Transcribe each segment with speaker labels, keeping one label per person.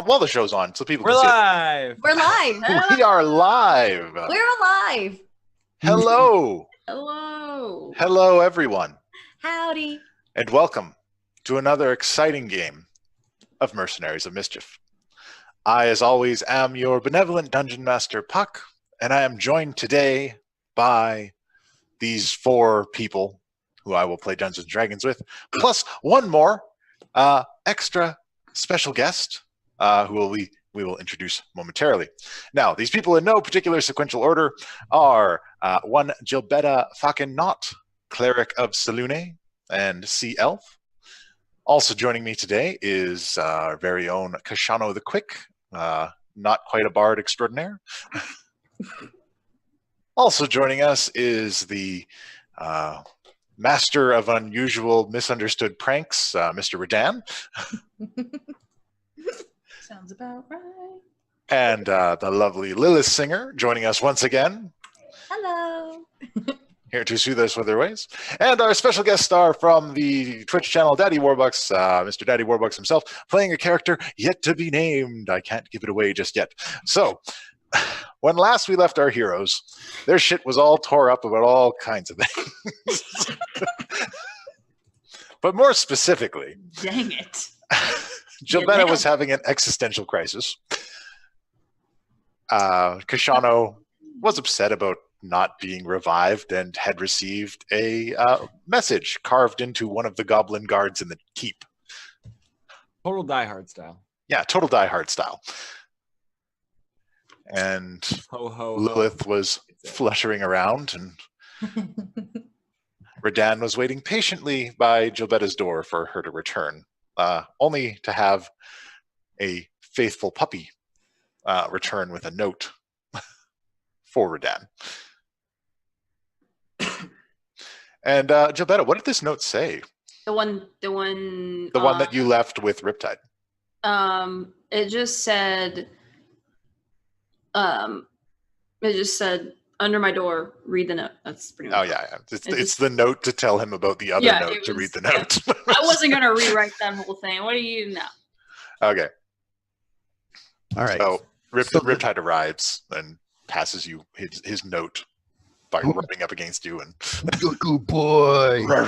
Speaker 1: while the show's on, so people
Speaker 2: We're
Speaker 1: can see
Speaker 2: live.
Speaker 3: We're live.
Speaker 1: it. We are live.
Speaker 3: We're alive.
Speaker 1: Hello.
Speaker 3: Hello.
Speaker 1: Hello, everyone.
Speaker 3: Howdy.
Speaker 1: And welcome to another exciting game of Mercenaries of Mischief. I, as always, am your benevolent Dungeon Master, Puck, and I am joined today by these four people who I will play Dungeons & Dragons with, plus one more extra special guest who we will introduce momentarily. Now, these people in no particular sequential order are one Jevetta fucking not, Cleric of Selune and Sea Elf. Also joining me today is our very own Kashano the Quick, not quite a bard extraordinaire. Also joining us is the master of unusual misunderstood pranks, Mr. Redan.
Speaker 3: Sounds about right.
Speaker 1: And the lovely Lilith Singer joining us once again.
Speaker 3: Hello.
Speaker 1: Here to soothe us with their ways. And our special guest star from the Twitch channel, Daddy Warbucks, Mr. Daddy Warbucks himself, playing a character yet to be named. I can't give it away just yet. So, when last we left our heroes, their shit was all tore up about all kinds of things. But more specifically,
Speaker 3: Dang it.
Speaker 1: Jevetta was having an existential crisis. Kashano was upset about not being revived and had received a message carved into one of the goblin guards in the keep.
Speaker 2: Total Die Hard style.
Speaker 1: Yeah, total Die Hard style. And Lilith was fluttering around, and Redan was waiting patiently by Jevetta's door for her to return, only to have a faithful puppy return with a note for Redan. And Jevetta, what did this note say?
Speaker 4: The one
Speaker 1: that you left with Riptide.
Speaker 4: It just said, under my door, read the note. That's pretty much.
Speaker 1: Oh yeah. It's the note to tell him about the other note to read the note.
Speaker 4: Yeah. I wasn't gonna rewrite that whole thing. What do you know?
Speaker 1: Okay.
Speaker 5: All right.
Speaker 1: So Riptide arrives and passes you his note by rubbing up against you and
Speaker 5: good boy. All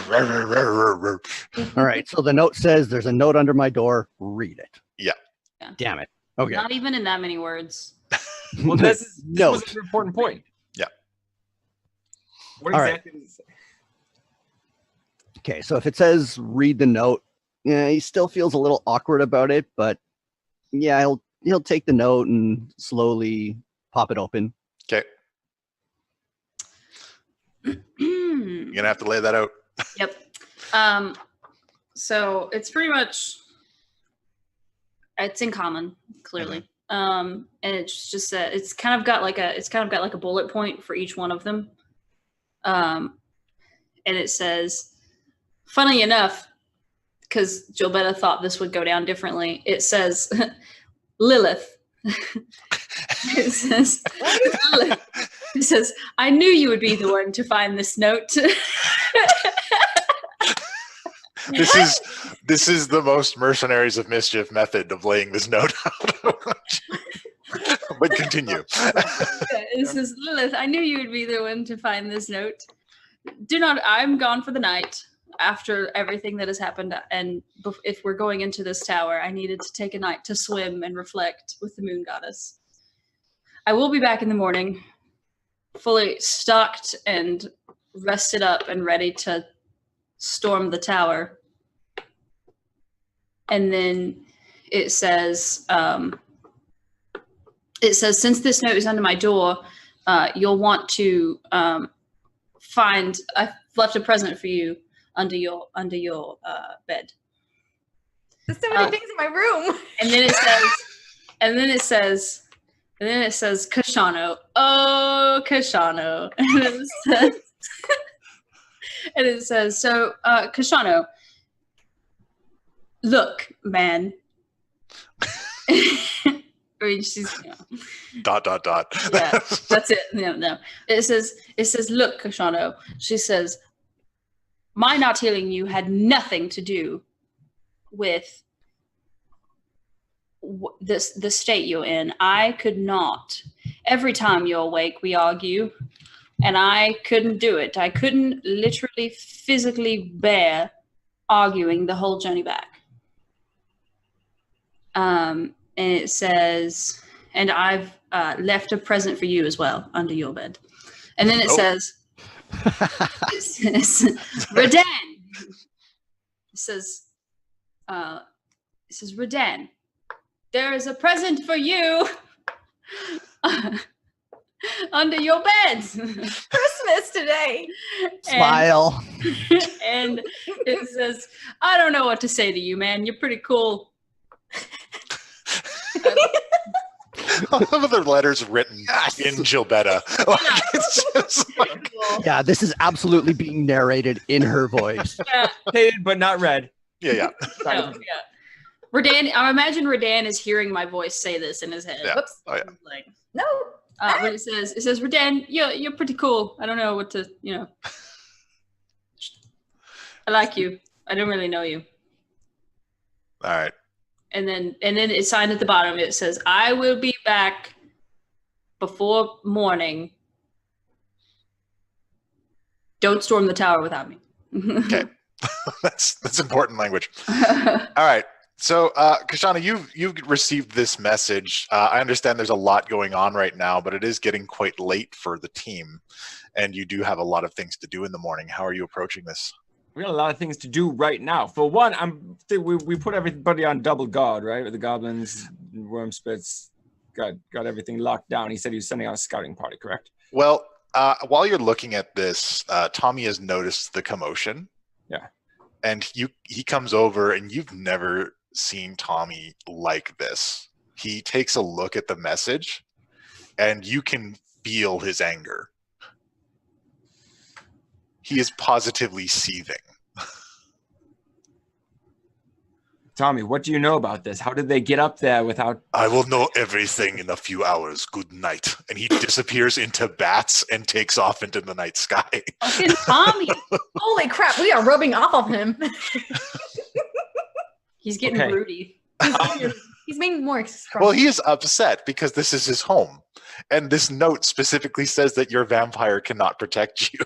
Speaker 5: right. So the note says, "There's a note under my door. Read it."
Speaker 1: Yeah.
Speaker 5: Damn it. Okay.
Speaker 4: Not even in that many words.
Speaker 2: Well, this was an important point.
Speaker 1: Yeah.
Speaker 2: What exactly does it say?
Speaker 5: Okay. So if it says read the note, yeah, he still feels a little awkward about it, but yeah, he'll take the note and slowly pop it open.
Speaker 1: Okay. You're gonna have to lay that out.
Speaker 4: Yep. So it's pretty much, it's in common, clearly. And it's just that it's kind of got like a bullet point for each one of them. And it says, funny enough, because Jevetta thought this would go down differently, it says Lilith. It says Lilith. It says, I knew you would be the one to find this note.
Speaker 1: This is the most Mercenaries of Mischief method of laying this note out. But continue.
Speaker 4: It says, Lilith, I knew you would be the one to find this note. I'm gone for the night after everything that has happened. And if we're going into this tower, I needed to take a night to swim and reflect with the moon goddess. I will be back in the morning, fully stocked and rested up and ready to storm the tower. And then it says, since this note is under my door, you'll want to find, I've left a present for you under your bed.
Speaker 3: There's so many things in my room.
Speaker 4: And then it says, Kashano. Oh, Kashano. And it says, so, Kashano, look, man. I mean, she's,
Speaker 1: Dot.
Speaker 4: Yeah, that's it. No. It says, look, Kashano. She says, my not healing you had nothing to do with the state you're in. I could not. Every time you're awake, we argue, and I couldn't do it. I couldn't literally, physically bear arguing the whole journey back. And it says, and I've left a present for you as well under your bed. And then it says, Redan. It says, Redan, there is a present for you under your bed.
Speaker 3: Christmas today.
Speaker 5: Smile.
Speaker 4: And it says, I don't know what to say to you, man. You're pretty cool.
Speaker 1: Some of the letters written in Jevetta. Like, it's just like,
Speaker 5: Yeah, this is absolutely being narrated in her voice.
Speaker 4: Yeah.
Speaker 2: Stated but not read.
Speaker 1: yeah.
Speaker 4: No, yeah. Redan, I imagine Redan is hearing my voice say this in his head.
Speaker 1: Yeah.
Speaker 3: Whoops.
Speaker 1: Oh, yeah.
Speaker 4: Like,
Speaker 3: No.
Speaker 4: but it says, Redan, you're pretty cool. I don't know what to, I like you. I don't really know you.
Speaker 1: All right.
Speaker 4: And then it's signed at the bottom. It says, I will be back before morning. Don't storm the tower without me.
Speaker 1: Okay. That's important language. All right. So, Kashana, you've received this message. I understand there's a lot going on right now, but it is getting quite late for the team, and you do have a lot of things to do in the morning. How are you approaching this?
Speaker 2: We got a lot of things to do right now. For one, we put everybody on double guard, right? With the goblins, worm spits, got everything locked down. He said he was sending out a scouting party, correct?
Speaker 1: Well, while you're looking at this, Tommy has noticed the commotion.
Speaker 2: Yeah.
Speaker 1: And he comes over, and you've never seen Tommy like this. He takes a look at the message, and you can feel his anger. He is positively seething.
Speaker 2: Tommy, what do you know about this? How did they get up there without...
Speaker 1: I will know everything in a few hours. Good night. And he disappears into bats and takes off into the night sky.
Speaker 4: Fucking Tommy.
Speaker 3: Holy crap, we are rubbing off of him.
Speaker 4: He's getting
Speaker 2: Okay.
Speaker 4: broody.
Speaker 3: He's being more strong.
Speaker 1: Well, he is upset because this is his home. And this note specifically says that your vampire cannot protect you.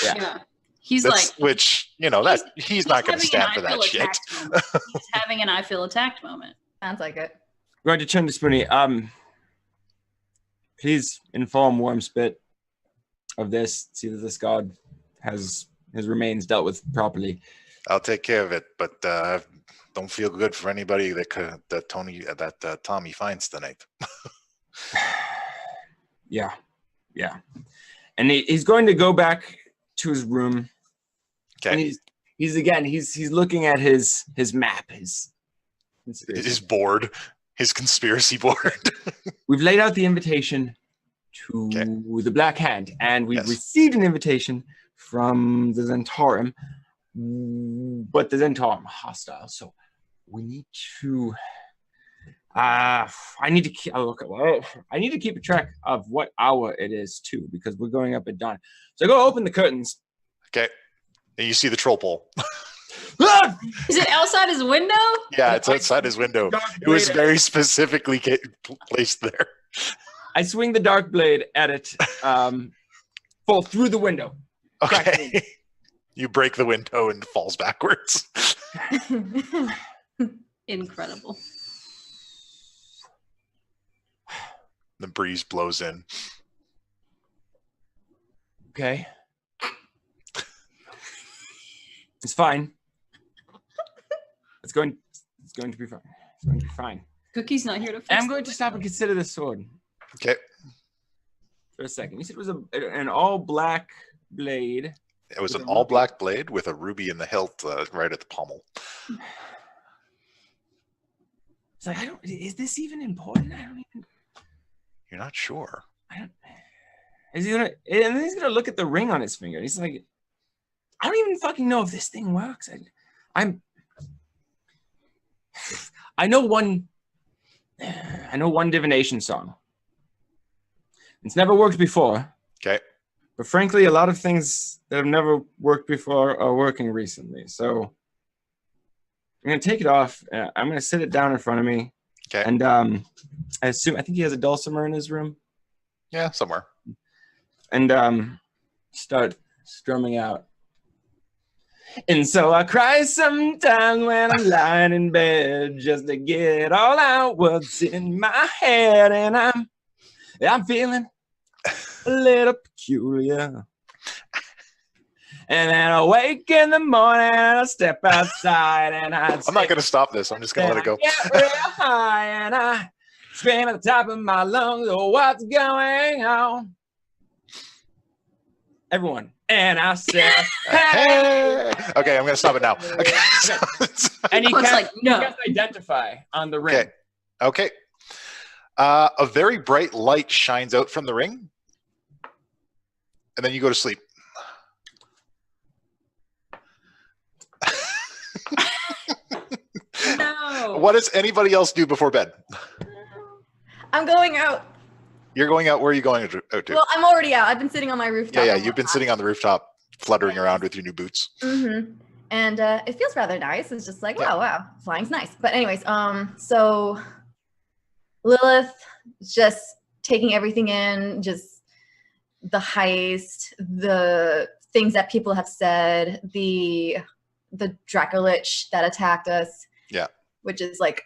Speaker 2: Yeah.
Speaker 4: He's
Speaker 1: That's,
Speaker 4: like,
Speaker 1: which, that he's not going to
Speaker 4: having an
Speaker 1: stand for
Speaker 4: I feel
Speaker 1: that shit.
Speaker 4: attacked moment. He's having an I feel attacked moment.
Speaker 3: Sounds like it.
Speaker 2: I'm going to turn to Spoonie. Please inform Wormspit of this. See that this god has his remains dealt with properly.
Speaker 1: I'll take care of it, but don't feel good for anybody that Tommy finds tonight.
Speaker 2: Yeah. And he's going to go back to his room.
Speaker 1: Okay.
Speaker 2: And he's looking at his map, his
Speaker 1: board, his conspiracy board.
Speaker 2: We've laid out the invitation to the Black Hand, and we've received an invitation from the Zentarum, but the Zentarum are hostile, so we need to I need to keep a track of what hour it is too, because we're going up at dawn. So go open the curtains.
Speaker 1: Okay. And you see the troll pole.
Speaker 4: Is it outside his window?
Speaker 1: Yeah, it's outside his window. It was very specifically placed there.
Speaker 2: I swing the dark blade at it, fall through the window.
Speaker 1: Okay. You break the window and it falls backwards.
Speaker 4: Incredible.
Speaker 1: The breeze blows in.
Speaker 2: Okay. It's fine. It's going to be fine. It's going to be fine.
Speaker 4: Cookie's not here to fix
Speaker 2: I'm going to stop and consider this sword
Speaker 1: Okay.
Speaker 2: for a second. You said it was an all black blade.
Speaker 1: It was an all black blade with a ruby in the hilt right at the pommel.
Speaker 2: It's like, is this even important?
Speaker 1: You're not sure.
Speaker 2: And then he's gonna look at the ring on his finger. He's like, I don't even fucking know if this thing works. I know one divination song. It's never worked before.
Speaker 1: Okay.
Speaker 2: But frankly, a lot of things that have never worked before are working recently. So I'm gonna take it off. I'm gonna sit it down in front of me.
Speaker 1: Okay.
Speaker 2: And I think he has a dulcimer in his room.
Speaker 1: Yeah, somewhere.
Speaker 2: And start strumming out. And so I cry sometimes when I'm lying in bed just to get all out what's in my head, and I'm feeling a little peculiar. And then I wake in the morning and I step outside and I'm
Speaker 1: not going to stop this. I'm just going to let it go.
Speaker 2: Get real high and I scream at the top of my lungs, oh, what's going on? Everyone. And I said, hey!
Speaker 1: Okay, I'm going to stop it now. Okay.
Speaker 2: And he
Speaker 4: It's
Speaker 2: can't,
Speaker 4: like, no.
Speaker 2: he can't identify on the ring.
Speaker 1: Okay. A very bright light shines out from the ring. And then you go to sleep.
Speaker 4: No.
Speaker 1: What does anybody else do before bed?
Speaker 3: I'm going out.
Speaker 1: You're going out. Where are you going out to?
Speaker 3: Well, I'm already out. I've been sitting on my rooftop.
Speaker 1: Yeah, you've been sitting on the rooftop, fluttering around with your new boots.
Speaker 3: Mm-hmm. And it feels rather nice. It's just like, wow, flying's nice. But anyways, so Lilith is just taking everything in, just the heist, the things that people have said, the Dracolich that attacked us.
Speaker 1: Yeah.
Speaker 3: Which is like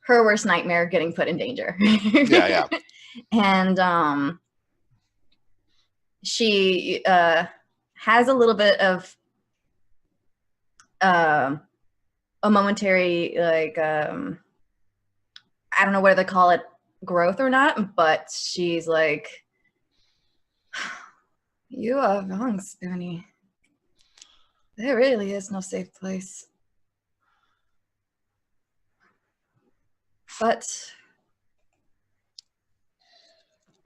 Speaker 3: her worst nightmare, getting put in danger.
Speaker 1: Yeah.
Speaker 3: And she has a little bit of a momentary, like, I don't know whether they call it growth or not, but she's like, you are wrong, Spoony. There really is no safe place. But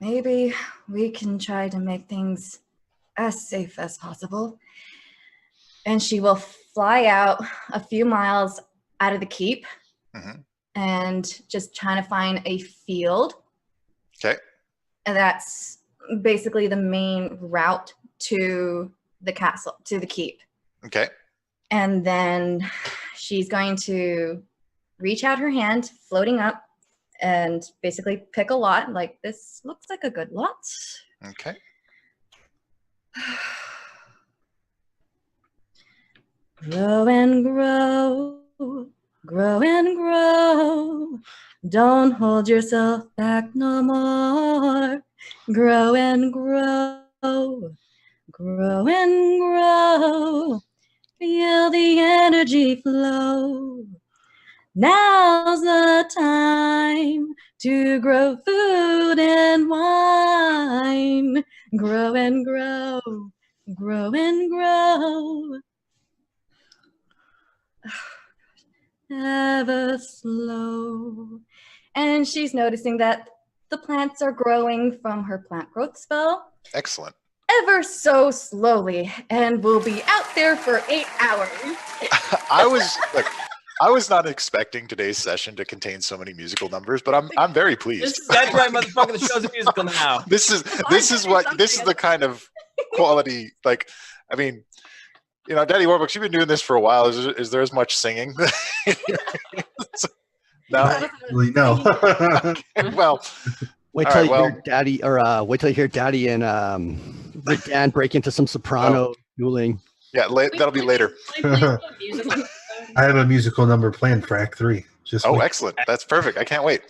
Speaker 3: maybe we can try to make things as safe as possible. And she will fly out a few miles out of the keep and just trying to find a field.
Speaker 1: Okay.
Speaker 3: And that's basically the main route to the castle, to the keep.
Speaker 1: Okay.
Speaker 3: And then she's going to reach out her hand, floating up, and basically pick a lot. Like, this looks like a good lot.
Speaker 1: Okay.
Speaker 3: Grow and grow, grow and grow. Don't hold yourself back no more. Grow and grow, grow and grow. Feel the energy flow. Now's the time to grow food and wine. Grow and grow, grow and grow. Ever slow. And she's noticing that the plants are growing from her plant growth spell.
Speaker 1: Excellent.
Speaker 3: Ever so slowly, and we'll be out there for 8 hours.
Speaker 1: I was not expecting today's session to contain so many musical numbers, but I'm very pleased.
Speaker 2: That's right, motherfucker. The show's a musical now.
Speaker 1: This is the kind of quality. Like, I mean, you know, Daddy Warbucks, you've been doing this for a while. Is there as much singing? No.
Speaker 6: No.
Speaker 1: Well,
Speaker 5: wait till you hear Daddy, or wait till you hear Daddy and Dan break into some soprano dueling.
Speaker 1: Yeah, that'll be later.
Speaker 6: I have a musical number planned for Act 3.
Speaker 1: Excellent. That's perfect. I can't wait.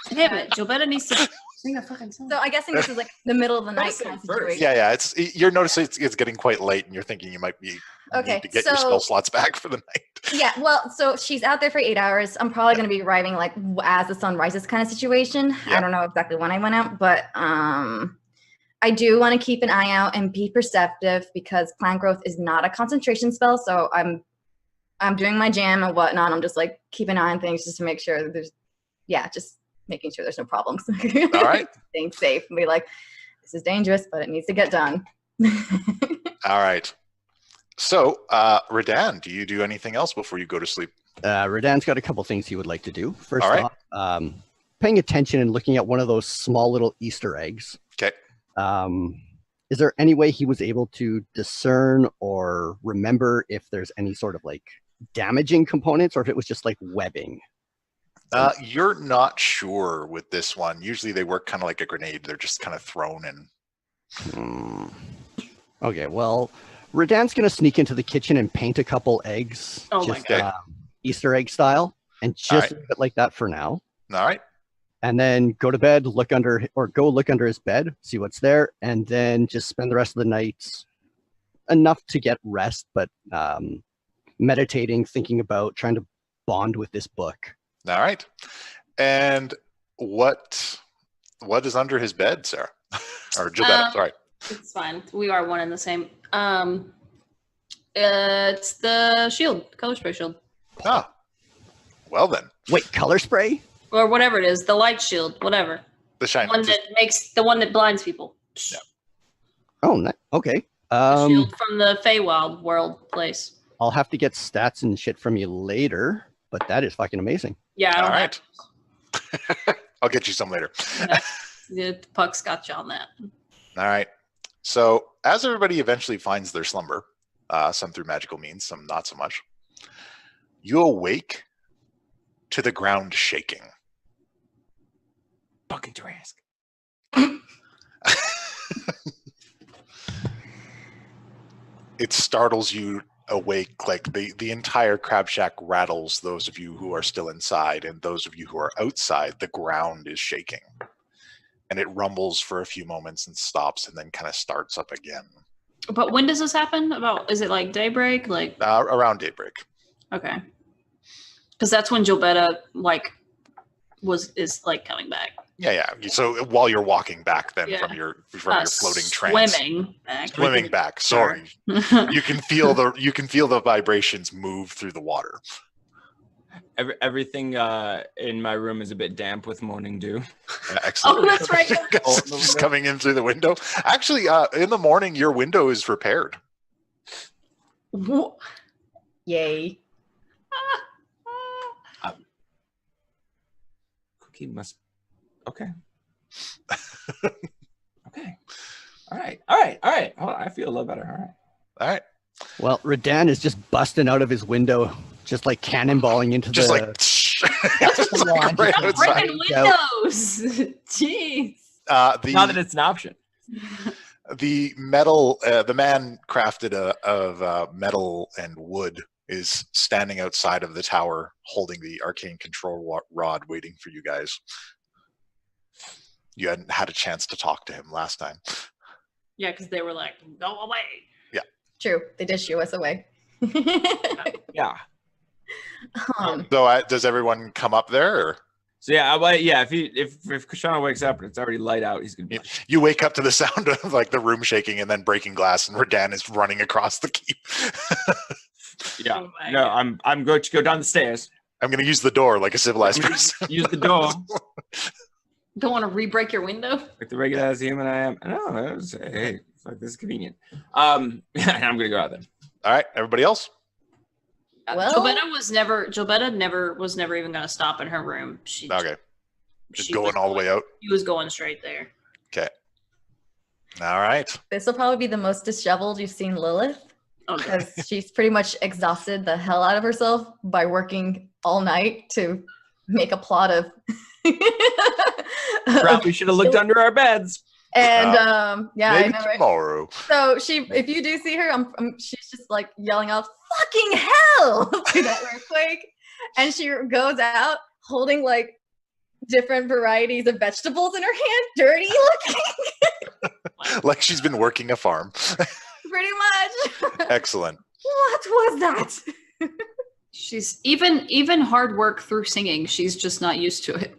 Speaker 4: Damn it, Jevetta needs to sing a fucking song.
Speaker 3: So I'm guessing this is like the middle of the night kind of situation.
Speaker 1: Yeah. You're noticing it's getting quite late, and you're thinking you might be need to get your spell slots back for the night.
Speaker 3: Yeah, well, so she's out there for 8 hours. I'm probably going to be arriving like as the sun rises kind of situation.
Speaker 1: Yeah.
Speaker 3: I don't know exactly when I went out, but I do want to keep an eye out and be perceptive because plant growth is not a concentration spell. So I'm doing my jam and whatnot. I'm just like keeping an eye on things just to make sure that just making sure there's no problems.
Speaker 1: All right.
Speaker 3: Staying safe and be like, this is dangerous, but it needs to get done.
Speaker 1: All right. So, Redan, do you do anything else before you go to sleep?
Speaker 5: Redan's got a couple things he would like to do. First
Speaker 1: All right.
Speaker 5: off, paying attention and looking at one of those small little Easter eggs.
Speaker 1: Okay.
Speaker 5: Is there any way he was able to discern or remember if there's any sort of like damaging components or if it was just like webbing?
Speaker 1: You're not sure with this one. Usually they work kind of like a grenade. They're just kind of thrown in.
Speaker 5: Okay, well, Radan's going to sneak into the kitchen and paint a couple eggs.
Speaker 4: Oh my
Speaker 5: just,
Speaker 1: God.
Speaker 5: Easter egg style. And just leave it like that for now.
Speaker 1: All right.
Speaker 5: And then go to bed, look under his bed, see what's there, and then just spend the rest of the night enough to get rest, but meditating, thinking about trying to bond with this book.
Speaker 1: All right. And what is under his bed, Sarah? Or Jevetta, sorry.
Speaker 4: It's fine. We are one and the same. It's the shield, color spray shield.
Speaker 1: Ah. Well then.
Speaker 5: Wait, color spray?
Speaker 4: Or whatever it is, the light shield, whatever.
Speaker 1: The shine.
Speaker 4: The one that blinds people.
Speaker 1: Yeah.
Speaker 5: Oh, okay.
Speaker 4: The shield from the Feywild world place.
Speaker 5: I'll have to get stats and shit from you later, but that is fucking amazing.
Speaker 4: Yeah, I don't
Speaker 1: All right. I'll get you some later.
Speaker 4: The Puck's got you on that.
Speaker 1: All right. So as everybody eventually finds their slumber, some through magical means, some not so much, you awake to the ground shaking.
Speaker 2: Fucking Trask.
Speaker 1: It startles you awake, like the entire crab shack rattles, those of you who are still inside, and those of you who are outside, the ground is shaking. And it rumbles for a few moments and stops and then kind of starts up again.
Speaker 4: But when does this happen? Is it like daybreak? Like
Speaker 1: around daybreak.
Speaker 4: Okay. Because that's when Jevetta is coming back.
Speaker 1: Yeah. So while you're walking back, then from your floating trance, swimming back. Sorry, you can feel the vibrations move through the water.
Speaker 2: Everything in my room is a bit damp with morning dew.
Speaker 1: Excellent.
Speaker 4: Oh, that's right.
Speaker 1: Just coming in through the window. Actually, in the morning, your window is repaired.
Speaker 3: Yay.
Speaker 2: Cookie must. Okay. Okay. All right. Oh, I feel a little better. All right.
Speaker 1: Well,
Speaker 5: Radan is just busting out of his window, just like cannonballing into
Speaker 1: just
Speaker 5: the...
Speaker 1: like... right outside.
Speaker 4: Breaking windows! Jeez.
Speaker 2: Not that it's an option.
Speaker 1: The metal, the man crafted of metal and wood is standing outside of the tower holding the Arcane Control Rod waiting for you guys. You hadn't had a chance to talk to him last time.
Speaker 4: Yeah, because they were like, go away.
Speaker 1: Yeah.
Speaker 3: True. They did shoo us away.
Speaker 2: Yeah.
Speaker 1: So does everyone come up there? Or?
Speaker 2: So yeah, if Kashana wakes up and it's already light out, he's gonna be.
Speaker 1: You wake up to the sound of like the room shaking and then breaking glass, and Radan is running across the keep.
Speaker 2: Yeah.
Speaker 4: Oh my
Speaker 2: No,
Speaker 4: God.
Speaker 2: I'm going to go down the stairs.
Speaker 1: I'm going to use the door like a civilized person.
Speaker 2: Use the door
Speaker 4: Don't want to re-break your window?
Speaker 2: like the regular as human I am. No, hey, fuck, this is convenient. I'm gonna go out then.
Speaker 1: All right, everybody else.
Speaker 3: Well-
Speaker 4: Jevetta was never even going to stop in her room.
Speaker 1: Okay, just
Speaker 4: she
Speaker 1: going
Speaker 4: was
Speaker 1: all the way out.
Speaker 4: She was going straight there.
Speaker 1: Okay. All right.
Speaker 3: This will probably be the most disheveled you've seen Lilith,
Speaker 4: Okay.
Speaker 3: because she's pretty much exhausted the hell out of herself by working all night to make a plot of...
Speaker 2: Probably should have looked under our beds.
Speaker 3: And yeah,
Speaker 1: Maybe
Speaker 3: I know, right?
Speaker 1: tomorrow.
Speaker 3: So if you do see her, she's just like yelling out, "Fucking hell!" to that earthquake, and she goes out holding like different varieties of vegetables in her hand, dirty looking,
Speaker 1: Like she's been working a farm.
Speaker 3: pretty much.
Speaker 1: Excellent.
Speaker 3: What was that?
Speaker 4: She's even hard work through singing. She's just not used to it.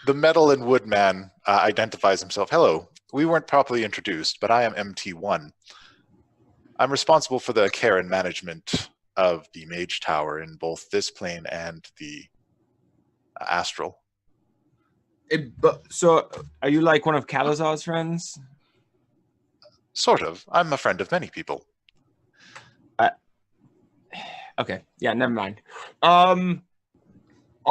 Speaker 1: The metal and wood man identifies himself. Hello, we weren't properly introduced, but I am MT1. I'm responsible for the care and management of the Mage Tower in both this plane and the astral.
Speaker 2: So, are you like one of Kalazar's friends?
Speaker 1: Sort of. I'm a friend of many people.
Speaker 2: Okay, yeah, never mind. Are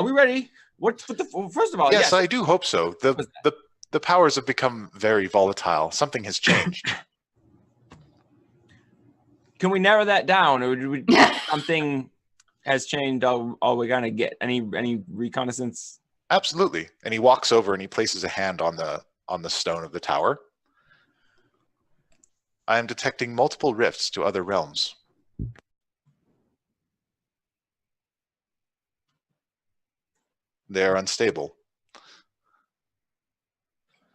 Speaker 2: we ready? First of all,
Speaker 1: Yes, I do hope so. The powers have become very volatile. Something has changed.
Speaker 2: Can we narrow that down, or do we something has changed. All we're gonna get any reconnaissance?
Speaker 1: Absolutely. And he walks over and he places a hand on the stone of the tower. I am detecting multiple rifts to other realms. They are unstable.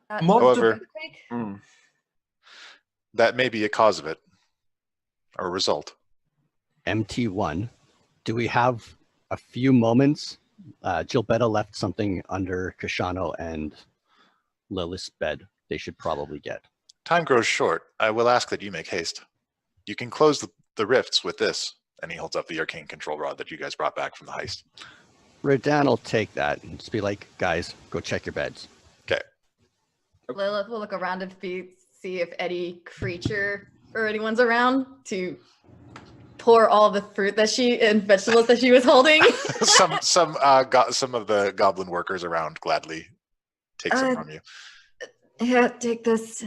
Speaker 1: However, that may be a cause of it, or a result.
Speaker 5: MT1, do we have a few moments? Jevetta left something under Kashano and Lilith's bed they should probably get.
Speaker 1: Time grows short. I will ask that you make haste. You can close the rifts with this. And he holds up the Arcane Control Rod that you guys brought back from the heist.
Speaker 5: Redan will take that and just be like, guys, go check your beds.
Speaker 1: Okay.
Speaker 3: Lilith will look around to see if any creature or anyone's around to pour all the fruit and vegetables that she was holding.
Speaker 1: some of the goblin workers around gladly take some from you.
Speaker 3: Yeah, take this.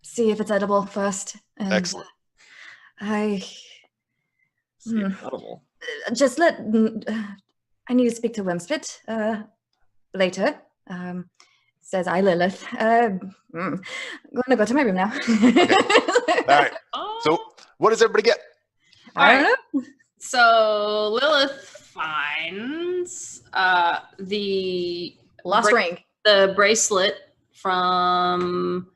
Speaker 3: See if it's edible first. And
Speaker 1: Excellent.
Speaker 2: Edible.
Speaker 3: Just I need to speak to Wimspit later. Says I, Lilith. I'm going to go to my room now.
Speaker 1: Okay. All right. So, what does everybody get?
Speaker 3: I don't know.
Speaker 4: So Lilith finds the
Speaker 3: Lost ring.
Speaker 4: The bracelet from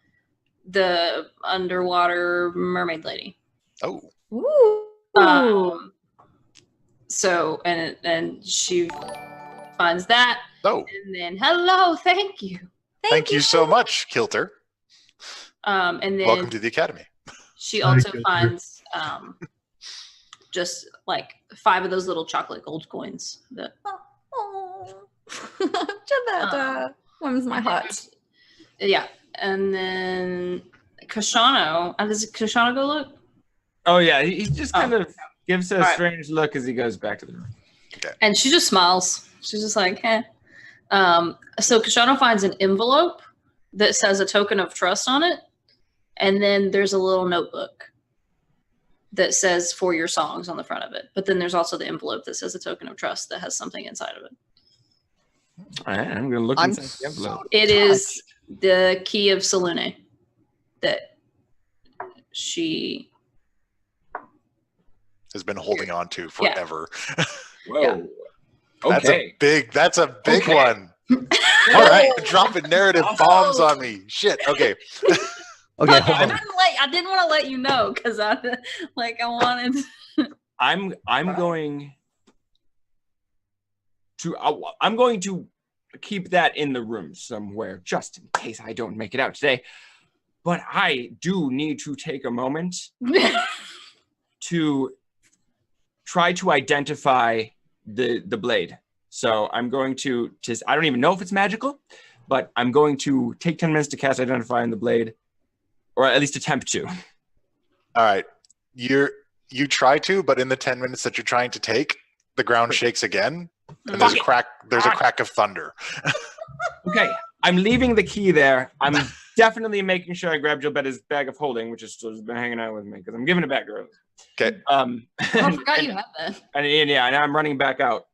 Speaker 4: the underwater mermaid lady.
Speaker 1: Oh.
Speaker 3: Ooh.
Speaker 4: So and she finds that.
Speaker 1: Oh.
Speaker 4: And then hello, thank you.
Speaker 1: Thank you so much, Kilter.
Speaker 4: And then
Speaker 1: welcome to the academy.
Speaker 4: She also finds just like 5 of those little chocolate gold coins that
Speaker 3: Jevetta warms my heart.
Speaker 4: Yeah. And then Kashano, does Kashano go look?
Speaker 2: Oh yeah, he just kind of gives a strange look as he goes back to the room.
Speaker 1: Okay.
Speaker 4: And she just smiles. She's just like, eh. So Kashano finds an envelope that says a token of trust on it. And then there's a little notebook that says for your songs on the front of it. But then there's also the envelope that says a token of trust that has something inside of it.
Speaker 2: All right, I'm going to look inside the envelope.
Speaker 4: It is the key of Selune that she
Speaker 1: has been holding on to forever.
Speaker 4: Yeah.
Speaker 2: Whoa.
Speaker 4: Yeah.
Speaker 2: Okay.
Speaker 1: That's a big one. All right, dropping narrative bombs on me. Shit. Okay.
Speaker 5: Okay, hold on.
Speaker 4: I didn't want to let you know because I wanted.
Speaker 2: I'm going to keep that in the room somewhere just in case I don't make it out today. But I do need to take a moment to try to identify the blade. So I'm going to just, I don't even know if it's magical, but I'm going to take 10 minutes to cast Identify on the blade, or at least attempt to.
Speaker 1: All right. You try to, but in the 10 minutes that you're trying to take, the ground shakes again, and there's a crack of thunder.
Speaker 2: Okay, I'm leaving the key there. I'm definitely making sure I grab Jevetta's bag of holding, which has still been hanging out with me because I'm giving it back early.
Speaker 1: Okay.
Speaker 4: I forgot you had that.
Speaker 2: And I'm running back out.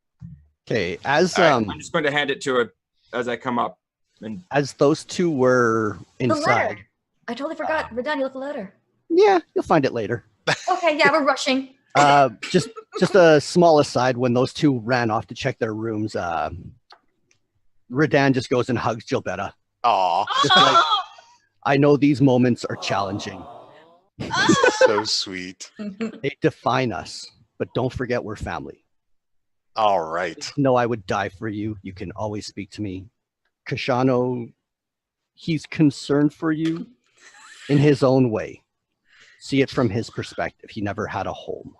Speaker 5: Okay, as
Speaker 2: I'm just going to hand it to her as I come up. And
Speaker 5: as those two were
Speaker 3: The
Speaker 5: inside.
Speaker 3: letter. I totally forgot. Redan, you left the letter.
Speaker 5: Yeah, you'll find it later.
Speaker 3: Okay, yeah, we're rushing.
Speaker 5: Just a small aside, when those two ran off to check their rooms, Redan just goes and hugs Jevetta.
Speaker 1: Aw.
Speaker 5: Just like, I know these moments are challenging.
Speaker 1: So sweet.
Speaker 5: They define us, but don't forget we're family.
Speaker 1: All right.
Speaker 5: No, I would die for you. You can always speak to me. Kashano, he's concerned for you in his own way. See it from his perspective. He never had a home.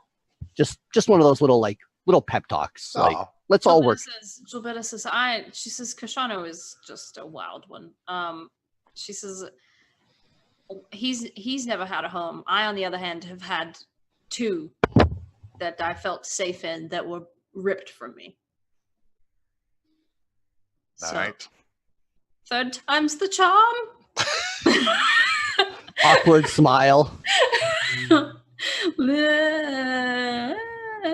Speaker 5: Just one of those little pep talks. Like, let's all work.
Speaker 4: Jevetta says, she says Kashano is just a wild one. She says he's never had a home. I, on the other hand, have had 2 that I felt safe in that were ripped from me.
Speaker 1: All right.
Speaker 4: 3rd time's the charm.
Speaker 5: Awkward smile.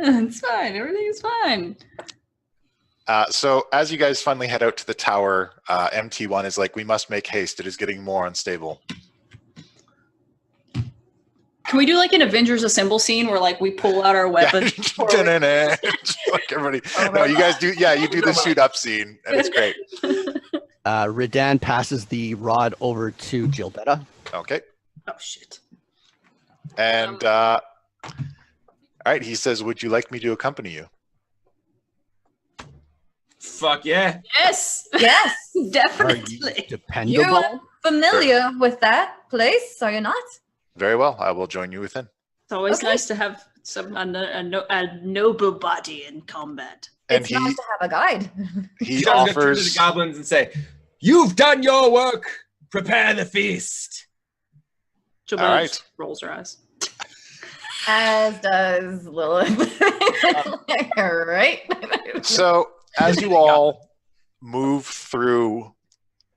Speaker 4: It's fine. Everything is fine.
Speaker 1: So as you guys finally head out to the tower, MT1 is like, we must make haste. It is getting more unstable.
Speaker 4: Can we do like an Avengers Assemble scene where like we pull out our weapons?
Speaker 1: Like everybody. No, you guys do. Yeah, you do the shoot up scene, and it's great.
Speaker 5: Redan passes the rod over to Jevetta.
Speaker 1: Okay.
Speaker 4: Oh shit.
Speaker 1: And all right, he says, "Would you like me to accompany you?"
Speaker 2: Fuck yeah.
Speaker 4: Yes.
Speaker 3: Yes.
Speaker 5: Are you
Speaker 4: Definitely.
Speaker 5: dependable?
Speaker 3: You're familiar with that place, are you not?
Speaker 1: Very well. I will join you within.
Speaker 4: It's always
Speaker 3: Okay.
Speaker 4: nice to have a noble body in combat.
Speaker 1: And
Speaker 3: It's nice to have a guide.
Speaker 1: he
Speaker 2: He's gonna turn to the
Speaker 1: offers.
Speaker 2: goblins and say, "You've done your work. Prepare the feast."
Speaker 4: Jabba
Speaker 1: All right.
Speaker 4: just rolls her eyes.
Speaker 3: As does Lilith. Right?
Speaker 1: So as you all move through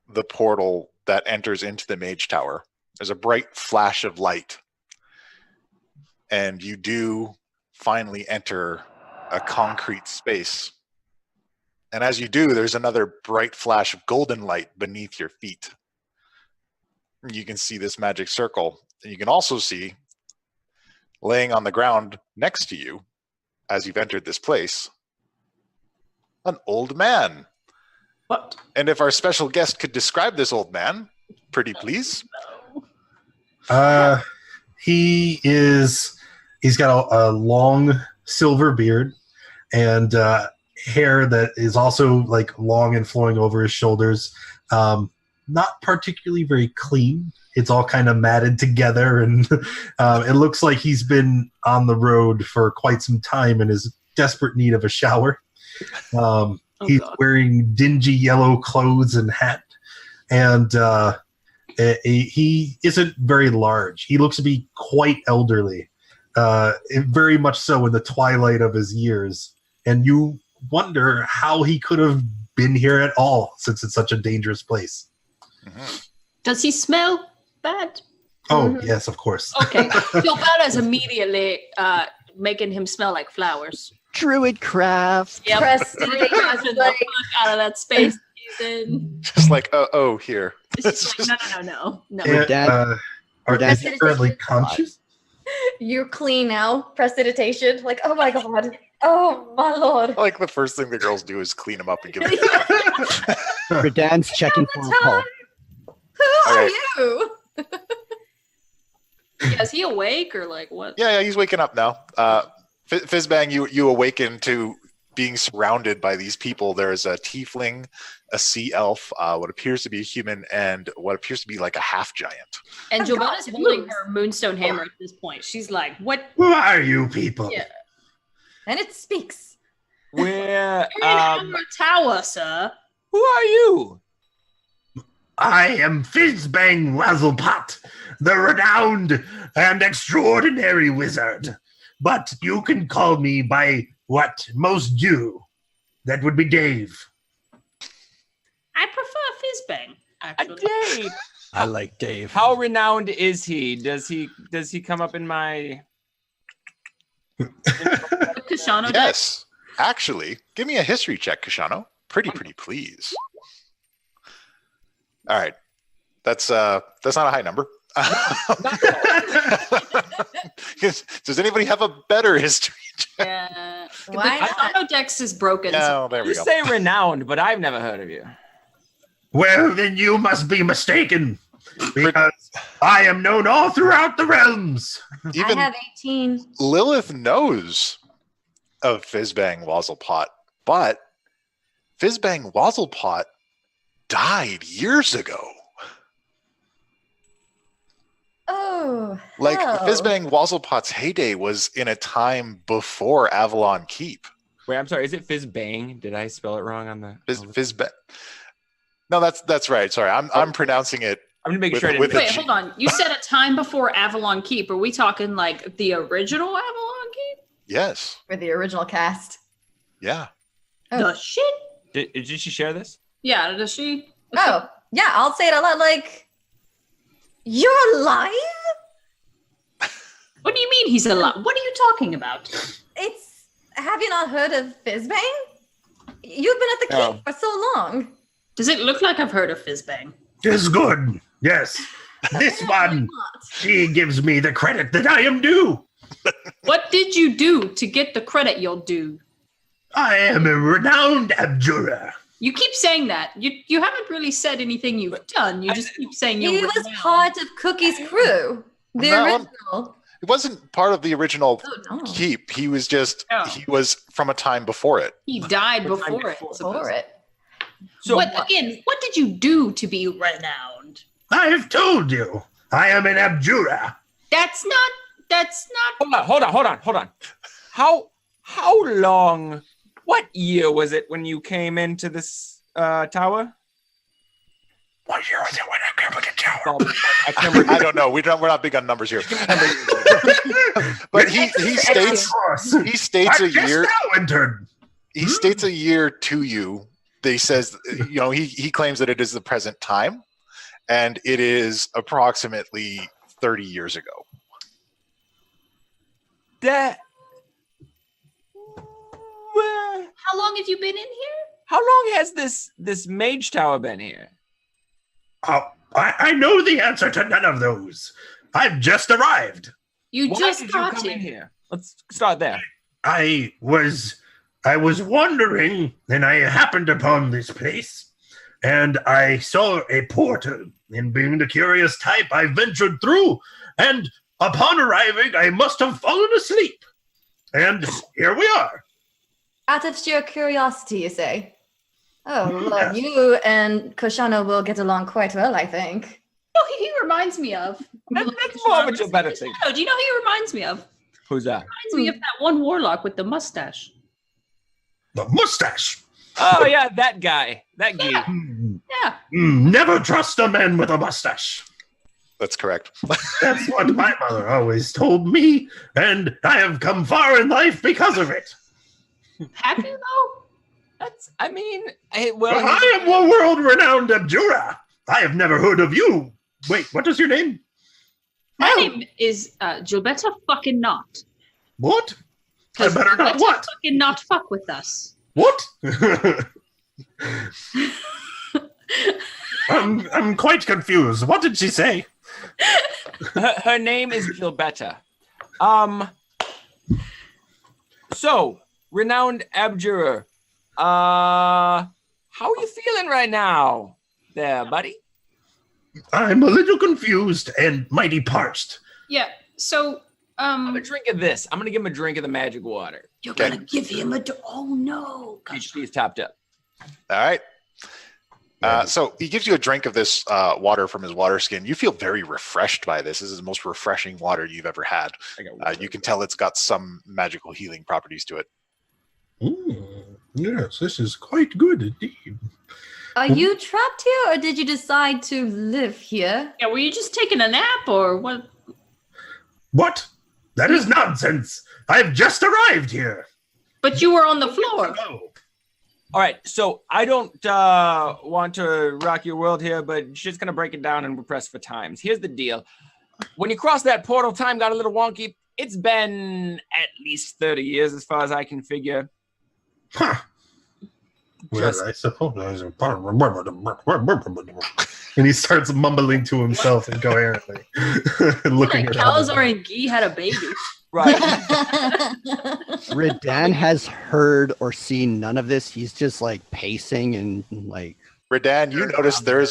Speaker 1: the portal that enters into the Mage Tower, there's a bright flash of light, and you do finally enter a concrete space. And as you do, there's another bright flash of golden light beneath your feet. You can see this magic circle, and you can also see, laying on the ground next to you, as you've entered this place, an old man.
Speaker 4: What?
Speaker 1: And if our special guest could describe this old man, pretty please.
Speaker 6: He's got a long silver beard and hair that is also like long and flowing over his shoulders. Not particularly very clean. It's all kind of matted together, and it looks like he's been on the road for quite some time and is desperate need of a shower. He's
Speaker 4: God.
Speaker 6: wearing dingy yellow clothes and hat, and he isn't very large. He looks to be quite elderly, very much so in the twilight of his years. And you wonder how he could have been here at all, since it's such a dangerous place.
Speaker 1: Mm-hmm.
Speaker 4: Does he smell bad?
Speaker 6: Oh, yes, of course.
Speaker 4: Okay. Jabba's immediately making him smell like flowers.
Speaker 5: Druid craft.
Speaker 4: Yep.
Speaker 3: Prestige,
Speaker 4: Crashing the
Speaker 3: like-
Speaker 4: fuck out of that space he's in.
Speaker 1: Just like, oh, here.
Speaker 4: It's just like, no.
Speaker 6: And,
Speaker 5: Dad-
Speaker 6: are
Speaker 5: Dad-
Speaker 6: they currently conscious?
Speaker 3: You're clean now. Prestidigitation. Like, oh my god. Oh my lord.
Speaker 1: Like the first thing the girls do is clean him up and give him.
Speaker 5: Redan's checking for a pulse.
Speaker 3: Who are
Speaker 1: Okay.
Speaker 3: you?
Speaker 4: Yeah, is he awake or like what?
Speaker 1: Yeah, he's waking up now. Fizzbang, you awaken to being surrounded by these people. There is a tiefling, a sea elf, what appears to be a human, and what appears to be like a half giant.
Speaker 4: And
Speaker 3: Oh, God,
Speaker 4: Jovanna's
Speaker 3: it
Speaker 4: holding
Speaker 3: moves.
Speaker 4: her moonstone hammer at this point. She's like, what?
Speaker 6: Who are you people?
Speaker 4: Yeah.
Speaker 3: And it speaks.
Speaker 2: We're
Speaker 4: You're in our tower, sir.
Speaker 2: who are you?
Speaker 6: I am Fizzbang Razzlepot, the renowned and extraordinary wizard. But you can call me by what most do. That would be Dave.
Speaker 4: I prefer Fizzbang, actually.
Speaker 2: Dave.
Speaker 5: I like Dave.
Speaker 2: How renowned is he? Does he come up in my?
Speaker 4: Kashano deck?
Speaker 1: Yes, actually, give me a history check, Kashano. Pretty please. All right, that's not a high number. Does anybody have a better history check?
Speaker 4: Yeah.
Speaker 3: Why
Speaker 4: The
Speaker 3: not?
Speaker 4: Kashano dex is broken.
Speaker 1: No, there we
Speaker 2: You
Speaker 1: go.
Speaker 2: say renowned, but I've never heard of you.
Speaker 6: Well, then you must be mistaken, because I am known all throughout the realms.
Speaker 1: Even
Speaker 3: I have 18.
Speaker 1: Lilith knows of Fizzbang Wazzlepot, but Fizzbang Wazzlepot died years ago.
Speaker 3: Oh.
Speaker 1: Like
Speaker 3: hell.
Speaker 1: Fizzbang Wazzlepot's heyday was in a time before Avalon Keep.
Speaker 2: Wait, I'm sorry. Is it Fizzbang? Did I spell it wrong on the?
Speaker 1: Fizzbang. No, that's right. Sorry, I'm pronouncing it.
Speaker 2: I'm gonna make
Speaker 1: with-
Speaker 2: sure I didn't.
Speaker 1: with a
Speaker 4: Wait,
Speaker 1: G.
Speaker 4: hold on. You said a time before Avalon Keep. Are we talking like the original Avalon Keep?
Speaker 1: Yes.
Speaker 3: For the original cast.
Speaker 1: Yeah.
Speaker 3: Oh.
Speaker 4: The shit?
Speaker 2: Did she share this?
Speaker 4: Yeah, does she?
Speaker 3: Oh, yeah, I'll say it a lot like, you're alive?
Speaker 4: What do you mean he's alive? What are you talking about?
Speaker 3: It's have you not heard of Fizzbang? You've been at the keep for so long.
Speaker 4: Does it look like I've heard of Fizzbang?
Speaker 6: It's good. Yes. This one, she gives me the credit that I am due.
Speaker 4: What did you do to get the credit you're due?
Speaker 6: I am a renowned abjurer.
Speaker 4: You keep saying that. You haven't really said anything you've done. You just keep saying
Speaker 3: He was part of Cookie's crew. The original.
Speaker 1: It wasn't part of the original
Speaker 3: Oh, no.
Speaker 1: keep. He was just,
Speaker 4: Oh.
Speaker 1: he was from a time before it.
Speaker 4: He died before it.
Speaker 3: For it.
Speaker 2: So
Speaker 4: What did you do to be renowned?
Speaker 6: I have told you, I am an abjurer.
Speaker 4: That's not
Speaker 2: hold on. How long? What year was it when you came into this tower?
Speaker 6: What year was it when I came to the tower?
Speaker 2: Oh, I can't remember.
Speaker 1: I don't know. We're not big on numbers here. But he states
Speaker 6: I
Speaker 1: a
Speaker 6: just
Speaker 1: year.
Speaker 6: now entered.
Speaker 1: He states a year to you. He says, he claims that it is the present time, and it is approximately 30 years ago.
Speaker 2: That.
Speaker 4: How long have you been in here?
Speaker 2: How long has this Mage Tower been here?
Speaker 6: Oh, I know the answer to none of those. I've just arrived.
Speaker 4: You
Speaker 2: Why
Speaker 4: just
Speaker 2: did you
Speaker 4: got
Speaker 2: come in
Speaker 4: here.
Speaker 2: here? Let's start there.
Speaker 6: I was wandering, and I happened upon this place, and I saw a portal. And being the curious type, I ventured through, and upon arriving, I must have fallen asleep. And here we are.
Speaker 3: Out of sheer curiosity, you say? Oh, well,
Speaker 6: Yes.
Speaker 3: you and Koshana will get along quite well, I think.
Speaker 4: Oh, he reminds me of.
Speaker 2: That's more of a Jevetta thing.
Speaker 4: Oh, do you know who he reminds me of?
Speaker 2: Who's that?
Speaker 4: Reminds me of that one warlock with the mustache.
Speaker 6: The mustache.
Speaker 2: Oh yeah, that guy. That geek.
Speaker 4: Yeah. Yeah.
Speaker 6: Never trust a man with a mustache.
Speaker 1: That's correct.
Speaker 6: That's what my mother always told me, and I have come far in life because of it.
Speaker 4: Have you though?
Speaker 2: I am
Speaker 6: a world-renowned abjurer. I have never heard of you. Wait, what is your name?
Speaker 4: My name is Jevetta fucking not.
Speaker 6: What? I better not what?
Speaker 4: Fucking not fuck with us.
Speaker 6: What? I'm quite confused. What did she say?
Speaker 2: her name is Jevetta. So, renowned abjurer. How are you feeling right now, there, buddy?
Speaker 6: I'm a little confused and mighty parched.
Speaker 4: Yeah. So,
Speaker 2: I'm gonna drink of this. I'm gonna give him a drink of the magic water.
Speaker 4: you're gonna give him a. Oh no.
Speaker 2: HP is topped up.
Speaker 1: All right. So he gives you a drink of this water from his water skin. You feel very refreshed by this. This is the most refreshing water you've ever had. You can tell it's got some magical healing properties to it.
Speaker 6: Yes, this is quite good indeed.
Speaker 3: Are you trapped here, or did you decide to live here?
Speaker 4: Yeah. Were you just taking a nap or what?
Speaker 6: What? That is nonsense. I've just arrived here.
Speaker 4: But you were on the floor.
Speaker 2: All right, so I don't want to rock your world here, but shit's gonna break it down and we're pressed for times. Here's the deal. When you crossed that portal, time got a little wonky. It's been at least 30 years as far as I can figure.
Speaker 6: Huh. Well,
Speaker 2: Just-
Speaker 6: I suppose. And he starts mumbling to himself incoherently, looking
Speaker 4: Like
Speaker 6: around.
Speaker 4: Calzar and Guy had a baby.
Speaker 2: Right.
Speaker 5: Redan has heard or seen none of this. He's just like pacing and like.
Speaker 1: Redan, you notice there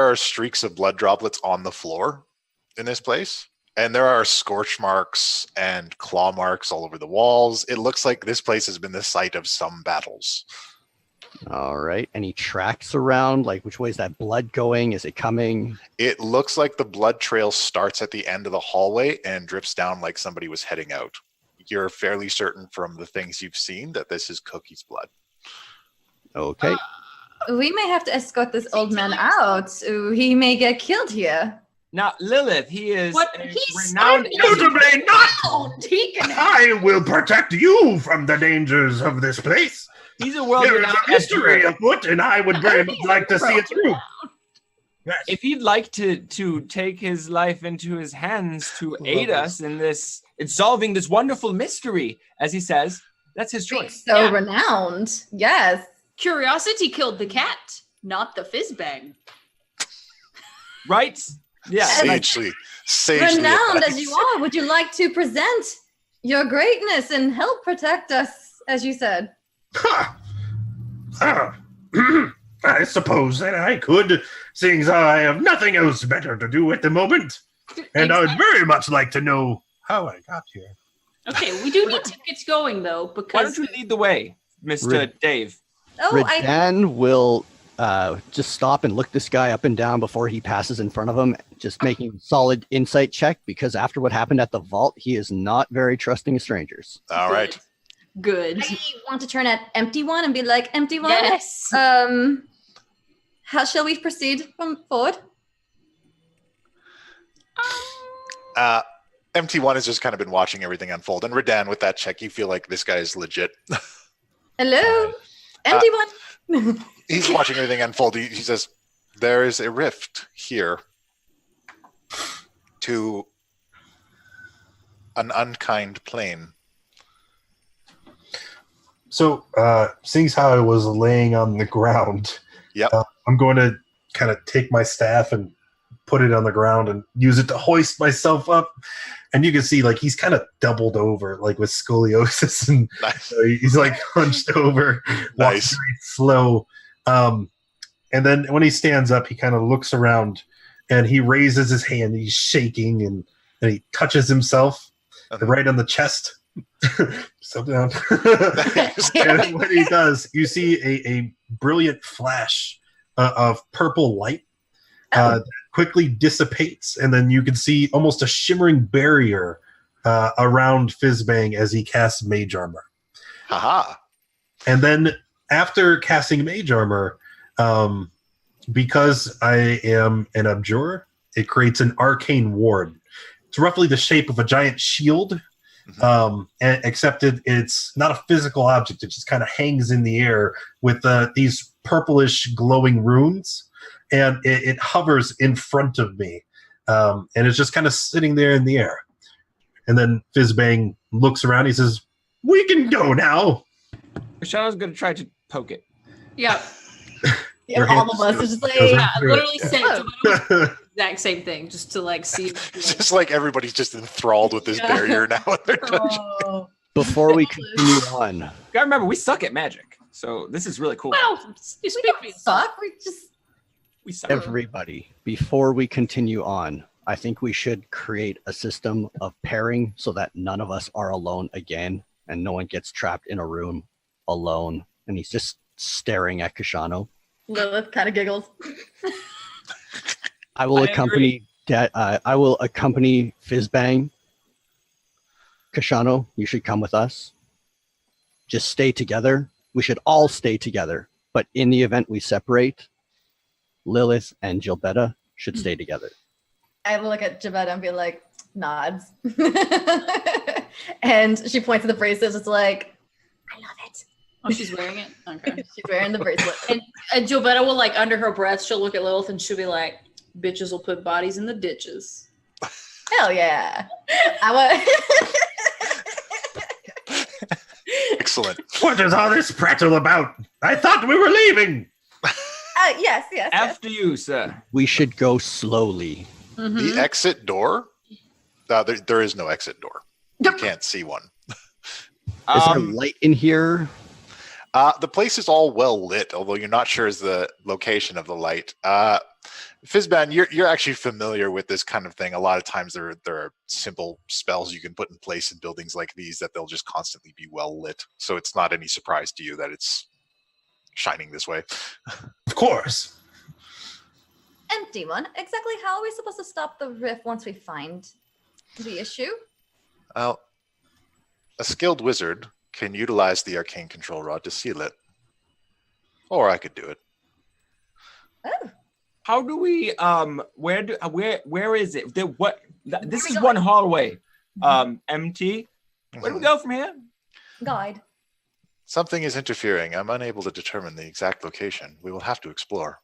Speaker 1: are streaks of blood droplets on the floor in this place, and there are scorch marks and claw marks all over the walls. It looks like this place has been the site of some battles.
Speaker 5: All right. Any tracks around? Like, which way is that blood going? Is it coming?
Speaker 1: It looks like the blood trail starts at the end of the hallway and drips down like somebody was heading out. You're fairly certain from the things you've seen that this is Cookie's blood.
Speaker 5: Okay.
Speaker 3: We may have to escort this old man out. He may get killed here.
Speaker 2: Now, Lilith, he is
Speaker 4: What?
Speaker 2: a
Speaker 4: He's
Speaker 2: renowned.
Speaker 6: Notably not!
Speaker 4: He can
Speaker 6: I will protect you from the dangers of this place.
Speaker 2: He's a
Speaker 6: There is
Speaker 2: world-renowned
Speaker 6: a mystery
Speaker 2: abjurer.
Speaker 6: afoot, and I would very much like to see it through. Yes.
Speaker 2: If he'd like to take his life into his hands to aid us in solving this wonderful mystery, as he says, That's his choice.
Speaker 3: So
Speaker 4: Yeah.
Speaker 3: renowned. Yes.
Speaker 4: Curiosity killed the cat, not the fizzbang.
Speaker 2: Right? Yeah.
Speaker 1: Sagely
Speaker 3: Renowned
Speaker 1: advised.
Speaker 3: as you are, would you like to present your greatness and help protect us, as you said?
Speaker 6: Ha! I suppose that I could, seeing as I have nothing else better to do at the moment. And I would very much like to know how I got here.
Speaker 4: Okay, we do need to get going though,
Speaker 2: Why
Speaker 4: because
Speaker 2: don't you lead the way, Mr. Dave?
Speaker 3: Oh,
Speaker 5: Redan will just stop and look this guy up and down before he passes in front of him, just making a solid insight check, because after what happened at the vault, he is not very trusting of strangers.
Speaker 1: All right.
Speaker 4: Good.
Speaker 3: I want to turn at Empty One and be like, Empty One,
Speaker 4: Yes.
Speaker 3: how shall we proceed from forward?
Speaker 1: MT1 has just kind of been watching everything unfold. And Redan, with that check, you feel like this guy is legit.
Speaker 3: Hello? Empty One?
Speaker 1: He's watching everything unfold. He says, there is a rift here to an unkind plane.
Speaker 6: So, seeing as how I was laying on the ground,
Speaker 1: Yep.
Speaker 6: I'm going to kind of take my staff and put it on the ground and use it to hoist myself up. And you can see, like, he's kind of doubled over, like with scoliosis, and
Speaker 1: Nice.
Speaker 6: so he's like hunched over, walks
Speaker 1: Nice.
Speaker 6: very slow. And then when he stands up, he kind of looks around and he raises his hand. He's shaking and he touches himself right on the chest. So down. And when he does, you see a brilliant flash of purple light that quickly dissipates, and then you can see almost a shimmering barrier around Fizzbang as he casts Mage Armor.
Speaker 1: Haha.
Speaker 6: And then after casting Mage Armor, because I am an Abjurer, it creates an Arcane Ward. It's roughly the shape of a giant shield, except it's not a physical object. It just kind of hangs in the air with these purplish glowing runes, and it hovers in front of me, and it's just kind of sitting there in the air. And then Fizzbang looks around. He says, "We can go now."
Speaker 2: Shadow's going to try to poke it.
Speaker 4: Yeah.
Speaker 6: Your
Speaker 3: Yeah, all
Speaker 6: hand
Speaker 3: of us are
Speaker 6: just
Speaker 3: just like,
Speaker 6: goes
Speaker 4: Yeah,
Speaker 6: right
Speaker 4: I
Speaker 6: through
Speaker 4: literally
Speaker 6: it.
Speaker 4: said the exact same thing, just to like see.
Speaker 1: It's just like everybody's just enthralled with this
Speaker 4: Yeah.
Speaker 1: barrier now in their dungeon.
Speaker 3: oh.
Speaker 5: Before we continue on,
Speaker 2: Gotta remember, we suck at magic. So this is really cool.
Speaker 4: Well, you
Speaker 3: We
Speaker 4: speak for
Speaker 3: don't
Speaker 4: yourself.
Speaker 3: suck. We just
Speaker 2: We suck.
Speaker 5: everybody, before we continue on, I think we should create a system of pairing so that none of us are alone again and no one gets trapped in a room alone. And he's just staring at Kashano.
Speaker 3: Lilith kind of giggles.
Speaker 5: I will accompany Fizzbang. Kashano, you should come with us. Just stay together. We should all stay together. But in the event we separate, Lilith and Jevetta should stay together.
Speaker 3: I look at Jevetta and be like, nods. And she points to the bracelets. It's like, I love it.
Speaker 4: Oh, she's wearing it? Okay.
Speaker 3: She's wearing the bracelet.
Speaker 4: And Jevetta will, like, under her breath, she'll look at Lilith and she'll be like, bitches will put bodies in the ditches.
Speaker 3: Hell yeah. I
Speaker 1: Excellent.
Speaker 6: What is all this prattle about? I thought we were leaving.
Speaker 3: yes, yes.
Speaker 2: After you, sir.
Speaker 5: We should go slowly.
Speaker 1: The exit door? There is no exit door. You can't see one.
Speaker 5: Is there light in here?
Speaker 1: The place is all well lit, although you're not sure is the location of the light. Fizzban, you're actually familiar with this kind of thing. A lot of times there are simple spells you can put in place in buildings like these that they'll just constantly be well lit. So it's not any surprise to you that it's shining this way.
Speaker 6: Of course.
Speaker 3: Empty one. Exactly how are we supposed to stop the rift once we find the issue?
Speaker 1: Well, a skilled wizard can utilize the Arcane Control Rod to seal it. Or I could do it.
Speaker 3: Oh.
Speaker 2: How do we where is it? This is
Speaker 3: we
Speaker 2: one hallway. MT. Where do we go from here?
Speaker 3: Guide.
Speaker 1: Something is interfering. I'm unable to determine the exact location. We will have to explore.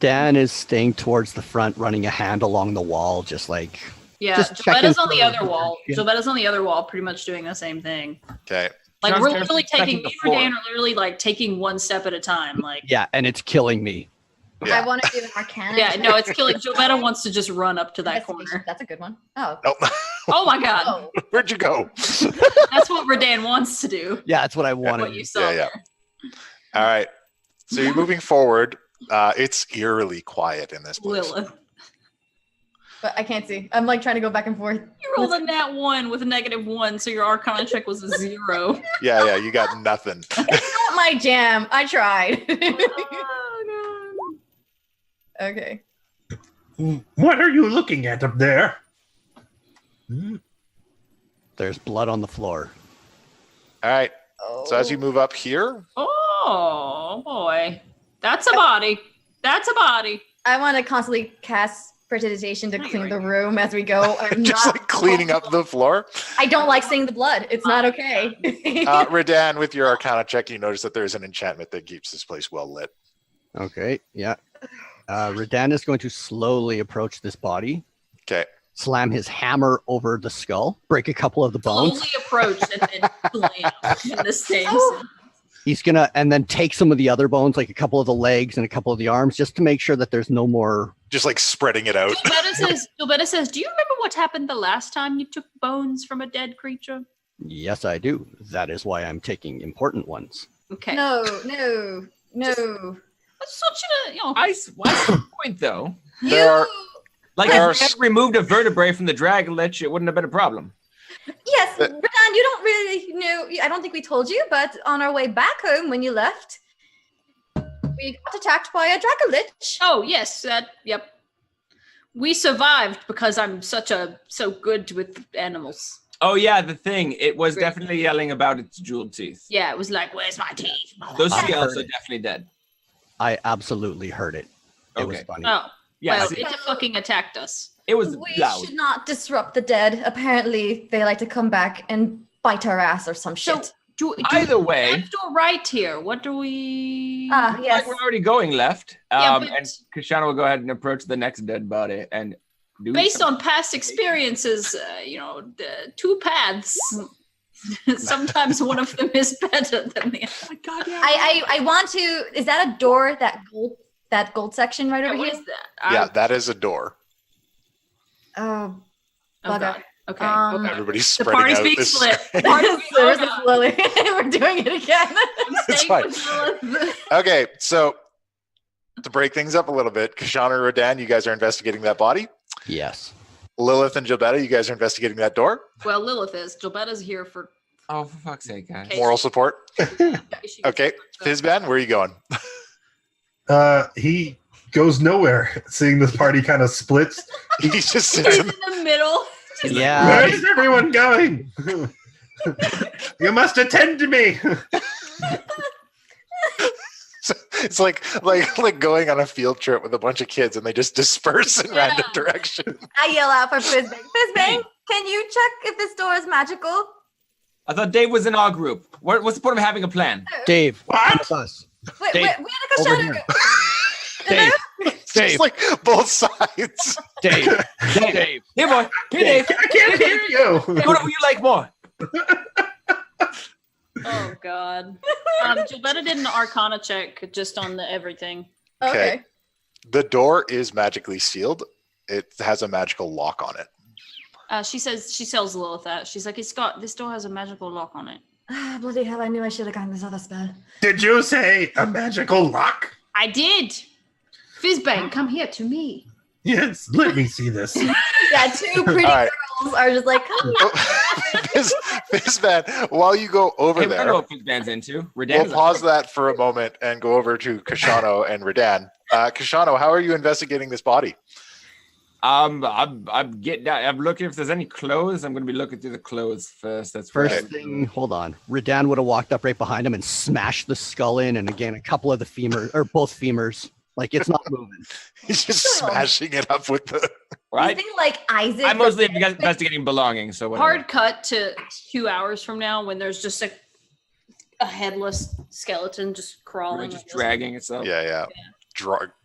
Speaker 5: Dan is staying towards the front, running a hand along the wall, just like
Speaker 4: Yeah,
Speaker 5: Just checking
Speaker 4: Jevetta's on the
Speaker 5: for-
Speaker 4: other wall.
Speaker 5: Yeah.
Speaker 4: Jevetta's on the other wall, pretty much doing the same thing.
Speaker 1: Okay.
Speaker 4: Like
Speaker 2: Sounds
Speaker 4: we're
Speaker 2: kind of
Speaker 4: literally taking
Speaker 2: checking the
Speaker 4: me
Speaker 2: floor.
Speaker 4: and Dan are literally like taking one step at a time. Like
Speaker 5: Yeah, and it's killing me.
Speaker 1: Yeah.
Speaker 3: I want to do an Arcana.
Speaker 4: yeah,
Speaker 3: check.
Speaker 4: no, it's killing. Jevetta wants to just run up to that
Speaker 3: Investigation.
Speaker 4: corner.
Speaker 3: That's a good one. Oh.
Speaker 1: Nope.
Speaker 4: Oh my god,
Speaker 3: Oh.
Speaker 1: Where'd you go?
Speaker 4: that's what Redan wants to do.
Speaker 5: Yeah, that's what I
Speaker 4: What
Speaker 5: wanted.
Speaker 4: you saw
Speaker 1: Yeah, yeah.
Speaker 4: there.
Speaker 1: All right. So you're moving forward. It's eerily quiet in this place.
Speaker 4: Lilith.
Speaker 3: But I can't see. I'm like trying to go back and forth.
Speaker 4: You rolled a nat 1 with a -1, so your Arcana check was a 0.
Speaker 1: Yeah, you got nothing.
Speaker 3: It's not my jam. I tried.
Speaker 4: Oh,
Speaker 3: Okay.
Speaker 6: What are you looking at up there?
Speaker 5: There's blood on the floor.
Speaker 1: All right.
Speaker 3: Oh.
Speaker 1: So as you move up here,
Speaker 4: oh boy. That's a body. That's a body.
Speaker 3: I want to constantly cast prestidigitation to
Speaker 4: No, you're
Speaker 3: clean
Speaker 4: right.
Speaker 3: the room as we go. I'm
Speaker 1: just
Speaker 3: not,
Speaker 1: like cleaning up the floor.
Speaker 3: I don't like seeing the blood. It's not okay.
Speaker 1: Redan, with your Arcana check, you notice that there's an enchantment that keeps this place well lit.
Speaker 5: Okay, yeah. Redan is going to slowly approach this body,
Speaker 1: Okay.
Speaker 5: slam his hammer over the skull, break a couple of the bones.
Speaker 4: Slowly approach and then slam in the same.
Speaker 3: Oh.
Speaker 5: He's gonna, and then take some of the other bones, like a couple of the legs and a couple of the arms, just to make sure that there's no more.
Speaker 1: Just like spreading it out.
Speaker 4: Jevetta says, do you remember what happened the last time you took bones from a dead creature?
Speaker 5: Yes, I do. That is why I'm taking important ones.
Speaker 4: Okay.
Speaker 3: No.
Speaker 4: I just want you to, you know.
Speaker 2: I see the point though.
Speaker 1: There are
Speaker 2: Like
Speaker 1: There
Speaker 2: if
Speaker 1: are
Speaker 2: you had removed a vertebrae from the dragon lich, it wouldn't have been a problem.
Speaker 3: Yes, Redan, you don't really know. I don't think we told you, but on our way back home when you left, we got attacked by a Dracolich.
Speaker 4: Oh yes, yep. We survived because I'm so good with animals.
Speaker 2: Oh yeah, the thing. It was
Speaker 4: Great.
Speaker 2: definitely yelling about its jeweled teeth.
Speaker 4: Yeah, it was like, "Where's my teeth?"
Speaker 2: Those
Speaker 5: I
Speaker 2: seals
Speaker 5: heard
Speaker 2: are
Speaker 5: it.
Speaker 2: definitely dead.
Speaker 5: I absolutely heard it. It was
Speaker 2: Okay.
Speaker 5: funny.
Speaker 4: Oh,
Speaker 2: Yeah,
Speaker 4: well,
Speaker 2: see,
Speaker 4: it fucking attacked us.
Speaker 2: it was
Speaker 3: We
Speaker 2: loud.
Speaker 3: should not disrupt the dead. Apparently, they like to come back and bite our ass or some
Speaker 4: So,
Speaker 3: shit.
Speaker 2: Either way,
Speaker 4: left or right here? What do we?
Speaker 3: Ah, yes.
Speaker 2: like we're already going left.
Speaker 4: Yeah, but-
Speaker 2: And Kashana will go ahead and approach the next dead body and do
Speaker 4: Based
Speaker 2: something.
Speaker 4: on past experiences, the two paths. Sometimes one of them is better than the other.
Speaker 2: Oh my God, yeah.
Speaker 3: I want to. Is that a door? That gold section right over
Speaker 4: What
Speaker 3: here?
Speaker 4: is that?
Speaker 1: yeah, that is a door.
Speaker 3: Oh,
Speaker 4: Oh,
Speaker 3: bugger.
Speaker 4: God. Okay.
Speaker 3: Um,
Speaker 4: okay.
Speaker 1: Everybody's
Speaker 4: The
Speaker 1: spreading
Speaker 4: party's
Speaker 1: out
Speaker 4: being
Speaker 1: this.
Speaker 4: split. The
Speaker 3: There's
Speaker 4: party's being
Speaker 3: this Lily. We're doing it again.
Speaker 1: It's
Speaker 4: Staying
Speaker 1: fine.
Speaker 4: with Lilith.
Speaker 1: Okay, so to break things up a little bit, Kashana and Rodan, you guys are investigating that body.
Speaker 5: Yes.
Speaker 1: Lilith and Jevetta, you guys are investigating that door.
Speaker 4: Well, Lilith is. Jebetta's here for.
Speaker 2: Oh, for fuck's sake, guys.
Speaker 4: Okay.
Speaker 1: Moral support.
Speaker 4: she-
Speaker 1: Okay, Fizban, where are you going?
Speaker 6: He goes nowhere, seeing this party kind of splits.
Speaker 1: He just
Speaker 4: He's
Speaker 1: sits
Speaker 4: in
Speaker 1: in
Speaker 4: the middle.
Speaker 5: Yeah.
Speaker 6: Where is everyone going? You must attend to me.
Speaker 1: It's like going on a field trip with a bunch of kids and they just disperse in random directions.
Speaker 3: I yell out for Fizbang. Fizbang, can you check if this door is magical?
Speaker 2: I thought Dave was in our group. What's the point of having a plan?
Speaker 5: Dave.
Speaker 6: What?
Speaker 5: With us.
Speaker 3: Wait,
Speaker 5: Dave,
Speaker 3: where did
Speaker 5: over
Speaker 3: Kashana
Speaker 5: here.
Speaker 3: go?
Speaker 5: Dave.
Speaker 1: It's
Speaker 5: Dave.
Speaker 1: just like both sides.
Speaker 5: Dave. Dave.
Speaker 2: Here, boy. Here, Dave.
Speaker 6: I can't hear you.
Speaker 2: Whatever you like more.
Speaker 4: Oh God. Jevetta did an Arcana check just on the everything.
Speaker 3: Okay.
Speaker 1: The door is magically sealed. It has a magical lock on it.
Speaker 4: She tells Lilith that. She's like, this door has a magical lock on it.
Speaker 3: Ah, bloody hell, I knew I should have gotten this other spell.
Speaker 6: Did you say a magical lock?
Speaker 4: I did. Fizbang, come here to me.
Speaker 6: Yes, let me see this.
Speaker 3: Yeah, two pretty
Speaker 1: All right.
Speaker 3: girls are just like, come here.
Speaker 1: Fizban, while you go over
Speaker 2: Hey, I don't know
Speaker 1: there,
Speaker 2: what Fizban's into.
Speaker 1: we'll
Speaker 2: Redan
Speaker 1: pause that for a moment and go over to Kashano and Redan. Kashano, how are you investigating this body?
Speaker 2: I'm getting down. I'm looking if there's any clothes. I'm gonna be looking through the clothes first. That's
Speaker 5: First
Speaker 2: right.
Speaker 5: thing, hold on. Redan would have walked up right behind him and smashed the skull in, and again, a couple of the femurs, or both femurs. Like, it's not moving.
Speaker 1: He's just smashing it up with the.
Speaker 2: Right?
Speaker 3: You think like Isaac?
Speaker 2: I'm mostly investigating belongings. So whatever.
Speaker 4: Hard cut to 2 hours from now when there's just a headless skeleton just crawling.
Speaker 2: Just dragging itself.
Speaker 1: Yeah.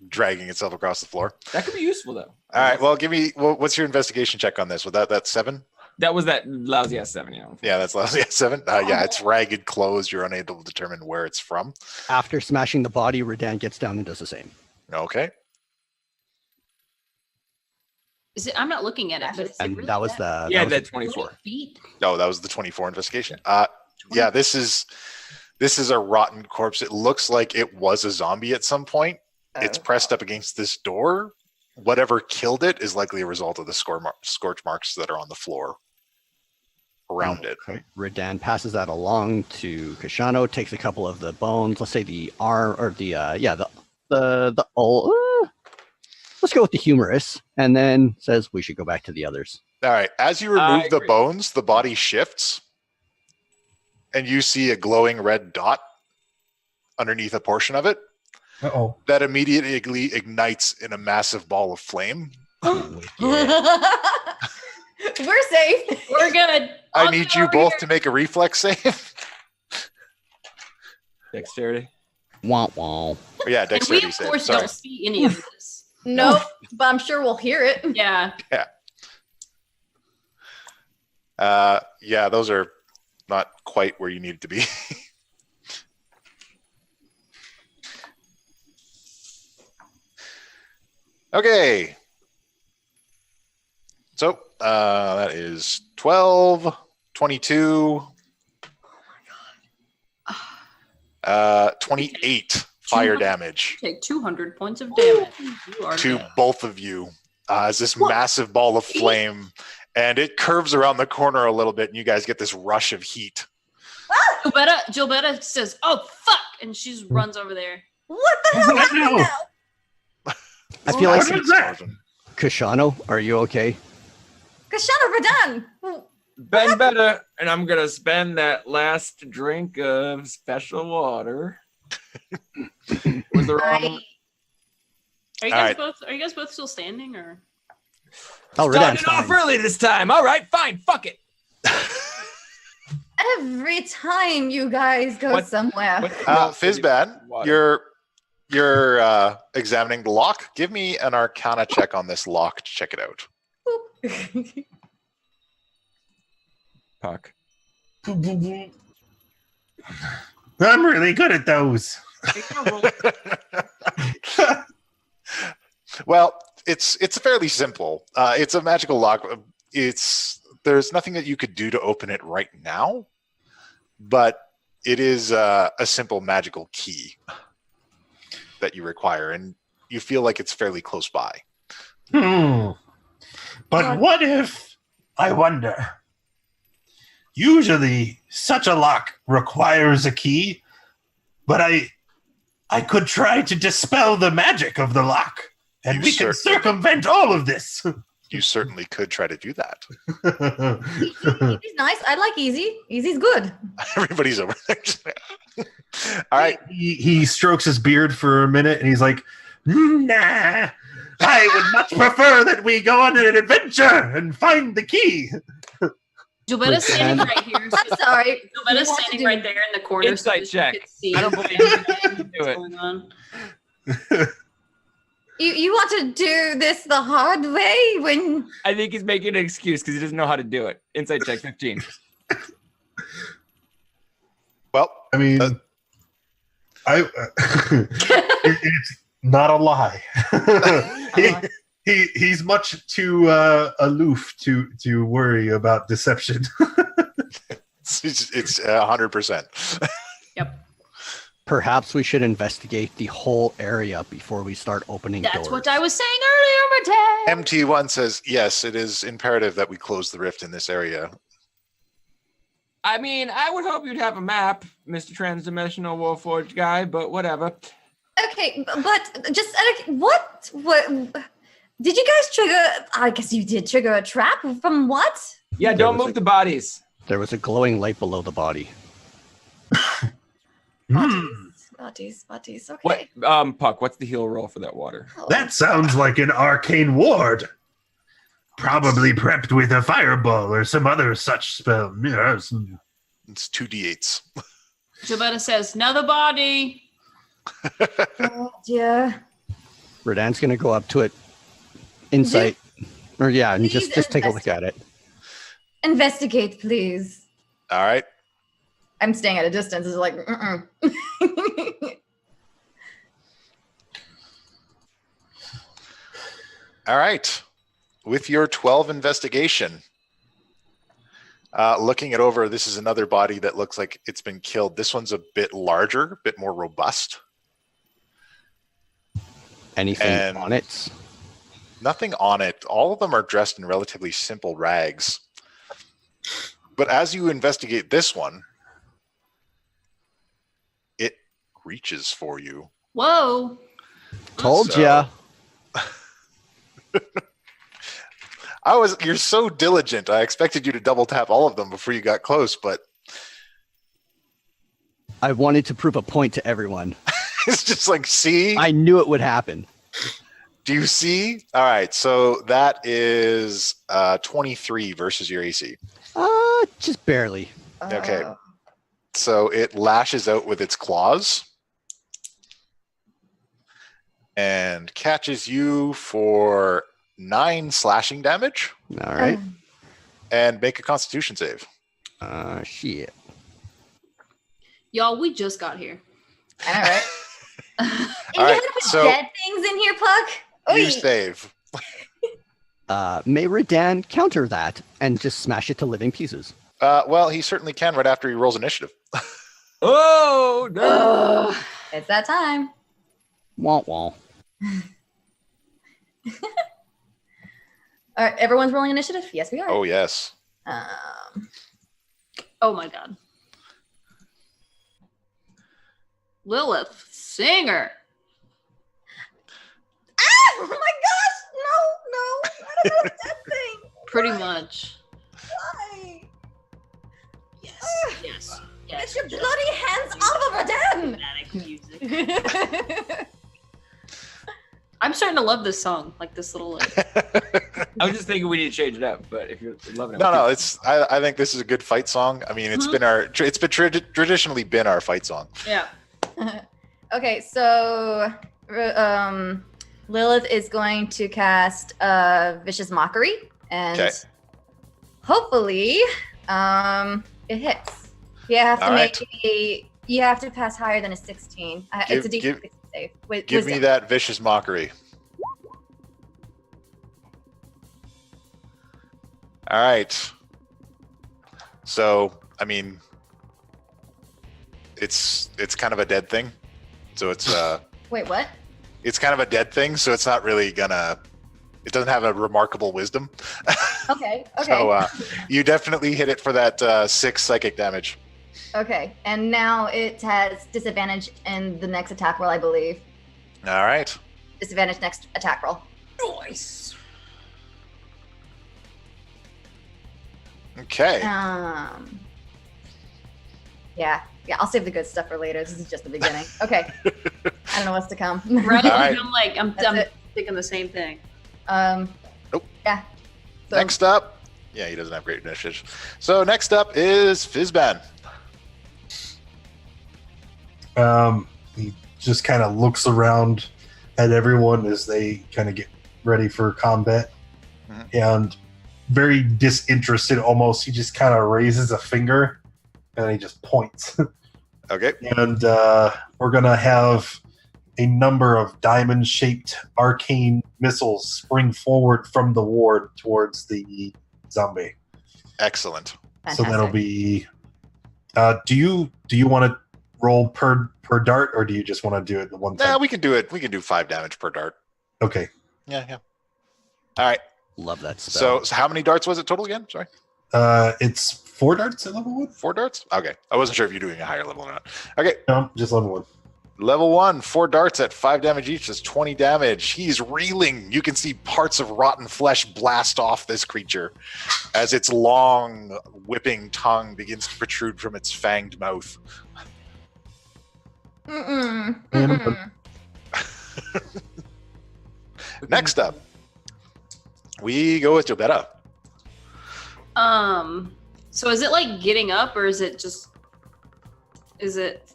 Speaker 1: Dragging itself across the floor.
Speaker 2: That could be useful though.
Speaker 1: All right. Well, give me. What's your investigation check on this? Without that 7?
Speaker 2: That was that lousy S7, yeah.
Speaker 1: Yeah, that's lousy. 7. Yeah, it's ragged clothes. You're unable to determine where it's from.
Speaker 5: After smashing the body, Redan gets down and does the same.
Speaker 1: Okay.
Speaker 4: Is it? I'm not looking at it, but is it
Speaker 5: And
Speaker 4: really
Speaker 5: that was the
Speaker 2: Yeah,
Speaker 5: that was
Speaker 2: that 24.
Speaker 4: 20 feet?
Speaker 1: No, that was the 24 investigation. Yeah, this is a rotten corpse. It looks like it was a zombie at some point. It's pressed up against this door. Whatever killed it is likely a result of the scorch marks that are on the floor around it.
Speaker 5: Okay. Redan passes that along to Kashano, takes a couple of the bones, let's say the arm or the let's go with the humerus, and then says we should go back to the others.
Speaker 1: All right. As you
Speaker 2: I
Speaker 1: remove the
Speaker 2: agree.
Speaker 1: bones, the body shifts, and you see a glowing red dot underneath a portion of it
Speaker 6: Uh-oh.
Speaker 1: that immediately ignites in a massive ball of flame.
Speaker 3: We're safe.
Speaker 4: We're good.
Speaker 1: I
Speaker 4: I'll
Speaker 1: need
Speaker 4: get
Speaker 1: you
Speaker 4: over
Speaker 1: both
Speaker 4: here.
Speaker 1: to make a reflex save.
Speaker 2: Dexterity.
Speaker 5: Wah wah.
Speaker 1: Yeah,
Speaker 4: And we,
Speaker 1: dexterity
Speaker 4: of
Speaker 1: save.
Speaker 4: course,
Speaker 1: Sorry.
Speaker 4: don't see any of this.
Speaker 3: Nope, but I'm sure we'll hear it.
Speaker 4: Yeah.
Speaker 1: Yeah, those are not quite where you need to be. Okay. So that is 12, 22, 28 fire
Speaker 4: 200.
Speaker 1: damage
Speaker 4: Take 200 points of damage. You are
Speaker 1: to
Speaker 4: dead.
Speaker 1: both of you as this massive ball of flame, and it curves around the corner a little bit, and you guys get this rush of heat.
Speaker 4: Jevetta says, "Oh fuck!" and she just runs over there.
Speaker 3: What the hell
Speaker 6: I
Speaker 3: happened
Speaker 6: know.
Speaker 3: now?
Speaker 5: I feel like
Speaker 6: What was that?
Speaker 5: Kashano, are you okay?
Speaker 3: Kashana Radan.
Speaker 2: Been better, and I'm gonna spend that last drink of special water. Was the wrong?
Speaker 4: Are you
Speaker 1: All
Speaker 4: guys
Speaker 1: right.
Speaker 4: both? Are you guys both still standing, or?
Speaker 5: Oh, Redan's
Speaker 2: Started off
Speaker 5: fine.
Speaker 2: early this time. All right, fine. Fuck it.
Speaker 3: Every time you guys go
Speaker 2: What-
Speaker 3: somewhere.
Speaker 1: Fizban,
Speaker 2: Water.
Speaker 1: you're examining the lock. Give me an Arcana check on this lock to check it out.
Speaker 2: Puck.
Speaker 6: I'm really good at those.
Speaker 1: Well, it's fairly simple. It's a magical lock. There's nothing that you could do to open it right now, but it is a simple magical key that you require, and you feel like it's fairly close by.
Speaker 6: But what if, I wonder, usually such a lock requires a key, but I could try to dispel the magic of the lock, and
Speaker 1: You
Speaker 6: we can
Speaker 1: certainly-
Speaker 6: circumvent all of this.
Speaker 1: You certainly could try to do that.
Speaker 3: Easy's nice. I like Easy. Easy's good.
Speaker 1: Everybody's over there. All right.
Speaker 6: He strokes his beard for a minute, and he's like, nah, I would much prefer that we go on an adventure and find the key.
Speaker 4: Jevetta's standing right here. So
Speaker 3: I'm sorry.
Speaker 4: Jevetta's
Speaker 3: What to
Speaker 4: standing
Speaker 3: do?
Speaker 4: right there in the corner.
Speaker 2: Insight
Speaker 4: so that
Speaker 2: check.
Speaker 4: you could see
Speaker 2: I don't believe
Speaker 4: everything
Speaker 2: you can do
Speaker 4: that's
Speaker 2: it.
Speaker 4: going on.
Speaker 3: You want to do this the hard way when
Speaker 2: I think he's making an excuse because he doesn't know how to do it. Insight check 15.
Speaker 1: Well,
Speaker 6: I mean, it's not a lie. He's much too aloof to worry about deception.
Speaker 1: it's 100%.
Speaker 5: Perhaps we should investigate the whole area before we start opening doors.
Speaker 4: That's what I was saying earlier, Martin.
Speaker 1: MT1 says, yes, it is imperative that we close the rift in this area.
Speaker 2: I mean, I would hope you'd have a map, Mr. Transdimensional Warforged guy, but whatever.
Speaker 3: okay, but just what did you guys trigger? I guess you did trigger a trap from what?
Speaker 2: Yeah,
Speaker 5: There
Speaker 2: don't
Speaker 5: was
Speaker 2: move
Speaker 5: a-
Speaker 2: the bodies.
Speaker 5: There was a glowing light below the body.
Speaker 3: Bodies, okay.
Speaker 2: What? Puck, what's the heal roll for that water?
Speaker 3: Oh,
Speaker 6: That sounds like an arcane ward. Probably prepped with a fireball or some other such spell. Yes.
Speaker 1: It's 2d8s.
Speaker 4: Jevetta says, another body.
Speaker 3: oh dear.
Speaker 5: Redan's going to go up to it, Insight. Or yeah, and
Speaker 3: Please
Speaker 5: just take a look at it.
Speaker 3: Investigate, please.
Speaker 1: All right.
Speaker 3: I'm staying at a distance. It's like,
Speaker 1: All right. With your 12 investigation, looking it over, this is another body that looks like it's been killed. This one's a bit larger, a bit more robust.
Speaker 5: Anything on it?
Speaker 1: Nothing on it. All of them are dressed in relatively simple rags. But as you investigate this one, it reaches for you.
Speaker 4: Whoa.
Speaker 5: Told
Speaker 1: So-
Speaker 5: ya.
Speaker 1: You're so diligent. I expected you to double tap all of them before you got close, but
Speaker 5: I wanted to prove a point to everyone.
Speaker 1: it's just like, see?
Speaker 5: I knew it would happen.
Speaker 1: Do you see? All right, so that is 23 versus your AC.
Speaker 5: Just barely.
Speaker 1: Okay. So it lashes out with its claws and catches you for 9 slashing damage.
Speaker 5: All right.
Speaker 1: And make a Constitution save.
Speaker 5: Shit.
Speaker 4: Y'all, we just got here.
Speaker 3: I know, right? And
Speaker 1: All
Speaker 3: you
Speaker 1: right,
Speaker 3: had to put
Speaker 1: so-
Speaker 3: dead things in here, Puck?
Speaker 1: You
Speaker 3: Oy.
Speaker 1: save.
Speaker 5: May Redan counter that and just smash it to living pieces.
Speaker 1: Well, he certainly can right after he rolls initiative.
Speaker 2: Oh no!
Speaker 3: Ugh. It's that time.
Speaker 5: Wah wah.
Speaker 3: All right, everyone's rolling initiative? Yes, we are.
Speaker 1: Oh, yes.
Speaker 4: Oh my god. Lilith, singer.
Speaker 3: Oh my gosh! No! I don't know that thing.
Speaker 4: Pretty much.
Speaker 3: Why?
Speaker 4: Yes. Yes.
Speaker 3: Get your bloody hands off of Redan!
Speaker 4: Dramatic music. I'm starting to love this song, like this little.
Speaker 2: I was just thinking we need to change it up, but if you're loving it,
Speaker 1: No, it's. I think this is a good fight song. I mean, it's been our. It's been traditionally been our fight song.
Speaker 4: Yeah.
Speaker 3: Okay, so Lilith is going to cast Vicious Mockery, and
Speaker 1: Okay.
Speaker 3: hopefully it hits. You have to
Speaker 1: All right.
Speaker 3: you have to pass higher than a 16. It's a
Speaker 1: Give-
Speaker 3: DC save. With
Speaker 1: Give me
Speaker 3: wisdom.
Speaker 1: that vicious mockery. All right. So, I mean, it's kind of a dead thing. So it's
Speaker 3: Wait, what?
Speaker 1: it's kind of a dead thing. So it's not really gonna. It doesn't have a remarkable wisdom.
Speaker 3: Okay.
Speaker 1: So you definitely hit it for that 6 psychic damage.
Speaker 3: Okay, and now it has disadvantage in the next attack roll, I believe.
Speaker 1: All right.
Speaker 3: Disadvantage next attack roll.
Speaker 2: nice.
Speaker 1: Okay.
Speaker 3: Yeah, I'll save the good stuff for later. This is just the beginning. Okay. I don't know what's to come.
Speaker 4: Right.
Speaker 1: All right.
Speaker 4: I'm
Speaker 3: That's it.
Speaker 4: thinking the same thing.
Speaker 1: Nope.
Speaker 3: Yeah. So,
Speaker 1: Next up, yeah, he doesn't have great initiative. So next up is Fizban.
Speaker 6: He just kind of looks around at everyone as they kind of get ready for combat. And very disinterested almost, he just kind of raises a finger and he just points.
Speaker 1: Okay.
Speaker 6: And we're going to have a number of diamond-shaped arcane missiles spring forward from the ward towards the zombie.
Speaker 1: Excellent.
Speaker 3: fantastic.
Speaker 6: So that'll be... do you want to roll per dart, or do you just want to do it the one time?
Speaker 1: Nah, we can do it. We can do 5 damage per dart.
Speaker 6: Okay.
Speaker 1: Yeah. All right.
Speaker 5: Love that spell.
Speaker 1: So how many darts was it total again? Sorry.
Speaker 6: It's 4 darts at level 1?
Speaker 1: 4 darts? Okay. I wasn't sure if you're doing a higher level or not. Okay.
Speaker 6: No, just level 1.
Speaker 1: Level 1, 4 darts at 5 damage each. That's 20 damage. He's reeling. You can see parts of rotten flesh blast off this creature as its long, whipping tongue begins to protrude from its fanged mouth. Next up, we go with Jevetta.
Speaker 4: So is it like getting up, or is it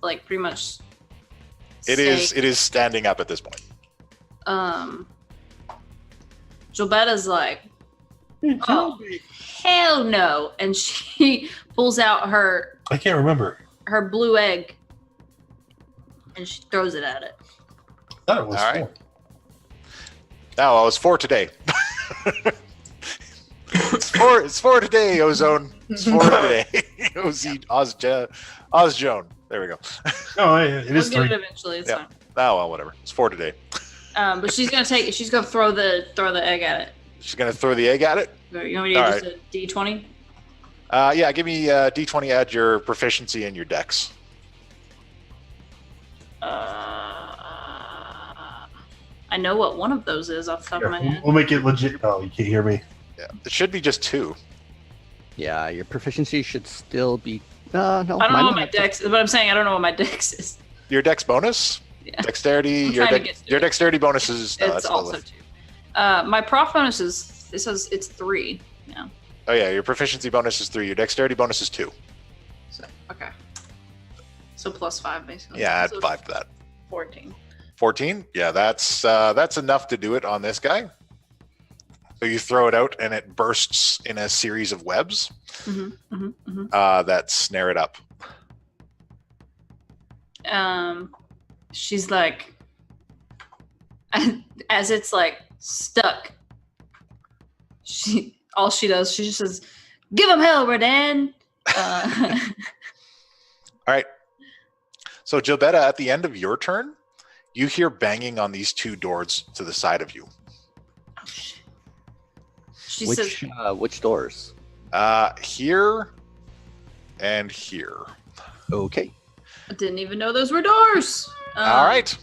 Speaker 4: like pretty much?
Speaker 1: It is standing up at this point.
Speaker 4: Jevetta's like, oh, hell no. And she pulls out her
Speaker 6: I can't remember.
Speaker 4: blue egg and she throws it at it.
Speaker 6: I thought it was
Speaker 1: All right.
Speaker 6: 4.
Speaker 1: No, I was 4 today. It's 4 today, Ozone. It's 4 today. Oz Joan. There we go.
Speaker 6: No, it is
Speaker 4: We'll get
Speaker 6: 3.
Speaker 4: it eventually. It's
Speaker 1: Yeah.
Speaker 4: fine.
Speaker 1: Oh well, whatever. It's 4 today.
Speaker 4: But she's gonna throw the egg at it.
Speaker 1: She's gonna throw the egg at it.
Speaker 4: You want me to
Speaker 1: All
Speaker 4: use a D20?
Speaker 1: Yeah, give me D20. Add your proficiency and your dex.
Speaker 4: I know what one of those is off the top of my head.
Speaker 6: We'll make it legit. Oh, you can't hear me.
Speaker 1: Yeah, it should be just 2.
Speaker 5: Yeah, your proficiency should still be. No,
Speaker 4: I don't
Speaker 5: mine
Speaker 4: know what
Speaker 5: might
Speaker 4: my
Speaker 5: have-
Speaker 4: dex. But I'm saying I don't know what my dex is.
Speaker 1: Your dex bonus.
Speaker 4: Yeah.
Speaker 1: Dexterity.
Speaker 4: I'm
Speaker 1: Your
Speaker 4: trying to get to
Speaker 1: your
Speaker 4: it.
Speaker 1: dexterity bonus is. No,
Speaker 4: It's
Speaker 1: that's
Speaker 4: also
Speaker 1: Lilith.
Speaker 4: 2. My prof bonus is. It says it's 3. Yeah.
Speaker 1: Oh yeah, your proficiency bonus is 3. Your dexterity bonus is 2.
Speaker 4: So okay. So +5 basically.
Speaker 1: Yeah, add
Speaker 4: So
Speaker 1: 5 to that.
Speaker 4: 14.
Speaker 1: 14. Yeah, that's enough to do it on this guy. So you throw it out, and it bursts in a series of webs that snare it up.
Speaker 4: She's like, as it's like stuck. She does. She just says, "Give him hell, Redan."
Speaker 1: All right. So Jevetta, at the end of your turn, you hear banging on these 2 doors to the side of you.
Speaker 4: Oh, shit. She says,
Speaker 5: Which doors?
Speaker 1: Here and here.
Speaker 5: Okay.
Speaker 4: "I didn't even know those were doors."
Speaker 1: All right.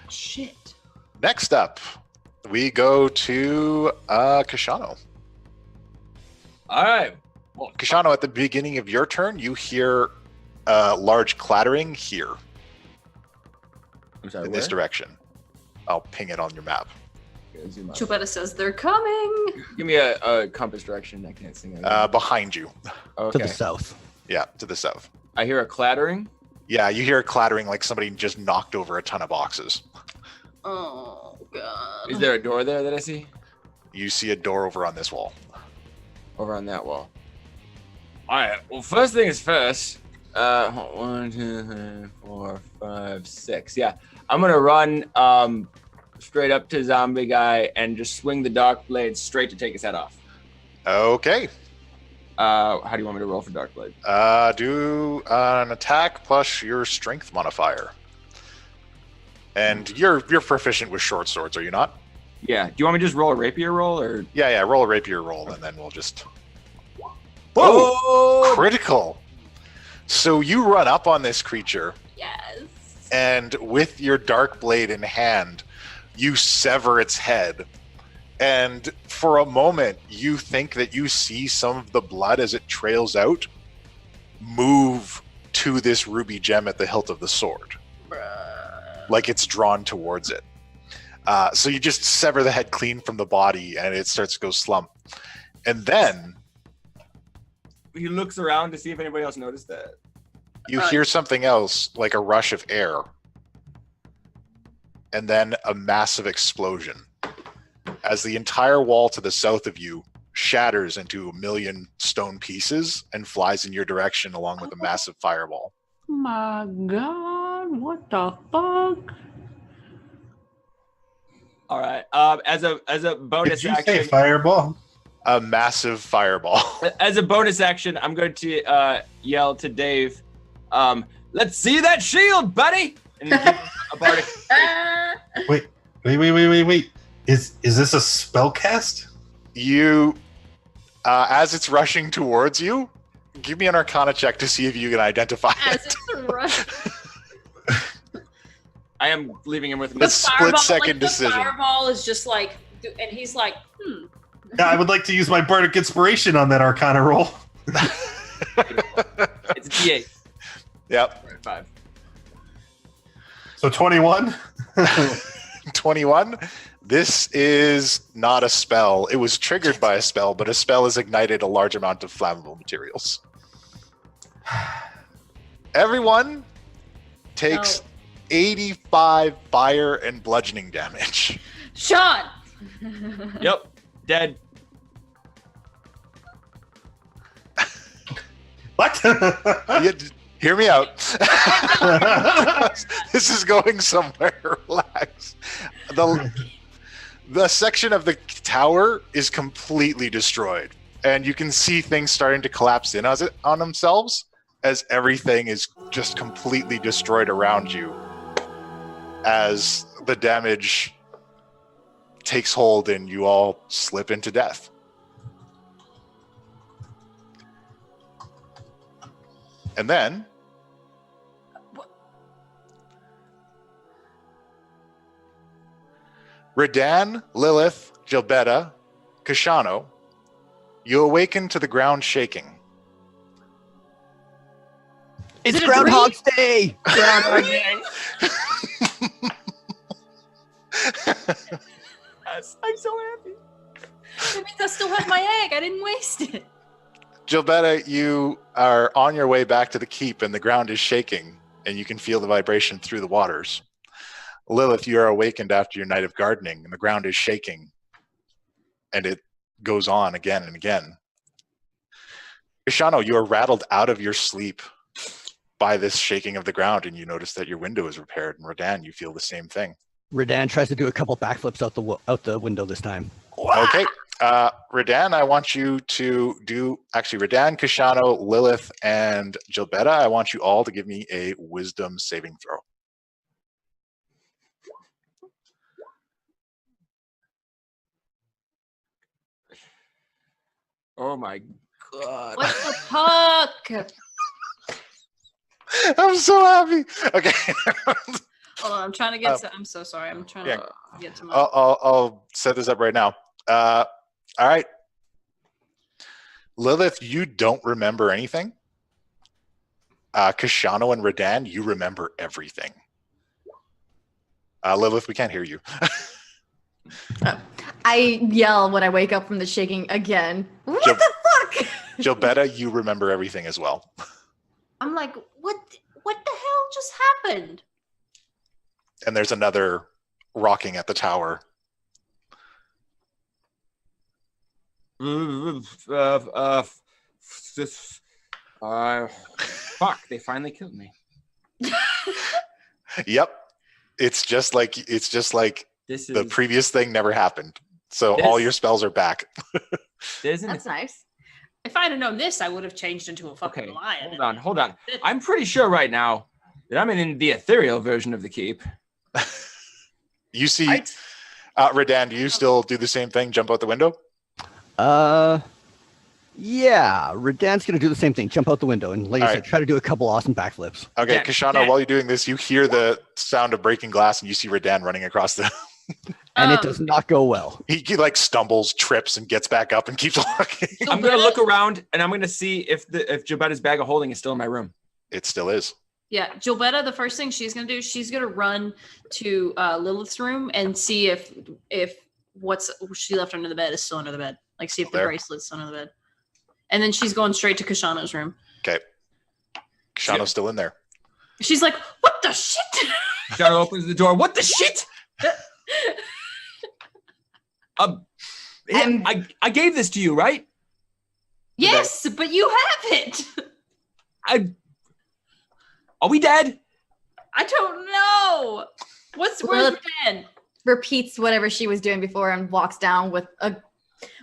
Speaker 4: Shit.
Speaker 1: Next up, we go to Kashano.
Speaker 2: All right. Well,
Speaker 1: Kashano, at the beginning of your turn, you hear large clattering here
Speaker 2: I'm sorry.
Speaker 1: in this direction. I'll ping it on your map.
Speaker 2: Zoom out.
Speaker 4: Chupetta says they're coming.
Speaker 2: Give me a compass direction. I can't see that.
Speaker 1: Behind you.
Speaker 2: Okay.
Speaker 5: To the south.
Speaker 1: Yeah, to the south.
Speaker 2: I hear a clattering.
Speaker 1: Yeah, you hear it clattering like somebody just knocked over a ton of boxes.
Speaker 4: Oh god.
Speaker 2: Is there a door there that I see?
Speaker 1: You see a door over on this wall.
Speaker 2: Over on that wall. All right. Well, first things first. 1, 2, 3, 4, 5, 6. Yeah, I'm gonna run straight up to zombie guy and just swing the dark blade straight to take his head off.
Speaker 1: Okay.
Speaker 2: How do you want me to roll for dark blade?
Speaker 1: Do an attack plus your strength modifier. And you're proficient with short swords, are you not?
Speaker 2: Yeah. Do you want me to just roll a rapier roll or?
Speaker 1: Yeah, roll a rapier roll, and then we'll just...
Speaker 2: Whoa!
Speaker 1: Critical! So you run up on this creature,
Speaker 4: Yes.
Speaker 1: and with your dark blade in hand, you sever its head. And for a moment, you think that you see some of the blood as it trails out move to this ruby gem at the hilt of the sword. Like it's drawn towards it. So you just sever the head clean from the body, and it starts to go slump. And then
Speaker 2: He looks around to see if anybody else noticed that.
Speaker 1: you hear something else, like a rush of air. And then a massive explosion as the entire wall to the south of you shatters into 1 million stone pieces and flies in your direction along with a massive fireball.
Speaker 4: My god, what the fuck?
Speaker 2: All right. As a bonus
Speaker 6: Did you say
Speaker 2: action,
Speaker 6: fireball?
Speaker 1: A massive fireball.
Speaker 2: as a bonus action, I'm going to yell to Dave, "Let's see that shield, buddy!" And give him a bardic.
Speaker 6: Wait. Is this a spell cast?
Speaker 1: You, as it's rushing towards you, give me an Arcana check to see if you can identify
Speaker 4: As
Speaker 1: it.
Speaker 4: it's rush.
Speaker 2: I am leaving him with
Speaker 1: The split-second
Speaker 4: the
Speaker 1: decision.
Speaker 4: fireball is just like, and he's like,
Speaker 6: Yeah, I would like to use my bardic inspiration on that Arcana roll.
Speaker 2: It's a D8.
Speaker 1: Yep.
Speaker 2: Right, 5.
Speaker 6: So 21.
Speaker 1: 21. This is not a spell. It was triggered by a spell, but a spell has ignited a large amount of flammable materials. Everyone takes 85 fire and bludgeoning damage.
Speaker 4: Sean!
Speaker 2: Yep, dead.
Speaker 6: What?
Speaker 1: Hear me out. This is going somewhere. Relax. The section of the tower is completely destroyed, and you can see things starting to collapse in on themselves as everything is just completely destroyed around you as the damage takes hold and you all slip into death. And then Redan, Lilith, Jevetta, Kashano, you awaken to the ground shaking.
Speaker 5: It's
Speaker 4: it a
Speaker 5: Groundhog's Day!
Speaker 2: Groundhog Day. Yes, I'm so happy.
Speaker 4: That means I still have my egg. I didn't waste it.
Speaker 1: Jevetta, you are on your way back to the keep and the ground is shaking and you can feel the vibration through the waters. Lilith, you are awakened after your night of gardening and the ground is shaking and it goes on again and again. Ishano, you are rattled out of your sleep by this shaking of the ground and you notice that your window is repaired. And Redan, you feel the same thing.
Speaker 5: Redan tries to do a couple backflips out the window this time.
Speaker 1: Okay. Redan, I want you to do, actually Redan, Kashano, Lilith, and Jevetta, I want you all to give me a wisdom saving throw.
Speaker 2: Oh my god.
Speaker 4: What the fuck?
Speaker 1: I'm so happy. Okay.
Speaker 4: Hold on, I'm trying to get to, I'm so sorry. I'm trying to get to my...
Speaker 1: I'll set this up right now. All right. Lilith, you don't remember anything. Kashano and Redan, you remember everything. Lilith, we can't hear you.
Speaker 3: I yell when I wake up from the shaking again. What the fuck?
Speaker 1: Jevetta, you remember everything as well.
Speaker 4: I'm like, what the hell just happened?
Speaker 1: And there's another rocking at the tower.
Speaker 2: Fuck, they finally killed me.
Speaker 1: Yep. It's just like
Speaker 2: This is
Speaker 1: the previous thing never happened. So all your spells are back.
Speaker 3: That's nice.
Speaker 4: If I'd have known this, I would have changed into a fucking lion.
Speaker 2: Hold on. I'm pretty sure right now that I'm in the ethereal version of the keep.
Speaker 1: You see, Redan, do you still do the same thing? Jump out the window?
Speaker 5: Yeah, Redan's gonna do the same thing. Jump out the window and, like I said, try to do a couple awesome backflips.
Speaker 1: Okay,
Speaker 2: Yeah,
Speaker 1: Kashano, while you're doing this, you hear the sound of breaking glass, and you see Redan running across the.
Speaker 5: And it does not go well.
Speaker 1: He like stumbles, trips, and gets back up and keeps walking.
Speaker 2: I'm gonna look around and I'm gonna see if Jebetta's bag of holding is still in my room.
Speaker 1: It still is.
Speaker 4: Yeah, Jevetta, the first thing she's gonna do, she's gonna run to Lilith's room and see if what's she left under the bed is still under the bed. Like see if the bracelet's under the bed. And then she's going straight to Kashano's room.
Speaker 1: Okay. Kashano's still in there.
Speaker 4: She's like, what the shit?
Speaker 2: Kashano opens the door. What the shit? I gave this to you, right?
Speaker 4: Yes, but you have it.
Speaker 2: Are we dead?
Speaker 3: I don't know.
Speaker 4: Where's Ben?
Speaker 3: Repeats whatever she was doing before and walks down with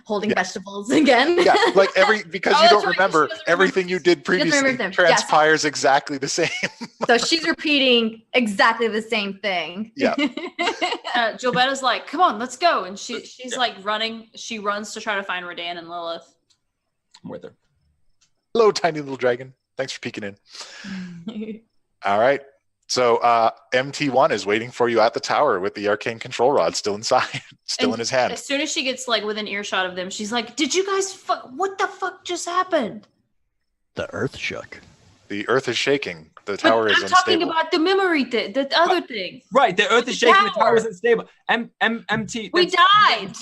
Speaker 3: holding vegetables again.
Speaker 1: Yeah, like because you don't remember everything you did previously transpires exactly the same.
Speaker 3: So she's repeating exactly the same thing.
Speaker 1: Yeah.
Speaker 4: Jevetta's like, come on, let's go. And she's like running. She runs to try to find Redan and Lilith.
Speaker 2: I'm with her.
Speaker 1: Hello, tiny little dragon. Thanks for peeking in. All right. So MT1 is waiting for you at the tower with the Arcane Control Rod still inside, in his hand.
Speaker 4: As soon as she gets like within earshot of them, she's like, did you guys what the fuck just happened?
Speaker 5: The earth shook.
Speaker 1: The earth is shaking. The tower is unstable.
Speaker 4: I'm talking about the memory thing, the other thing.
Speaker 2: Right, the earth is shaking, the tower is unstable. MT.
Speaker 4: We died.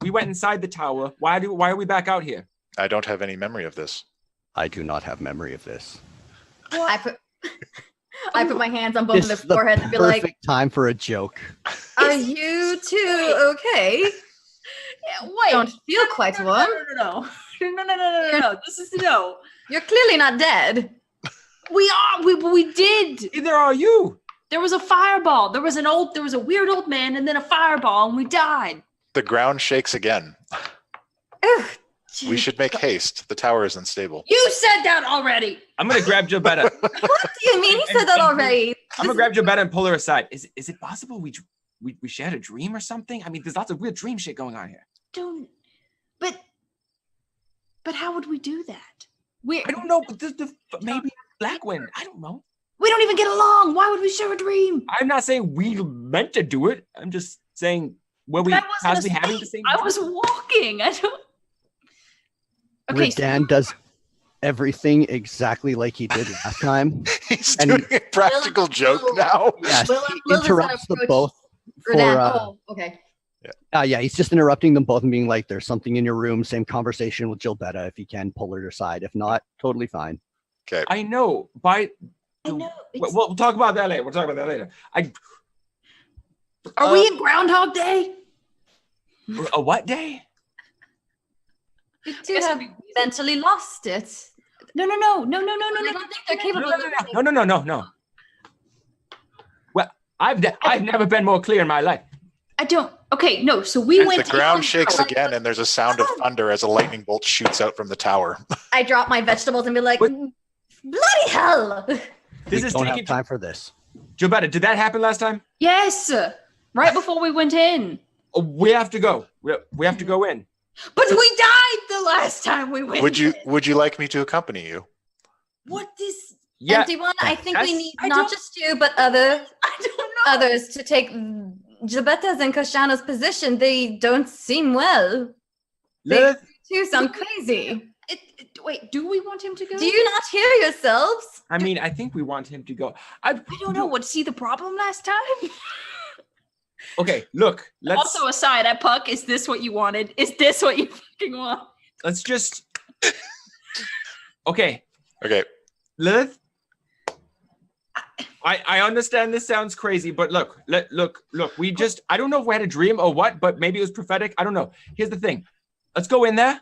Speaker 2: We went inside the tower. Why are we back out here?
Speaker 1: I don't have any memory of this.
Speaker 5: I do not have memory of this.
Speaker 3: I put my hands on both of
Speaker 5: This
Speaker 3: their
Speaker 5: is the
Speaker 3: foreheads and be like,
Speaker 5: perfect time for a joke.
Speaker 3: "Are you two okay?
Speaker 4: Yeah, wait.
Speaker 3: Don't feel quite warm.
Speaker 4: No. This is no.
Speaker 3: You're clearly not dead."
Speaker 4: We are. We did.
Speaker 2: Neither are you.
Speaker 4: There was a fireball. There was a weird old man, and then a fireball, and we died.
Speaker 1: The ground shakes again.
Speaker 3: Ugh,
Speaker 1: We should make haste. The tower is unstable.
Speaker 4: You said that already.
Speaker 2: I'm gonna grab Jevetta.
Speaker 3: What do you mean? He said that already.
Speaker 2: I'm gonna grab Jevetta and pull her aside. Is it possible we shared a dream or something? I mean, there's lots of weird dream shit going on here.
Speaker 4: But how would we do that?
Speaker 2: I don't know. But maybe Blackwind. I don't know.
Speaker 4: We don't even get along. Why would we share a dream?
Speaker 2: I'm not saying we meant to do it. I'm just saying were we
Speaker 4: That wasn't
Speaker 2: possibly
Speaker 4: a
Speaker 2: having
Speaker 4: state.
Speaker 2: the same?
Speaker 4: I was walking. I don't. Okay.
Speaker 5: Dan does everything exactly like he did last time.
Speaker 1: He's
Speaker 5: And
Speaker 1: doing a practical joke now.
Speaker 5: Yes,
Speaker 3: Lilith
Speaker 5: he
Speaker 3: is
Speaker 5: interrupts
Speaker 3: gonna
Speaker 5: them both. For,
Speaker 3: Oh, okay.
Speaker 5: yeah, he's just interrupting them both and being like, "There's something in your room." Same conversation with Jevetta. If he can, pull her aside. If not, totally fine.
Speaker 1: Okay.
Speaker 2: I know.
Speaker 3: I know.
Speaker 2: We'll talk about that later.
Speaker 4: Are we in Groundhog Day?
Speaker 2: A what day?
Speaker 3: You two have eventually lost it.
Speaker 4: No.
Speaker 3: I don't think they're capable of
Speaker 2: No. Well, I've never been more clear in my life.
Speaker 4: I don't. Okay, no. So we went.
Speaker 1: The ground
Speaker 4: to
Speaker 1: shakes again, and there's a sound of thunder as a lightning bolt shoots out from the tower.
Speaker 3: I drop my vegetables and be like,
Speaker 2: What?
Speaker 3: bloody hell!
Speaker 2: This is
Speaker 5: Don't have
Speaker 2: taking
Speaker 5: time for this.
Speaker 2: Jevetta, did that happen last time?
Speaker 4: Yes, right before we went in.
Speaker 2: Oh, we have to go. We have to go in.
Speaker 4: But we died the last time we went.
Speaker 1: Would you like me to accompany you?
Speaker 4: What this?
Speaker 2: Yeah.
Speaker 3: Empty one, I think we need
Speaker 4: I
Speaker 3: not
Speaker 4: don't-
Speaker 3: just you, but
Speaker 4: I don't know.
Speaker 3: others to take Jebetta's and Koshano's position. They don't seem well.
Speaker 2: Lilith,
Speaker 3: You sound crazy.
Speaker 4: Wait, do we want him to go?
Speaker 3: Do you not hear yourselves?
Speaker 2: I mean, I think we want him to go.
Speaker 4: I don't know. What see the problem last time?
Speaker 2: Okay, look.
Speaker 4: Also, aside, at Puck, is this what you wanted? Is this what you fucking want?
Speaker 2: Let's just. Okay,
Speaker 1: Okay.
Speaker 2: Lilith. I understand this sounds crazy, but look. We just. I don't know if we had a dream or what, but maybe it was prophetic. I don't know. Here's the thing. Let's go in there.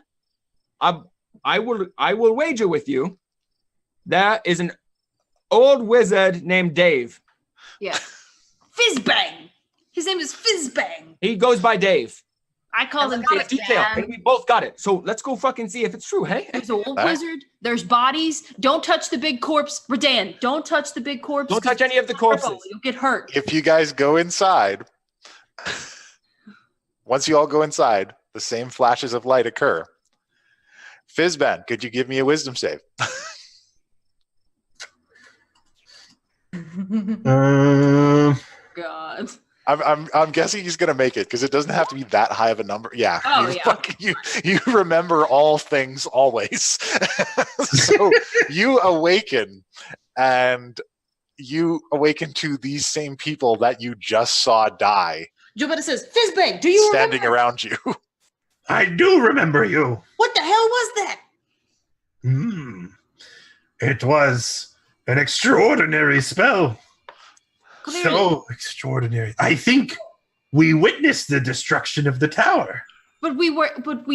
Speaker 2: I will wager with you. There is an old wizard named Dave.
Speaker 4: Yeah. Fizzbang. His name is Fizzbang.
Speaker 2: He goes by Dave.
Speaker 4: I call him
Speaker 3: Got it,
Speaker 4: Fizzbang.
Speaker 2: Detail, and we both got it. So let's go fucking see if it's true. Hey.
Speaker 4: There's an old
Speaker 1: All right.
Speaker 4: wizard. There's bodies. Don't touch the big corpse. Redan, don't touch the big corpse.
Speaker 2: Don't touch any of the corpses.
Speaker 4: You'll get hurt.
Speaker 1: If you guys go inside, once you all go inside, the same flashes of light occur. Fizzban, could you give me a wisdom save?
Speaker 4: God.
Speaker 1: I'm guessing he's gonna make it because it doesn't have to be that high of a number. Yeah.
Speaker 4: Oh,
Speaker 1: you
Speaker 4: yeah.
Speaker 1: you remember all things always. So you awaken, and you awaken to these same people that you just saw die
Speaker 4: Jevetta says, Fizzbang, do you
Speaker 1: standing
Speaker 4: remember?
Speaker 1: around you.
Speaker 6: I do remember you.
Speaker 4: What the hell was that?
Speaker 6: It was an extraordinary spell.
Speaker 4: Clearly.
Speaker 6: So extraordinary. I think we witnessed the destruction of the tower.
Speaker 4: But we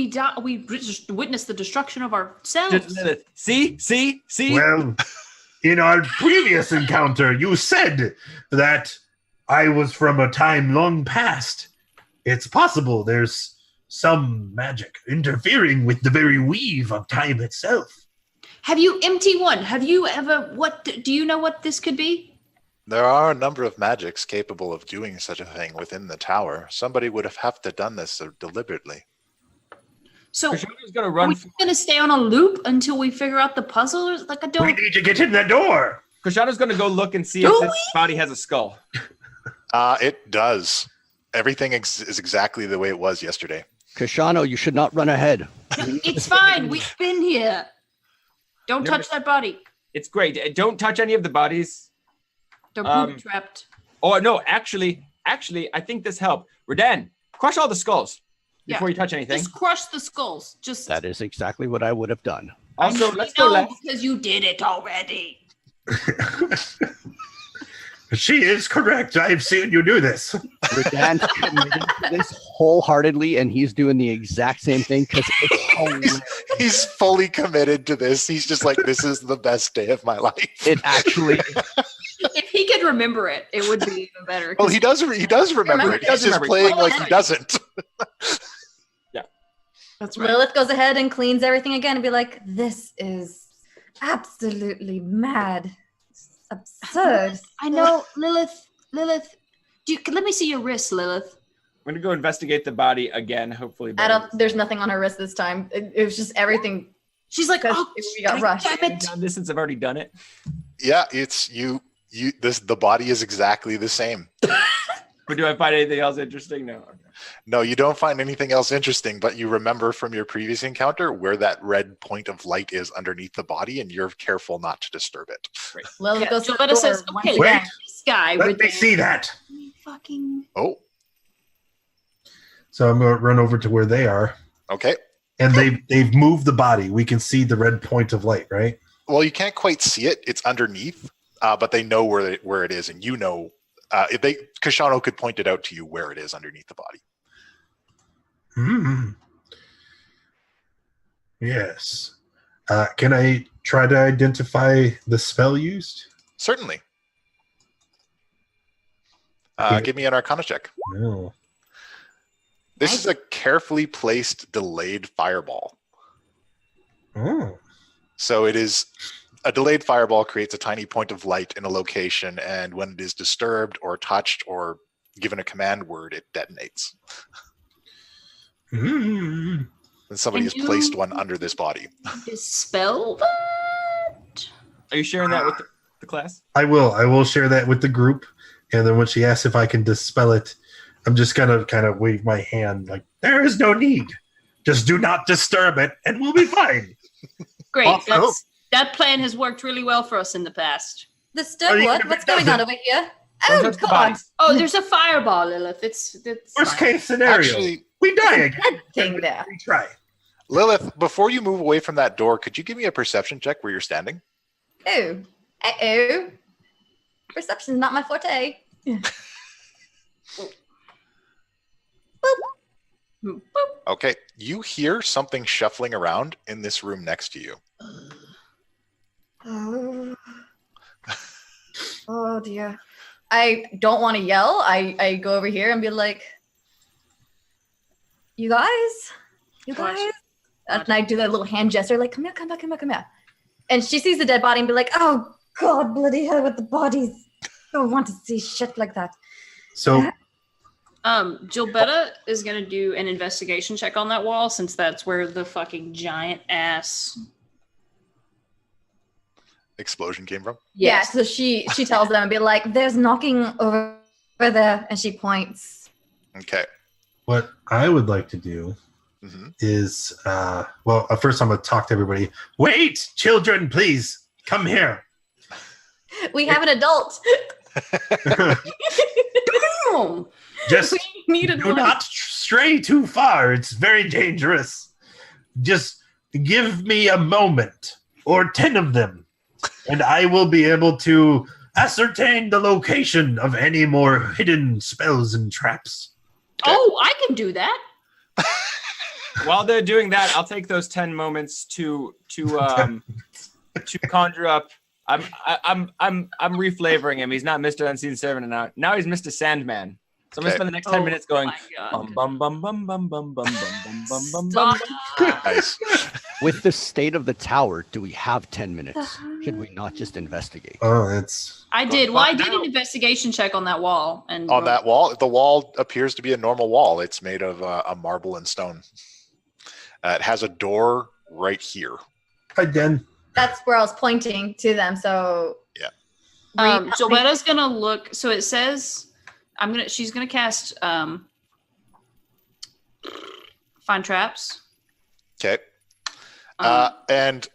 Speaker 4: just witnessed the destruction of ourselves.
Speaker 2: Just Lilith. See.
Speaker 6: Well, in our previous encounter, you said that I was from a time long past. It's possible there's some magic interfering with the very weave of time itself.
Speaker 4: Have you, MT1, have you ever, do you know what this could be?
Speaker 1: There are a number of magics capable of doing such a thing within the tower. Somebody would have to done this deliberately.
Speaker 4: So
Speaker 2: Krishna's gonna
Speaker 4: are
Speaker 2: run.
Speaker 4: we going to stay on a loop until we figure out the puzzle? Or, like, I
Speaker 6: We
Speaker 4: don't,
Speaker 6: need to get in the door.
Speaker 2: Krishna's gonna go look and see
Speaker 4: Do
Speaker 2: if this body has a skull.
Speaker 1: It does. Everything is exactly the way it was yesterday.
Speaker 5: Kashano, you should not run ahead.
Speaker 4: it's fine. We've been here. Don't
Speaker 2: No,
Speaker 4: touch that body.
Speaker 2: It's great. Don't touch any of the bodies.
Speaker 4: They're
Speaker 2: Um,
Speaker 4: booby trapped.
Speaker 2: Oh no, actually, I think this helped. Redan, crush all the skulls before you touch anything.
Speaker 4: Just crush the skulls. Just
Speaker 5: That is exactly what I would have done.
Speaker 2: Also,
Speaker 4: I
Speaker 2: let's go
Speaker 4: know
Speaker 2: left.
Speaker 4: because you did it already.
Speaker 6: She is correct. I've seen you do this.
Speaker 5: Regan's committed to this wholeheartedly, and he's doing the exact same thing because it's hilarious.
Speaker 1: He's fully committed to this. He's just like, this is the best day of my life.
Speaker 5: It actually
Speaker 4: If he could remember it, it would be even better.
Speaker 1: Well, he does remember it.
Speaker 2: He does
Speaker 1: He's just
Speaker 2: remember it.
Speaker 1: playing
Speaker 4: Well,
Speaker 1: like he doesn't.
Speaker 4: That's right.
Speaker 3: Lilith goes ahead and cleans everything again and be like, this is absolutely mad. It's absurd.
Speaker 4: I know, Lilith. Let me see your wrist, Lilith.
Speaker 2: I'm gonna go investigate the body again. Hopefully,
Speaker 3: There's nothing on her wrist this time. It was just everything.
Speaker 4: She's like,
Speaker 3: Because
Speaker 4: oh,
Speaker 3: we got rushed.
Speaker 4: damn
Speaker 2: I've
Speaker 4: it.
Speaker 2: done this since I've already done it.
Speaker 1: Yeah, it's you. The body is exactly the same.
Speaker 2: But do I find anything else interesting? No. Okay.
Speaker 1: No, you don't find anything else interesting, but you remember from your previous encounter where that red point of light is underneath the body, and you're careful not to disturb it.
Speaker 3: Lilith
Speaker 4: Yeah,
Speaker 3: goes to the
Speaker 4: Jevetta
Speaker 3: door
Speaker 4: says,
Speaker 3: once
Speaker 4: okay,
Speaker 3: again.
Speaker 4: this guy.
Speaker 6: Let me see that.
Speaker 4: Fucking.
Speaker 1: Oh,
Speaker 6: So I'm going to run over to where they are,
Speaker 1: okay.
Speaker 6: and they've moved the body. We can see the red point of light, right?
Speaker 1: Well, you can't quite see it. It's underneath, but they know where it is, and you know, if Kashano could point it out to you where it is underneath the body.
Speaker 6: Hmm. Yes. Can I try to identify the spell used?
Speaker 1: Certainly.
Speaker 6: Okay.
Speaker 1: Give me an Arcana check.
Speaker 6: No.
Speaker 1: This is a carefully placed delayed fireball.
Speaker 6: Oh.
Speaker 1: So it is a delayed fireball creates a tiny point of light in a location, and when it is disturbed or touched or given a command word, it detonates.
Speaker 6: Mm.
Speaker 1: And somebody
Speaker 4: Can
Speaker 1: has
Speaker 4: you-
Speaker 1: placed one under this body.
Speaker 4: Dispel that?
Speaker 2: Are you sharing that with the class?
Speaker 6: I will share that with the group, and then when she asks if I can dispel it, I'm just gonna kind of wave my hand like, there is no need. Just do not disturb it, and we'll be fine.
Speaker 4: Great.
Speaker 6: Also-
Speaker 4: That plan has worked really well for us in the past.
Speaker 3: The stir
Speaker 6: Even
Speaker 3: what?
Speaker 6: if it
Speaker 3: What's going on
Speaker 6: doesn't-
Speaker 3: over here?
Speaker 2: Don't
Speaker 3: Oh,
Speaker 2: touch the
Speaker 3: God.
Speaker 2: bodies.
Speaker 4: Oh, there's a fireball, Lilith. It's
Speaker 6: Worst case scenario,
Speaker 1: Actually,
Speaker 6: we die again.
Speaker 3: Dead thing there.
Speaker 6: Retry.
Speaker 1: Lilith, before you move away from that door, could you give me a perception check where you're standing?
Speaker 3: Oh. Uh-oh. Perception's not my forte.
Speaker 4: Boop.
Speaker 1: Okay, you hear something shuffling around in this room next to you.
Speaker 3: Oh. Oh dear. I don't want to yell. I go over here and be like, you guys?
Speaker 4: What?
Speaker 3: And I do that little hand gesture, like, come here, come back, come back, come here. And she sees the dead body and be like, oh God, bloody hell with the bodies. I don't want to see shit like that.
Speaker 6: So
Speaker 4: Jevetta is gonna do an investigation check on that wall since that's where the fucking giant ass.
Speaker 1: Explosion came from?
Speaker 3: Yeah, so she tells them and be like, there's knocking over there. And she points.
Speaker 1: Okay.
Speaker 6: what I would like to do
Speaker 1: hmm
Speaker 6: is, first I'm going to talk to everybody. Wait, children, please come here.
Speaker 3: We have an adult.
Speaker 4: Boom!
Speaker 6: Just
Speaker 4: We needed
Speaker 6: do
Speaker 4: one.
Speaker 6: not stray too far. It's very dangerous. Just give me a moment or 10 of them, and I will be able to ascertain the location of any more hidden spells and traps.
Speaker 4: Oh, I can do that.
Speaker 2: While they're doing that, I'll take those 10 moments to conjure up. I'm reflavoring him. He's not Mr. Unseen Servant now. Now he's Mr. Sandman. So I'm gonna
Speaker 1: Okay.
Speaker 2: spend the next 10
Speaker 4: Oh
Speaker 2: minutes going
Speaker 4: my God.
Speaker 2: bum bum bum bum bum bum bum bum bum bum bum.
Speaker 4: Stop.
Speaker 1: Nice.
Speaker 5: With the state of the tower, do we have 10 minutes? Should we not just investigate?
Speaker 6: Oh, it's
Speaker 4: I did. Well, I did
Speaker 2: Now-
Speaker 4: an investigation check on that wall, and
Speaker 1: On that wall, the wall appears to be a normal wall. It's made of a marble and stone. It has a door right here.
Speaker 6: hi, Den.
Speaker 3: That's where I was pointing to them. So
Speaker 4: Jevetta's gonna look. So it says, she's gonna cast find traps.
Speaker 1: Okay. And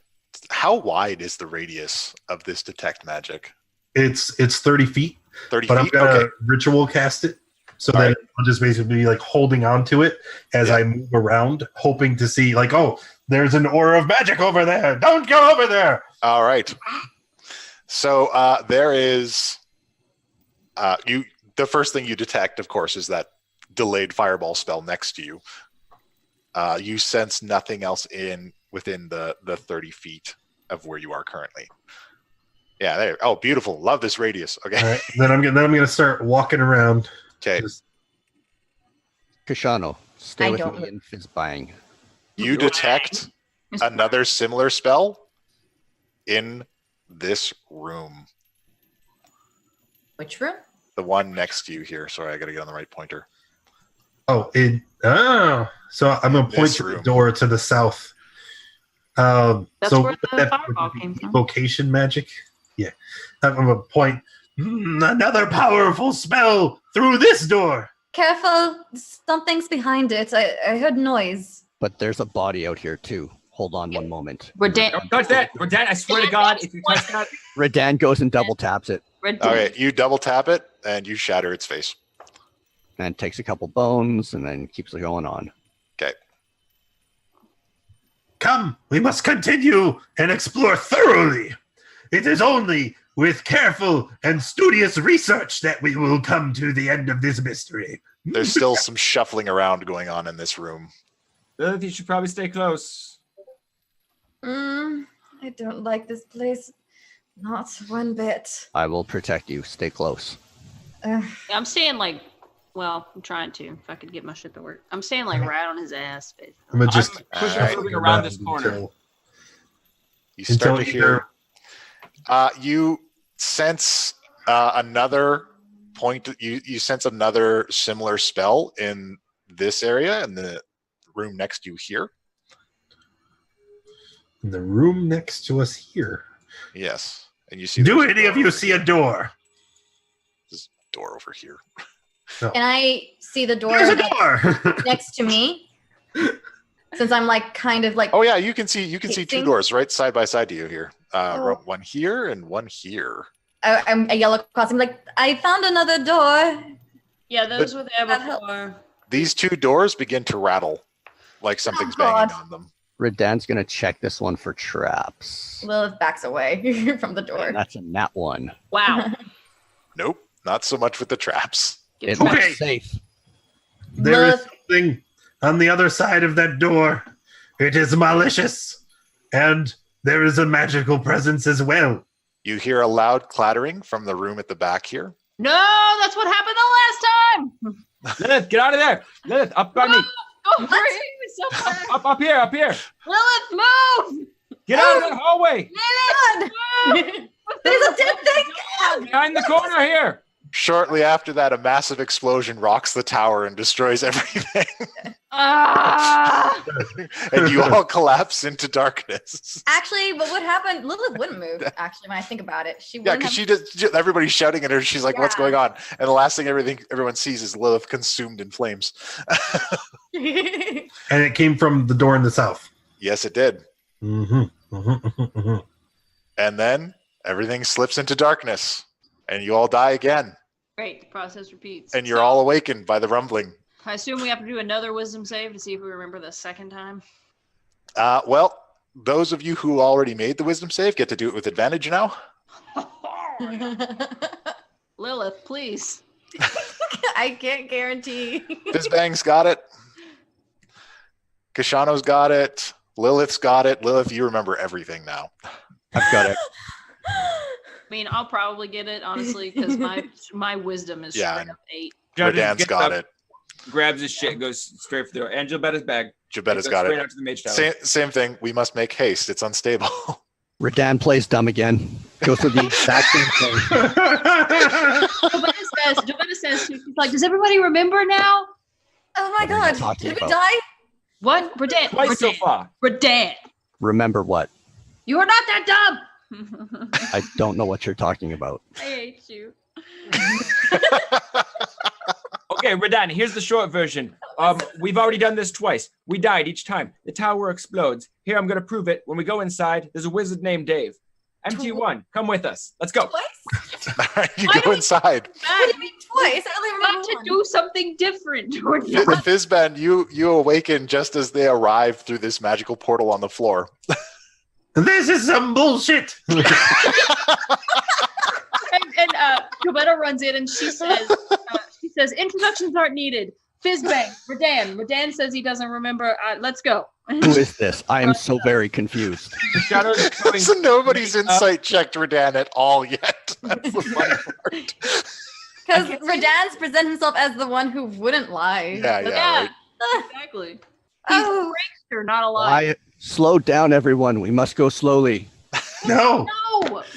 Speaker 1: how wide is the radius of this detect magic?
Speaker 6: It's 30 feet,
Speaker 1: 30
Speaker 6: but I'm
Speaker 1: feet?
Speaker 6: gonna
Speaker 1: Okay.
Speaker 6: ritual cast it. So
Speaker 1: All
Speaker 6: then
Speaker 1: right.
Speaker 6: I'll just basically be like holding on to it as
Speaker 1: Yeah.
Speaker 6: I move around, hoping to see like, oh, there's an aura of magic over there. Don't go over there.
Speaker 1: All right. So there is The first thing you detect, of course, is that delayed fireball spell next to you. You sense nothing else within the 30 feet of where you are currently. Yeah, there. Oh, beautiful. Love this radius. Okay.
Speaker 6: All right. Then I'm gonna start walking around.
Speaker 1: Okay.
Speaker 5: Kashano, stay
Speaker 3: I
Speaker 5: with
Speaker 3: don't
Speaker 5: me in Fizzbang.
Speaker 1: You detect another similar spell in this room.
Speaker 3: Which room?
Speaker 1: The one next to you here. Sorry, I got to get on the right pointer.
Speaker 6: So I'm gonna point
Speaker 1: This
Speaker 6: to the
Speaker 1: room.
Speaker 6: door to the south.
Speaker 4: That's
Speaker 6: so
Speaker 4: where the
Speaker 6: that
Speaker 4: fireball
Speaker 6: would be
Speaker 4: came from.
Speaker 6: Evocation magic. Yeah. I'm gonna point. Another powerful spell through this door.
Speaker 3: Careful, something's behind it. I heard noise.
Speaker 5: But there's a body out here too. Hold on one moment.
Speaker 2: Don't touch that. Redan, I swear to God, if you touch that.
Speaker 5: Redan goes and double taps it
Speaker 1: Okay, you double tap it and you shatter its face.
Speaker 5: and takes a couple bones and then keeps it going on.
Speaker 1: Okay.
Speaker 6: Come, we must continue and explore thoroughly. It is only with careful and studious research that we will come to the end of this mystery.
Speaker 1: There's still some shuffling around going on in this room.
Speaker 2: Lilith, you should probably stay close.
Speaker 3: I don't like this place. Not one bit.
Speaker 5: I will protect you. Stay close.
Speaker 4: I'm staying like, well, I'm trying to. If I could get my shit to work, I'm staying like right on his ass. Basically.
Speaker 6: I'm gonna just
Speaker 2: I'm pushing
Speaker 1: Alright.
Speaker 2: moving around this corner.
Speaker 1: You start to hear. You sense another point. You sense another similar spell in this area in the room next to you here.
Speaker 6: In the room next to us here.
Speaker 1: Yes, and you see.
Speaker 6: Do
Speaker 1: there's a
Speaker 6: any of
Speaker 1: door
Speaker 6: you
Speaker 1: over
Speaker 6: see
Speaker 1: here.
Speaker 6: a door?
Speaker 1: This door over here.
Speaker 3: Can I see the door
Speaker 6: There's a
Speaker 3: that's
Speaker 6: door.
Speaker 3: next to me? Since I'm like kind of like
Speaker 1: Oh yeah, you can see two
Speaker 3: Facing?
Speaker 1: doors right side by side to you here.
Speaker 3: Oh.
Speaker 1: One here and one here.
Speaker 3: I'm a yellow cross. I'm like, I found another door.
Speaker 4: Yeah, those were there
Speaker 3: that helps.
Speaker 4: before.
Speaker 1: These two doors begin to rattle, like something's
Speaker 3: Oh,
Speaker 1: banging
Speaker 3: God.
Speaker 1: on them.
Speaker 5: Redan's gonna check this one for traps.
Speaker 3: Lilith backs away from the door.
Speaker 5: And that's a nat one.
Speaker 4: Wow.
Speaker 1: Nope, not so much with the traps.
Speaker 5: It
Speaker 4: Get-
Speaker 6: Okay.
Speaker 5: looks safe.
Speaker 6: There is
Speaker 3: Lilith,
Speaker 6: something on the other side of that door. It is malicious. And there is a magical presence as well.
Speaker 1: You hear a loud clattering from the room at the back here.
Speaker 4: No, that's what happened the last time.
Speaker 2: Lilith, get out of there. Lilith, up by me.
Speaker 4: Go for it. So far.
Speaker 2: Up here.
Speaker 4: Lilith, move.
Speaker 2: Get out of that hallway.
Speaker 4: Lilith,
Speaker 3: there's a dead thing.
Speaker 2: Behind the corner here.
Speaker 1: Shortly after that, a massive explosion rocks the tower and destroys everything.
Speaker 4: Ah.
Speaker 1: And you all collapse into darkness.
Speaker 3: Actually, but what happened? Lilith wouldn't move. Actually, when I think about it, she
Speaker 1: Yeah,
Speaker 3: wouldn't.
Speaker 1: because she just everybody's shouting at her. She's like, "What's
Speaker 3: Yeah.
Speaker 1: going on?" And the last thing everyone sees is Lilith consumed in flames.
Speaker 6: And it came from the door in the south.
Speaker 1: Yes, it did.
Speaker 6: Mm-hmm.
Speaker 1: And then everything slips into darkness, and you all die again.
Speaker 4: Great. The process repeats.
Speaker 1: And you're all awakened by the rumbling.
Speaker 4: I assume we have to do another wisdom save to see if we remember the second time.
Speaker 1: Well, those of you who already made the wisdom save get to do it with advantage now.
Speaker 4: Lilith, please.
Speaker 3: I can't guarantee.
Speaker 1: Fizzbang's got it. Kashano's got it. Lilith's got it. Lilith, you remember everything now.
Speaker 5: I've got it.
Speaker 4: I mean, I'll probably get it, honestly, because my wisdom is
Speaker 1: Yeah,
Speaker 4: straight
Speaker 1: and
Speaker 4: up 8.
Speaker 1: Redan's got it.
Speaker 2: Grabs his shit, goes straight for the door. And Jevetta's bag.
Speaker 1: Jevetta's
Speaker 2: Goes
Speaker 1: got
Speaker 2: straight
Speaker 1: it.
Speaker 2: out to the Mage Tower.
Speaker 1: Same thing. We must make haste. It's unstable.
Speaker 5: Redan plays dumb again. Goes through the exact same thing.
Speaker 4: Jevetta says, she's like, does everybody remember now?
Speaker 3: Oh my
Speaker 5: What are you
Speaker 3: god!
Speaker 5: talking
Speaker 3: Did we
Speaker 5: about?
Speaker 3: die?
Speaker 4: What? Redan.
Speaker 2: Twice so
Speaker 4: Redan.
Speaker 2: far.
Speaker 4: Redan.
Speaker 5: Remember what?
Speaker 4: You are not that dumb.
Speaker 5: I don't know what you're talking about.
Speaker 4: I hate you.
Speaker 2: Okay, Redan, here's the short version. We've already done this twice. We died each time. The tower explodes. Here, I'm going to prove it. When we go inside, there's a wizard named Dave. MT1, come with us. Let's go.
Speaker 3: Twice?
Speaker 1: All right, you
Speaker 4: Why
Speaker 1: go inside.
Speaker 3: What do you mean twice? I only
Speaker 4: Got
Speaker 3: remember
Speaker 4: to
Speaker 3: one.
Speaker 4: do something different. We're not-
Speaker 1: Fizzband, you awaken just as they arrive through this magical portal on the floor.
Speaker 6: This is some bullshit.
Speaker 4: and Jevetta runs in and she says, introductions aren't needed. Fizzbang, Redan says he doesn't remember. Let's go.
Speaker 5: Who is this? I am so very confused.
Speaker 1: So nobody's insight checked Redan at all yet. That's the funny part.
Speaker 3: Because Redan's present himself as the one who wouldn't lie.
Speaker 1: Yeah. Right.
Speaker 4: Exactly. He's a prankster, not a lie.
Speaker 5: Slow down, everyone. We must go slowly.
Speaker 6: No.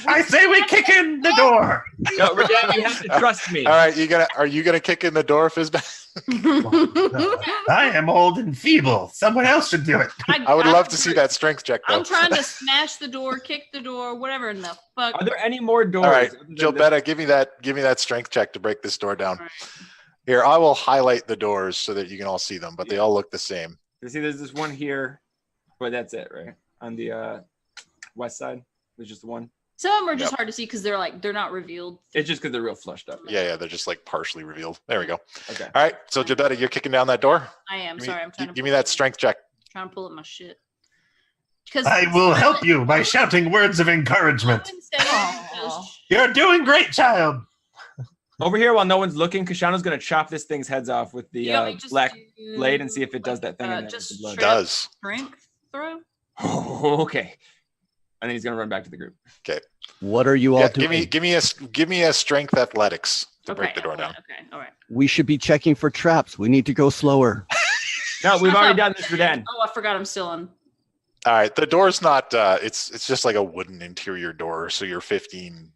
Speaker 6: I say we kick in the door.
Speaker 2: No, Redan, you have to trust me.
Speaker 1: All right, are you gonna kick in the door, Fizzbang?
Speaker 6: I am old and feeble. Someone else should do it.
Speaker 1: I would love to see that strength check, though.
Speaker 4: I'm trying to smash the door, kick the door, whatever in the fuck.
Speaker 2: Are there any more doors?
Speaker 1: All right, Jevetta, give me that strength check to break this door down.
Speaker 4: Right.
Speaker 1: Here, I will highlight the doors so that you can all see them, but they all look the same.
Speaker 2: You see, there's this one here, but that's it, right? On the west side, there's just one.
Speaker 4: Some of them are just hard to see because they're not revealed.
Speaker 2: It's just because they're real flushed up.
Speaker 1: Yeah, they're just like partially revealed. There we go.
Speaker 2: Okay.
Speaker 1: All right, so Jevetta, you're kicking down that door.
Speaker 4: I am. Sorry, I'm trying to
Speaker 1: give me that strength check.
Speaker 4: Trying to pull up my shit.
Speaker 6: I will help you by shouting words of encouragement. You're doing great, child.
Speaker 2: Over here, while no one's looking, Kashana's gonna chop this thing's heads off with the black blade and see if it does that thing. In
Speaker 4: just
Speaker 2: blood.
Speaker 1: It does.
Speaker 4: Strength throw.
Speaker 2: Oh, okay. And then he's gonna run back to the group.
Speaker 1: Okay.
Speaker 5: What are you all doing?
Speaker 1: Give me a strength athletics to break the door down.
Speaker 4: Okay. All right.
Speaker 5: We should be checking for traps. We need to go slower.
Speaker 2: No, we've already done this for Dan.
Speaker 4: Oh, I forgot I'm still on.
Speaker 1: All right, the door's not. It's just like a wooden interior door, so your 15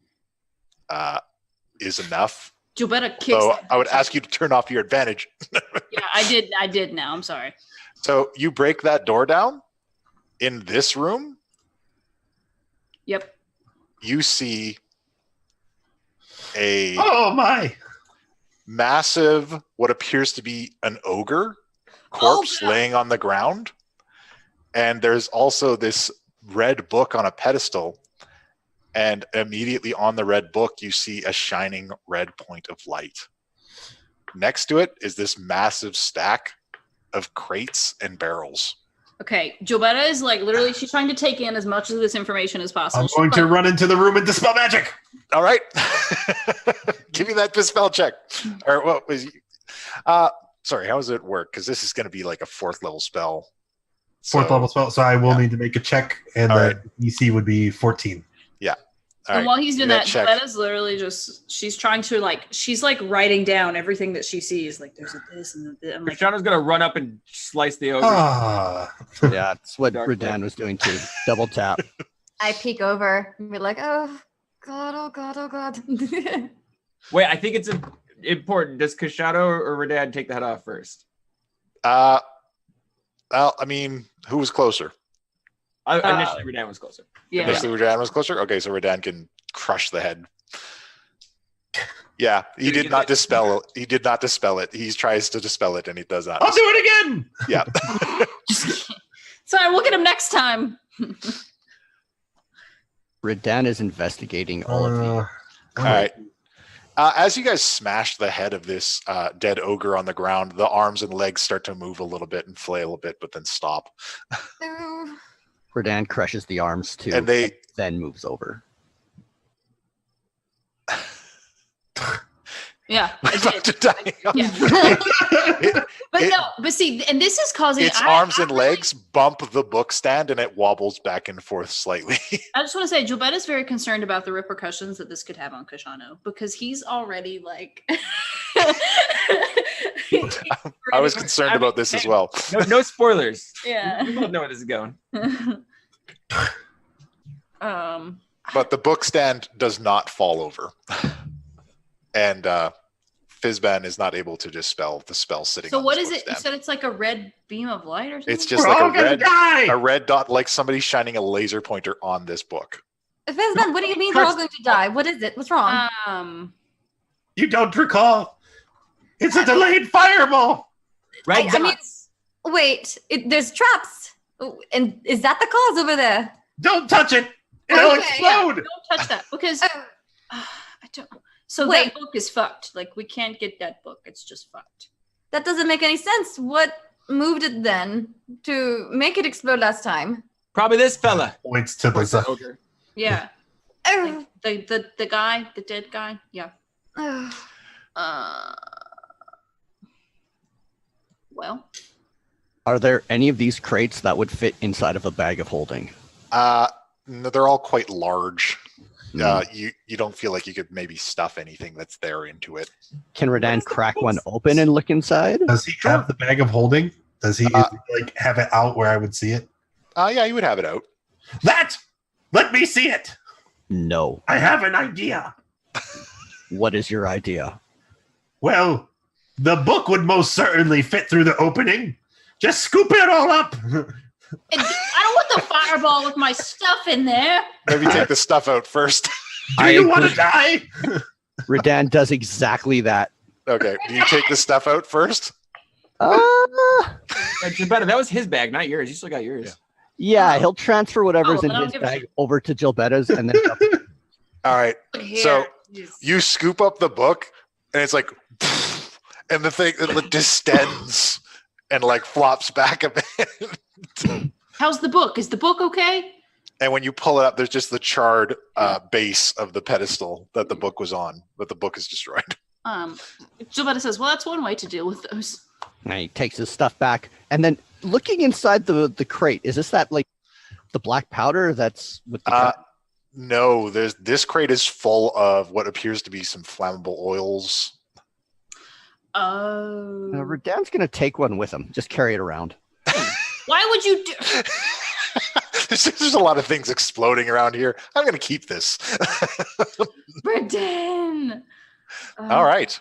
Speaker 1: is enough.
Speaker 4: Jevetta kicks.
Speaker 1: So I would ask you to turn off your advantage.
Speaker 4: Yeah, I did now. I'm sorry.
Speaker 1: So you break that door down in this room.
Speaker 4: Yep.
Speaker 1: You see
Speaker 6: my
Speaker 1: massive, what appears to be an ogre corpse laying on the ground. And there's also this red book on a pedestal. And immediately on the red book, you see a shining red point of light. Next to it is this massive stack of crates and barrels.
Speaker 4: Okay, Jevetta is like literally, she's trying to take in as much of this information as possible.
Speaker 6: I'm going to run into the room and dispel magic.
Speaker 1: All right. Give me that dispel check. Or what was sorry, how does it work? Because this is going to be like a 4th level spell.
Speaker 6: Fourth level spell, so I will need to make a check, and the EC would be 14.
Speaker 1: Yeah.
Speaker 4: And while he's doing that, Jevetta's literally just, she's writing down everything that she sees. Like, there's a this and a this. I'm like,
Speaker 2: Krishana's going to run up and slice the ogre.
Speaker 5: Yeah, that's what Redan was doing too. Double tap.
Speaker 3: I peek over and be like, oh, God, oh, God, oh, God.
Speaker 2: Wait, I think it's important. Does Kashana or Redan take the head off first?
Speaker 1: Well, I mean, who was closer?
Speaker 2: Initially, Redan was closer.
Speaker 4: Yeah.
Speaker 1: Initially, Redan was closer? Okay, so Redan can crush the head. Yeah, he did not dispel it. He did not dispel it. He tries to dispel it, and he does not.
Speaker 6: I'll do it again!
Speaker 1: Yeah.
Speaker 4: Sorry, we'll get him next time.
Speaker 5: Redan is investigating all of you.
Speaker 1: All right. As you guys smash the head of this dead ogre on the ground, the arms and legs start to move a little bit and flail a bit, but then stop.
Speaker 5: Redan crushes the arms too,
Speaker 1: and
Speaker 5: then moves over.
Speaker 4: Yeah, I did. But see, and this is causing
Speaker 1: its arms and legs bump the book stand, and it wobbles back and forth slightly.
Speaker 4: I just want to say, Jevetta's very concerned about the repercussions that this could have on Kashano, because he's already like.
Speaker 1: I was concerned about this as well.
Speaker 2: No spoilers.
Speaker 4: Yeah,
Speaker 2: we both know where this is going.
Speaker 1: But the book stand does not fall over. And Fizzban is not able to dispel the spell sitting on
Speaker 4: So what
Speaker 1: this
Speaker 4: is it?
Speaker 1: stand.
Speaker 4: You said it's like a red beam of light or something?
Speaker 1: It's just like a red dot, like somebody shining a laser pointer on this book.
Speaker 3: Fizzban, what do you mean we're all going to die? What is it? What's wrong?
Speaker 6: You don't recall. It's a delayed fireball.
Speaker 2: Red dots.
Speaker 3: I mean, wait, there's traps. And is that the cause over there?
Speaker 6: Don't touch it. It'll explode.
Speaker 4: Yeah, don't touch that, because I don't know. So that book is fucked. Like, we can't get that book. It's just fucked.
Speaker 3: That doesn't make any sense. What moved it then to make it explode last time?
Speaker 2: Probably this fella.
Speaker 6: Points to the
Speaker 2: ogre.
Speaker 4: Yeah. Like the guy, the dead guy. Yeah. Well.
Speaker 5: Are there any of these crates that would fit inside of a bag of holding?
Speaker 1: No, they're all quite large.
Speaker 5: Hmm.
Speaker 1: You don't feel like you could maybe stuff anything that's there into it.
Speaker 5: Can Redan crack one open and look inside?
Speaker 6: Does he have the bag of holding? Does he like have it out where I would see it?
Speaker 1: Yeah, you would have it out.
Speaker 6: Let me see it.
Speaker 5: No.
Speaker 6: I have an idea.
Speaker 5: What is your idea?
Speaker 6: Well, the book would most certainly fit through the opening. Just scoop it all up.
Speaker 4: I don't want the fireball with my stuff in there.
Speaker 1: Maybe take the stuff out first.
Speaker 6: Do you want to die?
Speaker 5: Redan does exactly that.
Speaker 1: Okay. Do you take the stuff out first?
Speaker 2: Jevetta, that was his bag, not yours. You still got yours.
Speaker 5: Yeah, he'll transfer whatever's in
Speaker 4: then I'll
Speaker 5: his
Speaker 4: give
Speaker 5: bag
Speaker 4: it-
Speaker 5: over to Jilbetta's and then
Speaker 1: All right.
Speaker 4: Here.
Speaker 1: So you scoop up the book, and it's like, and the thing it distends and like flops back a bit.
Speaker 4: How's the book? Is the book okay?
Speaker 1: And when you pull it up, there's just the charred base of the pedestal that the book was on, but the book is destroyed.
Speaker 4: Jevetta says, well, that's one way to deal with those.
Speaker 5: and he takes his stuff back. And then looking inside the crate, is that like the black powder that's with the
Speaker 1: No, this crate is full of what appears to be some flammable oils.
Speaker 4: Oh.
Speaker 5: Redan's gonna take one with him. Just carry it around.
Speaker 4: Why would you do?
Speaker 1: There's a lot of things exploding around here. I'm going to keep this.
Speaker 4: Redan.
Speaker 1: All right.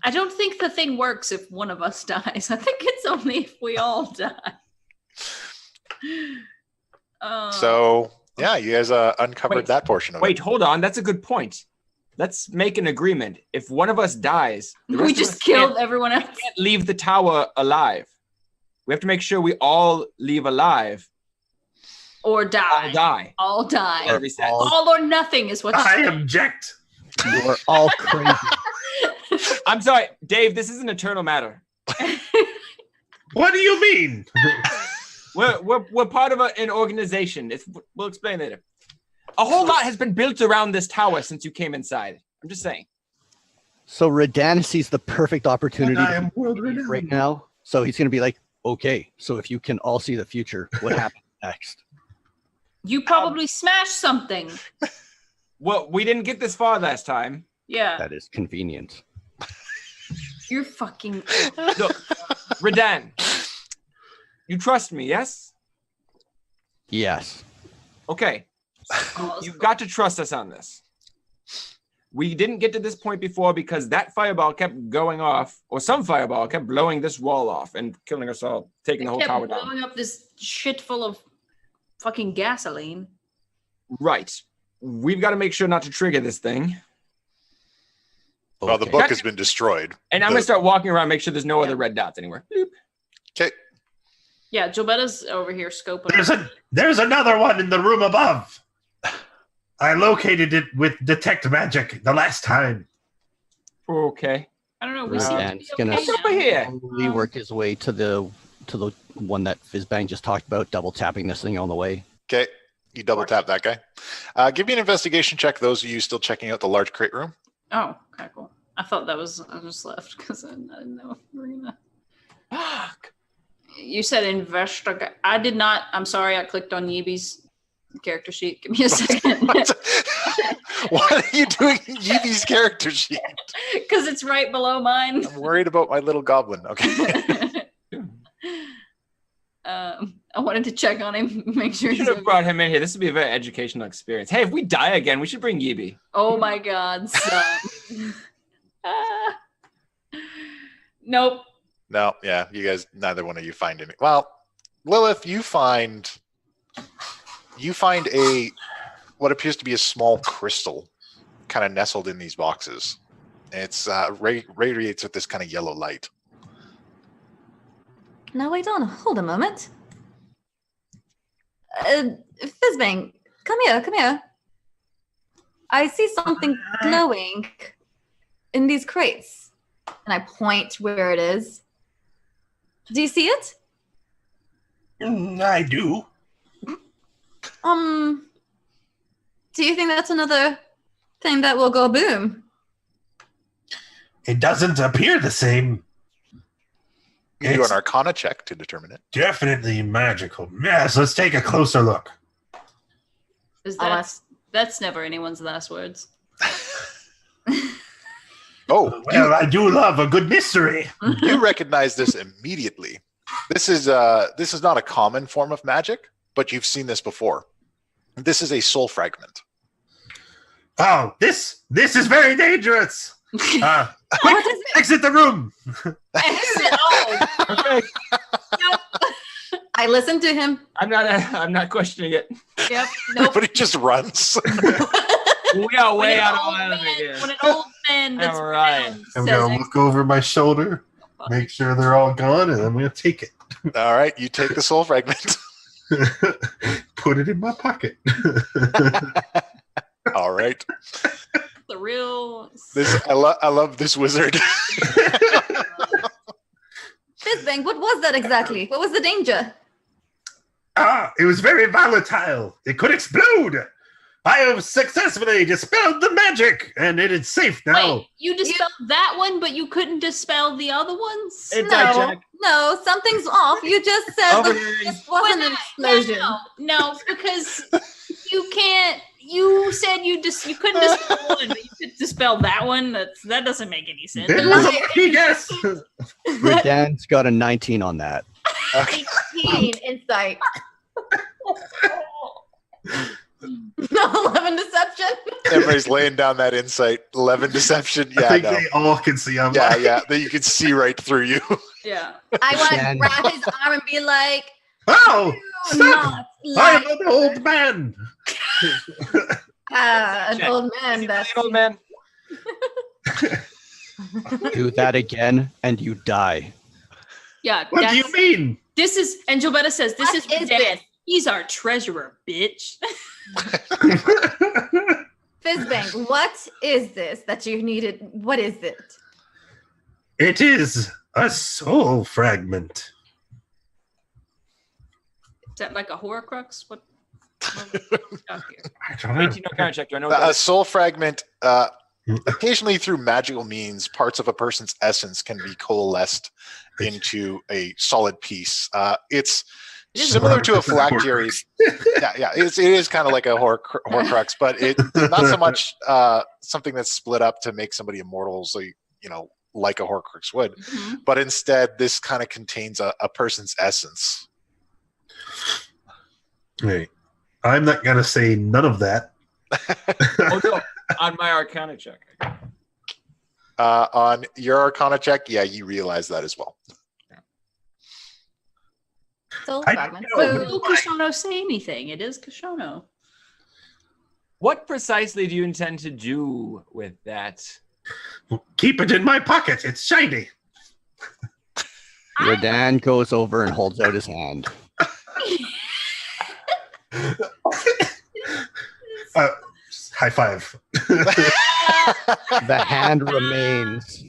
Speaker 4: I don't think the thing works if one of us dies. I think it's only if we all die.
Speaker 1: So, yeah, you guys uncovered that portion of it.
Speaker 2: Wait, hold on. That's a good point. Let's make an agreement. If one of us dies, the rest
Speaker 4: We
Speaker 2: of
Speaker 4: just
Speaker 2: us
Speaker 4: killed everyone else.
Speaker 2: can't leave the tower alive. We have to make sure we all leave alive.
Speaker 4: Or die.
Speaker 2: All die.
Speaker 4: All die.
Speaker 2: Or reset.
Speaker 4: All or nothing is what
Speaker 6: I
Speaker 4: you
Speaker 6: object.
Speaker 5: You're all crazy.
Speaker 2: I'm sorry, Dave. This is an eternal matter.
Speaker 6: What do you mean?
Speaker 2: We're part of an organization. We'll explain later. A whole lot has been built around this tower since you came inside. I'm just saying.
Speaker 5: So Redan sees the perfect opportunity
Speaker 6: I am world renowned.
Speaker 5: right now. So he's gonna be like, okay, so if you can all see the future, what happens next?
Speaker 4: You probably smashed something.
Speaker 2: Well, we didn't get this far last time.
Speaker 4: Yeah.
Speaker 5: That is convenient.
Speaker 4: You're fucking.
Speaker 2: Look, Redan, you trust me, yes?
Speaker 5: Yes.
Speaker 2: Okay. You've got to trust us on this. We didn't get to this point before because that fireball kept going off, or some fireball kept blowing this wall off and killing us all, taking the whole tower down.
Speaker 4: blowing up this shit full of fucking gasoline.
Speaker 2: Right. We've got to make sure not to trigger this thing.
Speaker 1: Well, the
Speaker 5: Okay.
Speaker 1: book has been destroyed.
Speaker 2: And I'm going to start walking around, make sure there's no other red dots anywhere. Bloop.
Speaker 1: Okay.
Speaker 4: Yeah, Jobetta's over here scoping.
Speaker 6: There's another one in the room above. I located it with detect magic the last time.
Speaker 2: Okay.
Speaker 4: I don't know. We seem to
Speaker 5: And
Speaker 4: be
Speaker 5: he's gonna
Speaker 4: okay
Speaker 2: Over
Speaker 4: now.
Speaker 2: here.
Speaker 5: slowly work his way to the one that Fizzbang just talked about, double tapping this thing on the way.
Speaker 1: Okay. You double tap that guy. Give me an investigation check. Those of you still checking out the large crate room.
Speaker 4: Oh, okay, cool. I thought that was. I just left because I didn't know if we were gonna.
Speaker 2: Fuck.
Speaker 4: You said investigate. I did not. I'm sorry. I clicked on Yeeby's character sheet. Give me a second.
Speaker 1: What are you doing in Yeeby's character sheet?
Speaker 4: Because it's right below mine.
Speaker 1: I'm worried about my little goblin. Okay.
Speaker 4: I wanted to check on him, make sure
Speaker 2: We
Speaker 4: he's
Speaker 2: should have
Speaker 4: okay.
Speaker 2: brought him in here. This would be a very educational experience. Hey, if we die again, we should bring Yeeby.
Speaker 4: Oh my god, son. Ah. Nope.
Speaker 1: No, yeah, you guys, neither one of you find any. Well, Lilith, you find a what appears to be a small crystal, kind of nestled in these boxes. It's radiates with this kind of yellow light.
Speaker 3: Now wait on, hold a moment. Fizzbang, come here. I see something glowing in these crates. And I point where it is. Do you see it?
Speaker 6: I do.
Speaker 3: Do you think that's another thing that will go boom?
Speaker 6: It doesn't appear the same.
Speaker 1: You can do
Speaker 6: It's
Speaker 1: an Arcana check to determine it.
Speaker 6: definitely magical. Yes, let's take a closer look.
Speaker 4: That's never anyone's last words.
Speaker 1: Oh,
Speaker 6: Well, I do love a good mystery.
Speaker 1: you recognize this immediately. This is not a common form of magic, but you've seen this before. This is a soul fragment.
Speaker 6: Oh, this is very dangerous. Quick,
Speaker 3: What is it?
Speaker 6: exit the room.
Speaker 2: Okay.
Speaker 3: I listened to him.
Speaker 2: I'm not questioning it.
Speaker 3: Yep. Nope.
Speaker 1: But he just runs.
Speaker 2: We are way
Speaker 4: When an
Speaker 2: out of
Speaker 4: old
Speaker 2: line
Speaker 4: man-
Speaker 2: here.
Speaker 4: When an old man that's
Speaker 2: All right.
Speaker 4: round
Speaker 6: I'm
Speaker 4: says
Speaker 6: gonna look over my shoulder, make sure they're all gone, and I'm gonna take it.
Speaker 1: All right, you take the soul fragment.
Speaker 6: Put it in my pocket.
Speaker 1: All right.
Speaker 4: the real.
Speaker 1: I love this wizard.
Speaker 3: Fizzbang, what was that exactly? What was the danger?
Speaker 6: It was very volatile. It could explode. I have successfully dispelled the magic, and it is safe now.
Speaker 4: Wait, you dispelled that one, but you couldn't dispel the other ones?
Speaker 3: No, something's off. You just said
Speaker 2: Over
Speaker 3: that
Speaker 2: here.
Speaker 3: this wasn't an explosion.
Speaker 4: No, because you can't. You said you couldn't dispel one, but you could dispel that one. That doesn't make any sense.
Speaker 6: It was a lucky guess.
Speaker 5: Redan's got a 19 on that.
Speaker 3: 18 insight. No, 11 deception.
Speaker 1: Everybody's laying down that insight. 11 deception.
Speaker 6: I
Speaker 1: Yeah,
Speaker 6: think
Speaker 1: no.
Speaker 6: they all can see I'm
Speaker 1: Yeah,
Speaker 6: lying.
Speaker 1: yeah. That you can see right through you.
Speaker 4: Yeah.
Speaker 3: I want to
Speaker 5: Dan.
Speaker 3: grab his arm and be like,
Speaker 6: Oh,
Speaker 3: "Do
Speaker 6: stop!
Speaker 3: not
Speaker 6: I'm
Speaker 3: lie."
Speaker 6: an old man.
Speaker 3: An
Speaker 2: Check.
Speaker 3: old
Speaker 2: Is
Speaker 3: man.
Speaker 2: he
Speaker 3: That's
Speaker 2: really an old man?
Speaker 5: Do that again, and you die.
Speaker 4: Yeah.
Speaker 6: What do you mean?
Speaker 4: This is, and Jevetta says, this
Speaker 3: What
Speaker 4: is
Speaker 3: is
Speaker 4: Dad.
Speaker 3: this?
Speaker 4: He's our treasurer, bitch.
Speaker 3: Fizzbang, what is this that you needed? What is it?
Speaker 6: It is a soul fragment.
Speaker 4: Is that like a horcrux? What we got here?
Speaker 6: I don't know.
Speaker 2: 18 Arcana check. Do I know what that
Speaker 1: A
Speaker 2: is?
Speaker 1: soul fragment, occasionally through magical means, parts of a person's essence can be coalesced into a solid piece. It's
Speaker 4: It is
Speaker 1: similar to a
Speaker 6: 100%
Speaker 1: phylactery. Yeah, it is kind of like a horcrux, but it's not so much something that's split up to make somebody immortal, so like a horcrux would,
Speaker 4: Mhm.
Speaker 1: but instead this kind of contains a person's essence.
Speaker 6: Hey, I'm not gonna say none of that.
Speaker 2: Oh, no. On my Arcana check.
Speaker 1: On your Arcana check, yeah, you realize that as well.
Speaker 3: Soul
Speaker 6: I
Speaker 3: fragment.
Speaker 6: know.
Speaker 4: But will Kashono say anything? It is Kashono.
Speaker 2: What precisely do you intend to do with that?
Speaker 6: Keep it in my pocket. It's shiny.
Speaker 5: Redan goes over and holds out his hand.
Speaker 6: High five.
Speaker 5: The hand remains.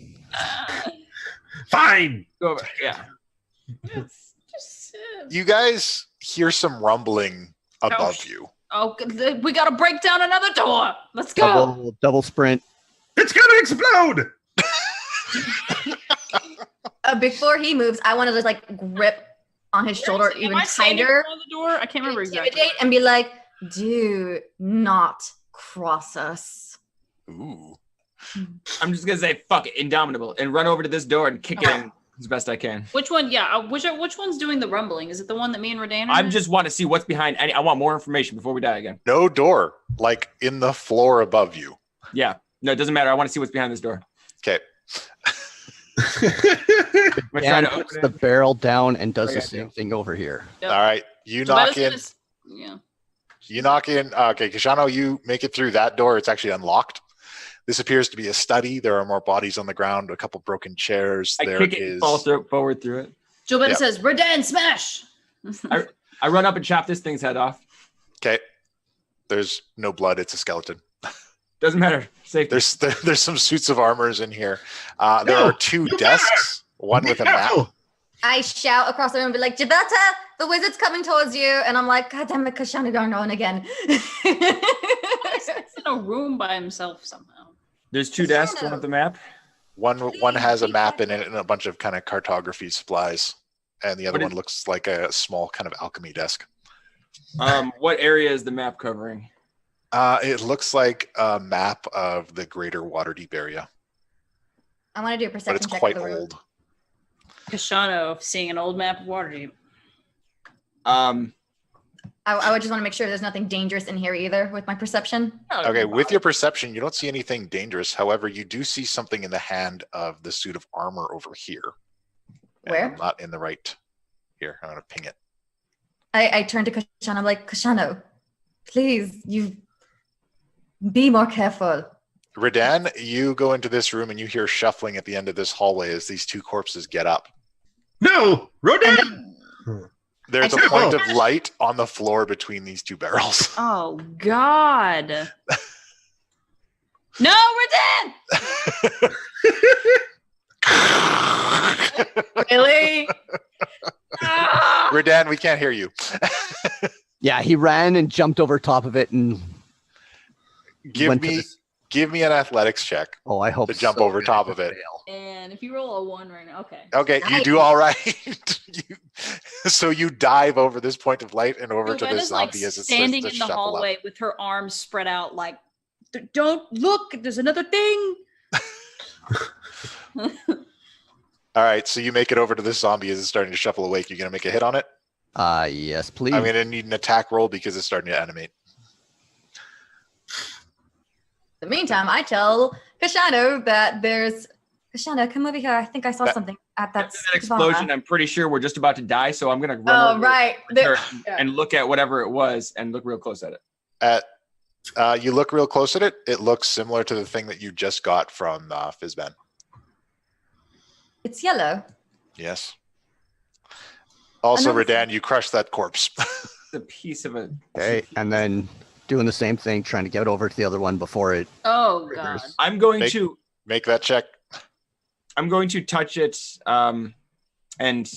Speaker 6: Fine.
Speaker 2: Go over. Yeah.
Speaker 4: It's just,
Speaker 1: You guys hear some rumbling above
Speaker 4: sh-
Speaker 1: you.
Speaker 4: we got to break down another door. Let's go.
Speaker 5: Double sprint.
Speaker 6: It's gonna explode.
Speaker 3: Before he moves, I want to just like grip on his shoulder
Speaker 4: Am
Speaker 3: even
Speaker 4: I standing
Speaker 3: tighter,
Speaker 4: in front of the door? I can't remember exactly.
Speaker 3: intimidate, and be like, "Do not cross us."
Speaker 1: Ooh.
Speaker 2: I'm just gonna say fuck it, indomitable, and run over to this door and kick it in as best I can.
Speaker 4: Which one? Yeah. Which one's doing the rumbling? Is it the one that me and Redan are
Speaker 2: I
Speaker 4: in?
Speaker 2: just want to see what's behind. I want more information before we die again.
Speaker 1: No door, like in the floor above you.
Speaker 2: Yeah. No, it doesn't matter. I want to see what's behind this door.
Speaker 1: Okay.
Speaker 2: I'm gonna try
Speaker 5: Dan
Speaker 2: to
Speaker 5: puts
Speaker 2: open
Speaker 5: the
Speaker 2: it.
Speaker 5: barrel down and does
Speaker 2: Okay.
Speaker 5: the same thing over here.
Speaker 4: Yep.
Speaker 1: All right. You
Speaker 4: Jevetta's
Speaker 1: knock in.
Speaker 4: gonna yeah.
Speaker 1: You knock in. Okay, Kashano, you make it through that door. It's actually unlocked. This appears to be a study. There are more bodies on the ground, a couple broken chairs.
Speaker 2: I
Speaker 1: There
Speaker 2: kick it and
Speaker 1: is.
Speaker 2: fall forward through it.
Speaker 4: Jevetta
Speaker 1: Yep.
Speaker 4: says, Redan, smash!
Speaker 2: I run up and chop this thing's head off.
Speaker 1: Okay. There's no blood. It's a skeleton.
Speaker 2: Doesn't matter. Safety.
Speaker 1: There's some suits of armors in here. There
Speaker 6: No,
Speaker 1: are two
Speaker 6: you
Speaker 1: desks. One
Speaker 6: Be
Speaker 1: with a map.
Speaker 6: careful.
Speaker 3: I shout across the room and be like, "Jevetta, the wizard's coming towards you!" And I'm like, "God damn it, Kashani Darnon again."
Speaker 4: in a room by himself somehow.
Speaker 2: There's 2 desks, one with the map.
Speaker 1: One has a map in it and a bunch of kind of cartography supplies, and the other one looks like a small kind of alchemy desk.
Speaker 2: What area is the map covering?
Speaker 1: It looks like a map of the greater Waterdeep area,
Speaker 3: I want to do a
Speaker 1: but
Speaker 3: perception
Speaker 1: it's
Speaker 3: check.
Speaker 1: quite
Speaker 3: of the room.
Speaker 1: old.
Speaker 4: Kashano seeing an old map of Waterdeep.
Speaker 3: I would just want to make sure there's nothing dangerous in here either with my perception.
Speaker 1: Okay, with your perception, you don't see anything dangerous. However, you do see something in the hand of the suit of armor over here. And
Speaker 3: Where?
Speaker 1: I'm not in the right. Here, I'm going to ping it.
Speaker 3: I turn to Kashano. I'm like, Kashano, please, you be more careful.
Speaker 1: Redan, you go into this room and you hear shuffling at the end of this hallway as these 2 corpses get up.
Speaker 6: No, Rodan.
Speaker 1: There's a point of light on the floor between these 2 barrels.
Speaker 4: Oh God! No, we're dead.
Speaker 3: Really?
Speaker 1: Redan, we can't hear you.
Speaker 5: Yeah, he ran and jumped over top of it and
Speaker 1: Give me an athletics check
Speaker 5: Oh, I hope
Speaker 1: to jump
Speaker 5: so
Speaker 1: over
Speaker 5: good
Speaker 1: top
Speaker 5: I
Speaker 1: of it.
Speaker 5: fail.
Speaker 4: And if you roll a 1 right now, okay.
Speaker 1: Okay, you do all right. So you dive over this point of light and over to this
Speaker 4: Jevetta's like
Speaker 1: zombie as it starts
Speaker 4: standing
Speaker 1: to
Speaker 4: in the
Speaker 1: shuffle
Speaker 4: hallway with her arms spread out, like, "Don't look! There's another thing."
Speaker 1: up. All right, so you make it over to this zombie as it's starting to shuffle awake. You're going to make a hit on it?
Speaker 5: Yes, please.
Speaker 1: I'm going to need an attack roll because it's starting to animate.
Speaker 3: In the meantime, I tell Kashano that there's Kashano, come over here. I think I saw something at that
Speaker 2: After that explosion, I'm pretty sure we're just about to die, so I'm gonna run over
Speaker 3: right.
Speaker 2: with her and look at whatever it was and look real close at it.
Speaker 1: You look real close at it. It looks similar to the thing that you just got from Fizban.
Speaker 3: It's yellow.
Speaker 1: Yes. Also,
Speaker 3: Another
Speaker 1: Redan, you crushed that corpse.
Speaker 2: It's a piece of it.
Speaker 5: Okay, and then doing the same thing, trying to get over to the other one before it.
Speaker 4: Oh God!
Speaker 2: I'm going to
Speaker 1: Make that check.
Speaker 2: touch it and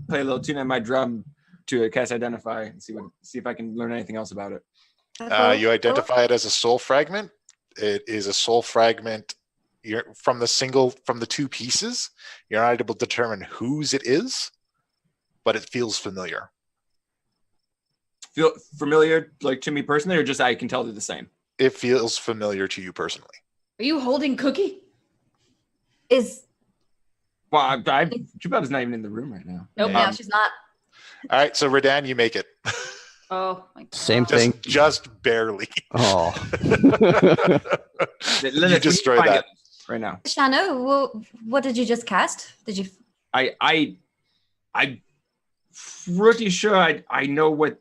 Speaker 2: play a little tune on my drum to cast Identify and see if I can learn anything else about it.
Speaker 1: You identify it as a soul fragment. It is a soul fragment. You're from the 2 pieces. You're not able to determine whose it is, but it feels familiar.
Speaker 2: Feel familiar, like to me personally, or just I can tell they're the same?
Speaker 1: It feels familiar to you personally.
Speaker 4: Are you holding Cookie?
Speaker 2: Well, Jevetta's not even in the room right now.
Speaker 4: Nope.
Speaker 3: No, she's not.
Speaker 1: All right, so Redan, you make it.
Speaker 4: Oh my God.
Speaker 5: Same thing.
Speaker 1: Just barely.
Speaker 5: Oh.
Speaker 1: You destroyed that.
Speaker 2: Right now.
Speaker 3: Kashano, what did you just cast? Did you?
Speaker 2: I'm pretty sure I know what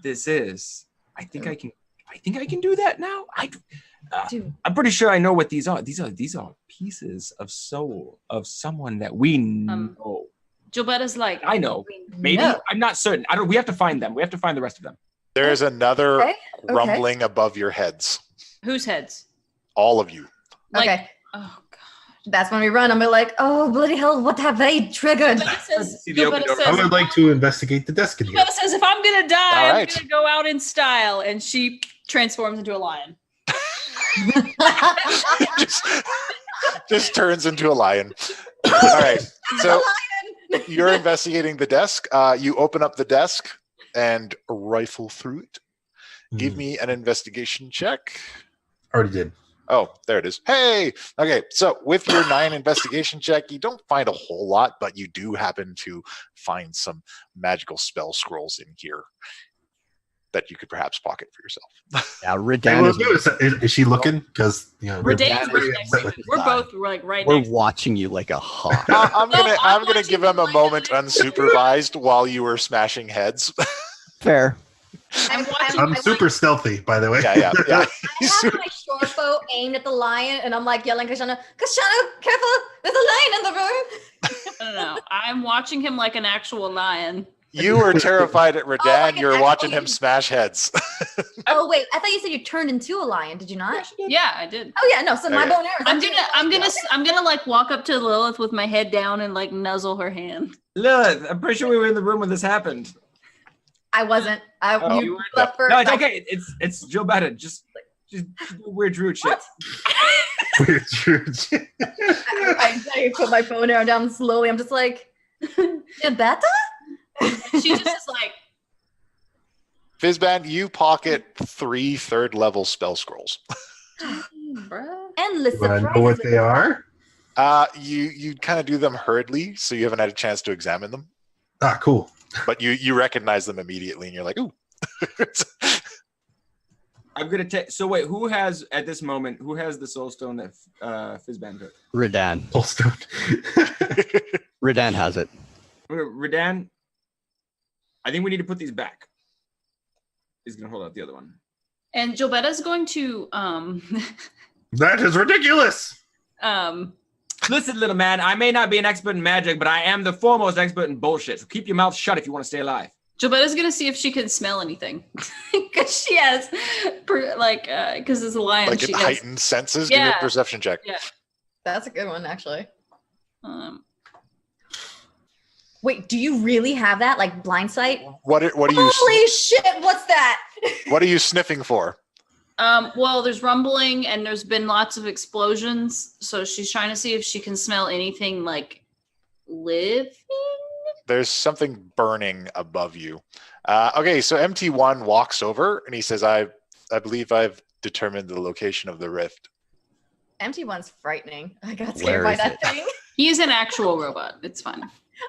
Speaker 2: this is. I think I can do that now. I'm pretty sure I know what these are. These are pieces of soul of someone that we know.
Speaker 4: Jevetta's like,
Speaker 2: I know. Maybe
Speaker 3: No.
Speaker 2: I'm not certain. We have to find them. We have to find the rest of them.
Speaker 1: There is another
Speaker 3: Okay.
Speaker 1: rumbling above your heads.
Speaker 4: whose heads?
Speaker 1: All of you.
Speaker 4: Like,
Speaker 3: Okay.
Speaker 4: oh God.
Speaker 3: That's when we run and we're like, oh, bloody hell, what have they triggered?
Speaker 4: Jevetta says,
Speaker 2: See the open door.
Speaker 6: I would like to investigate the desk in here.
Speaker 4: Jevetta says, if I'm gonna die,
Speaker 1: All
Speaker 4: I'm
Speaker 1: right.
Speaker 4: gonna go out in style, and she transforms into a lion.
Speaker 1: just turns into a lion. All right. So you're investigating the desk. You open up the desk and rifle through it. Give me an investigation check.
Speaker 6: Already did.
Speaker 1: Oh, there it is. Hey. Okay. So with your 9 investigation check, you don't find a whole lot, but you do happen to find some magical spell scrolls in here that you could perhaps pocket for yourself.
Speaker 5: Yeah,
Speaker 6: Hey,
Speaker 5: Redan
Speaker 6: is she looking? Because
Speaker 4: Redan's right next to me. We're both like right
Speaker 5: we're
Speaker 4: next to me.
Speaker 5: watching you like a hawk.
Speaker 1: I'm
Speaker 4: I'm
Speaker 1: gonna
Speaker 4: watching
Speaker 1: give him a
Speaker 4: like
Speaker 1: moment
Speaker 4: a-
Speaker 1: unsupervised while you were smashing heads.
Speaker 5: Fair.
Speaker 6: I'm super stealthy, by the way.
Speaker 1: yeah.
Speaker 3: I have my short bow aimed at the lion, and I'm like yelling, Kashano, careful! There's a lion in the room.
Speaker 4: No. I'm watching him like an actual lion.
Speaker 1: You were terrified at Redan.
Speaker 3: like an
Speaker 1: You're watching him
Speaker 3: actual-
Speaker 1: smash heads.
Speaker 3: Oh wait, I thought you said you turned into a lion. Did you not?
Speaker 4: Yeah, I did.
Speaker 3: Oh yeah, no. So my
Speaker 1: Okay.
Speaker 3: bow and arrows.
Speaker 4: I'm gonna like walk up to Lilith with my head down and like nuzzle her hand.
Speaker 2: Lilith, I'm pretty sure we were in the room when this happened.
Speaker 3: I wasn't.
Speaker 2: Oh,
Speaker 3: You
Speaker 2: you were-
Speaker 3: left first.
Speaker 2: No, it's okay. It's Jevetta. Just Just weird druid shit.
Speaker 6: Weird druid.
Speaker 3: I put my phone down slowly. I'm just like, Jevetta?
Speaker 4: She just is like,
Speaker 1: Fizban, you pocket 3 third-level spell scrolls.
Speaker 4: bruh.
Speaker 3: Endless
Speaker 6: Do I
Speaker 3: surprises.
Speaker 6: know what they are?
Speaker 1: You kind of do them hurriedly, so you haven't had a chance to examine them.
Speaker 6: Ah, cool.
Speaker 1: But you recognize them immediately, and you're like, ooh.
Speaker 2: I'm gonna take. So wait, who has at this moment? Who has the soul stone that Fizban took?
Speaker 5: Redan.
Speaker 6: Soulstone.
Speaker 5: Redan has it.
Speaker 2: Redan. I think we need to put these back. He's gonna hold out the other one.
Speaker 4: And Jobetta's going to
Speaker 6: That is ridiculous.
Speaker 2: Listen, little man, I may not be an expert in magic, but I am the foremost expert in bullshit. So keep your mouth shut if you want to stay alive.
Speaker 4: Jobetta's gonna see if she can smell anything, because she has, because as a lion,
Speaker 1: Like
Speaker 4: she
Speaker 1: it
Speaker 4: has.
Speaker 1: heightened senses. Give me
Speaker 4: Yeah.
Speaker 1: a perception check.
Speaker 4: Yeah.
Speaker 3: That's a good one, actually.
Speaker 4: Wait,
Speaker 3: do you really have that? Like blind sight?
Speaker 1: What are you
Speaker 3: Holy shit, what's that?
Speaker 1: What are you sniffing for?
Speaker 4: well, there's rumbling and there's been lots of explosions, so she's trying to see if she can smell anything like living.
Speaker 1: There's something burning above you. Okay, so MT1 walks over and he says, I believe I've determined the location of the rift.
Speaker 3: MT1's frightening. I got
Speaker 5: Where
Speaker 3: scared by
Speaker 5: is
Speaker 3: that
Speaker 5: it?
Speaker 3: thing.
Speaker 4: He's an actual robot. It's fine.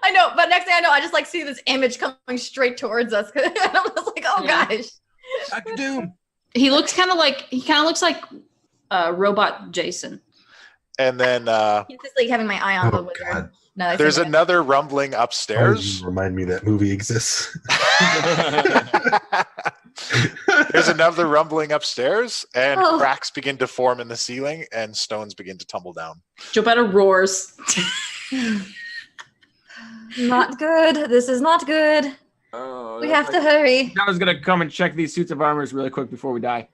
Speaker 3: I know, but next thing I know, I just like see this image coming straight towards us. And I'm just like, oh
Speaker 4: Yeah.
Speaker 3: gosh.
Speaker 2: Dr. Doom.
Speaker 4: He looks kind of like robot Jason.
Speaker 1: And then
Speaker 3: He's just like having my eye on the
Speaker 6: Oh,
Speaker 3: wizard.
Speaker 6: God.
Speaker 3: No, I
Speaker 1: there's
Speaker 3: think
Speaker 1: another rumbling upstairs.
Speaker 6: Remind me that movie exists.
Speaker 1: There's another rumbling upstairs, and
Speaker 3: Oh.
Speaker 1: cracks begin to form in the ceiling, and stones begin to tumble down.
Speaker 4: Jobetta roars.
Speaker 3: not good. This is not good.
Speaker 2: Oh,
Speaker 3: We have to hurry.
Speaker 2: I was gonna come and check these suits of armor really quick before we die.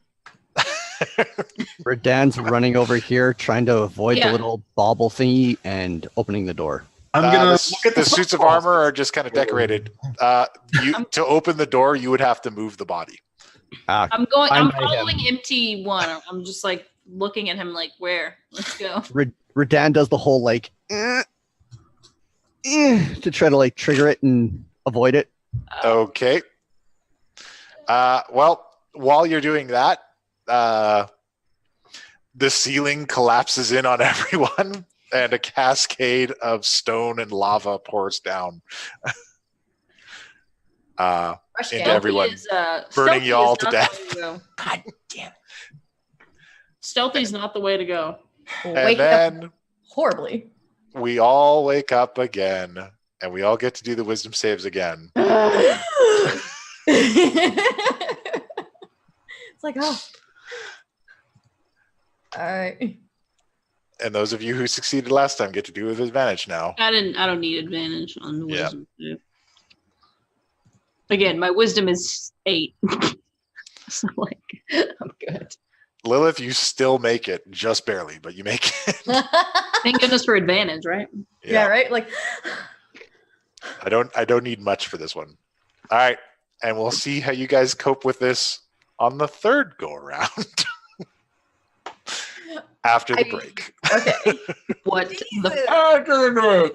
Speaker 5: Redan's running over here, trying to avoid
Speaker 4: Yeah.
Speaker 5: the little bauble thingy and opening the door.
Speaker 6: I'm gonna
Speaker 1: the
Speaker 6: look at
Speaker 1: the suits of armor are just kind of decorated. To open the door, you would have to move the body.
Speaker 4: I'm
Speaker 5: Find by
Speaker 4: following MT1. I'm just like looking at him like, where? Let's go.
Speaker 5: Redan does the whole like to try to like trigger it and avoid it.
Speaker 1: Okay. Well, while you're doing that, the ceiling collapses in on everyone, and a cascade of stone and lava pours down
Speaker 3: Rush
Speaker 1: into
Speaker 3: down.
Speaker 1: everyone, burning
Speaker 4: Stealthy
Speaker 1: you all
Speaker 4: is
Speaker 1: to
Speaker 4: not the
Speaker 1: death.
Speaker 4: way to go.
Speaker 2: God damn it.
Speaker 4: Stealthy's not the way to go.
Speaker 1: And
Speaker 3: Waking up
Speaker 1: then
Speaker 3: horribly.
Speaker 1: we all wake up again, and we all get to do the wisdom saves again.
Speaker 3: It's like, oh. All right.
Speaker 1: And those of you who succeeded last time get to do it with advantage now.
Speaker 4: I don't need advantage on the
Speaker 1: Yeah.
Speaker 4: wisdom. Yeah. Again, my wisdom is 8. So like, I'm good.
Speaker 1: Lilith, you still make it, just barely, but you make it.
Speaker 4: Thank goodness for advantage, right?
Speaker 3: Yeah, right? Like,
Speaker 1: I don't need much for this one. All right, and we'll see how you guys cope with this on the third go around after the break.
Speaker 3: okay.
Speaker 4: What the
Speaker 3: Jesus.
Speaker 2: After the break.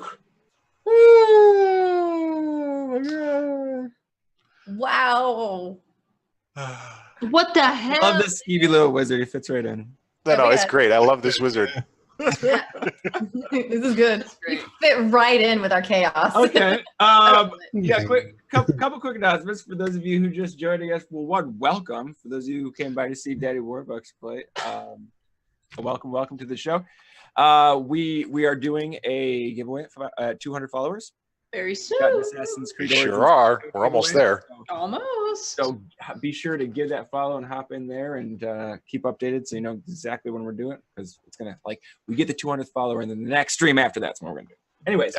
Speaker 2: Oh my god.
Speaker 3: Wow.
Speaker 4: what the hell?
Speaker 2: Love this skeevy little wizard. He fits right in.
Speaker 1: No, it's
Speaker 3: Yeah.
Speaker 1: great. I love this wizard.
Speaker 3: Yeah. This is good.
Speaker 4: Great.
Speaker 3: Fit right in with our chaos.
Speaker 2: Okay.
Speaker 3: I love it.
Speaker 2: Yeah, couple quick announcements for those of you who just joining us. Well, one, welcome. For those of you who came by to see Daddy Warbucks play, welcome to the show. We are doing a giveaway for 200 followers.
Speaker 4: Very
Speaker 2: Got
Speaker 4: soon.
Speaker 2: an Assassin's
Speaker 1: We
Speaker 2: Creed
Speaker 1: sure are. We're almost there.
Speaker 4: Almost.
Speaker 2: So be sure to give that follow and hop in there and keep updated so you know exactly when we're doing it, because it's gonna like we get the 200th follower and then the next stream after that's what we're gonna do. Anyways,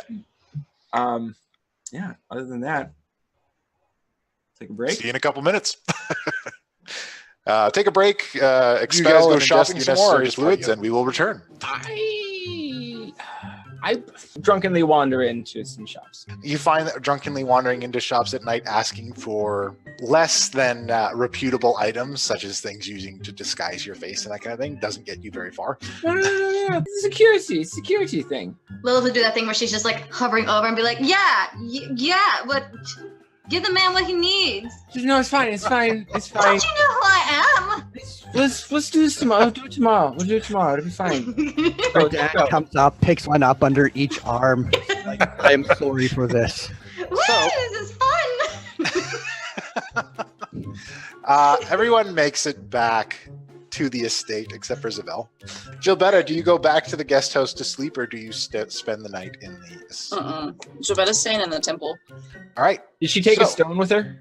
Speaker 2: yeah. Other than that, take a break.
Speaker 1: See you in a couple minutes. Take a break,
Speaker 7: You guys
Speaker 1: expel
Speaker 6: go
Speaker 1: and ingest
Speaker 6: shopping
Speaker 1: the
Speaker 6: some more or
Speaker 1: necessary
Speaker 6: just
Speaker 1: fluids,
Speaker 6: play
Speaker 1: and we will return.
Speaker 2: Bye. I drunkenly wander into some shops.
Speaker 1: You find that drunkenly wandering into shops at night asking for less than reputable items, such as things using to disguise your face and that kind of thing, doesn't get you very far.
Speaker 2: No. Security thing.
Speaker 8: Lilith would do that thing where she's just like hovering over and be like, yeah, what? Give the man what he needs.
Speaker 2: No, it's fine.
Speaker 8: Don't you know who I am?
Speaker 2: Let's do this tomorrow. We'll do it tomorrow. It'll be fine.
Speaker 5: Her dad comes up, picks one up under each arm. Like, I am sorry for this.
Speaker 8: Woo, this is fun.
Speaker 1: Everyone makes it back to the estate except for Zabel. Jevetta, do you go back to the guest house to sleep, or do you spend the night in the estate?
Speaker 9: Jevetta's staying in the temple.
Speaker 1: All right.
Speaker 2: Did she take a stone with her?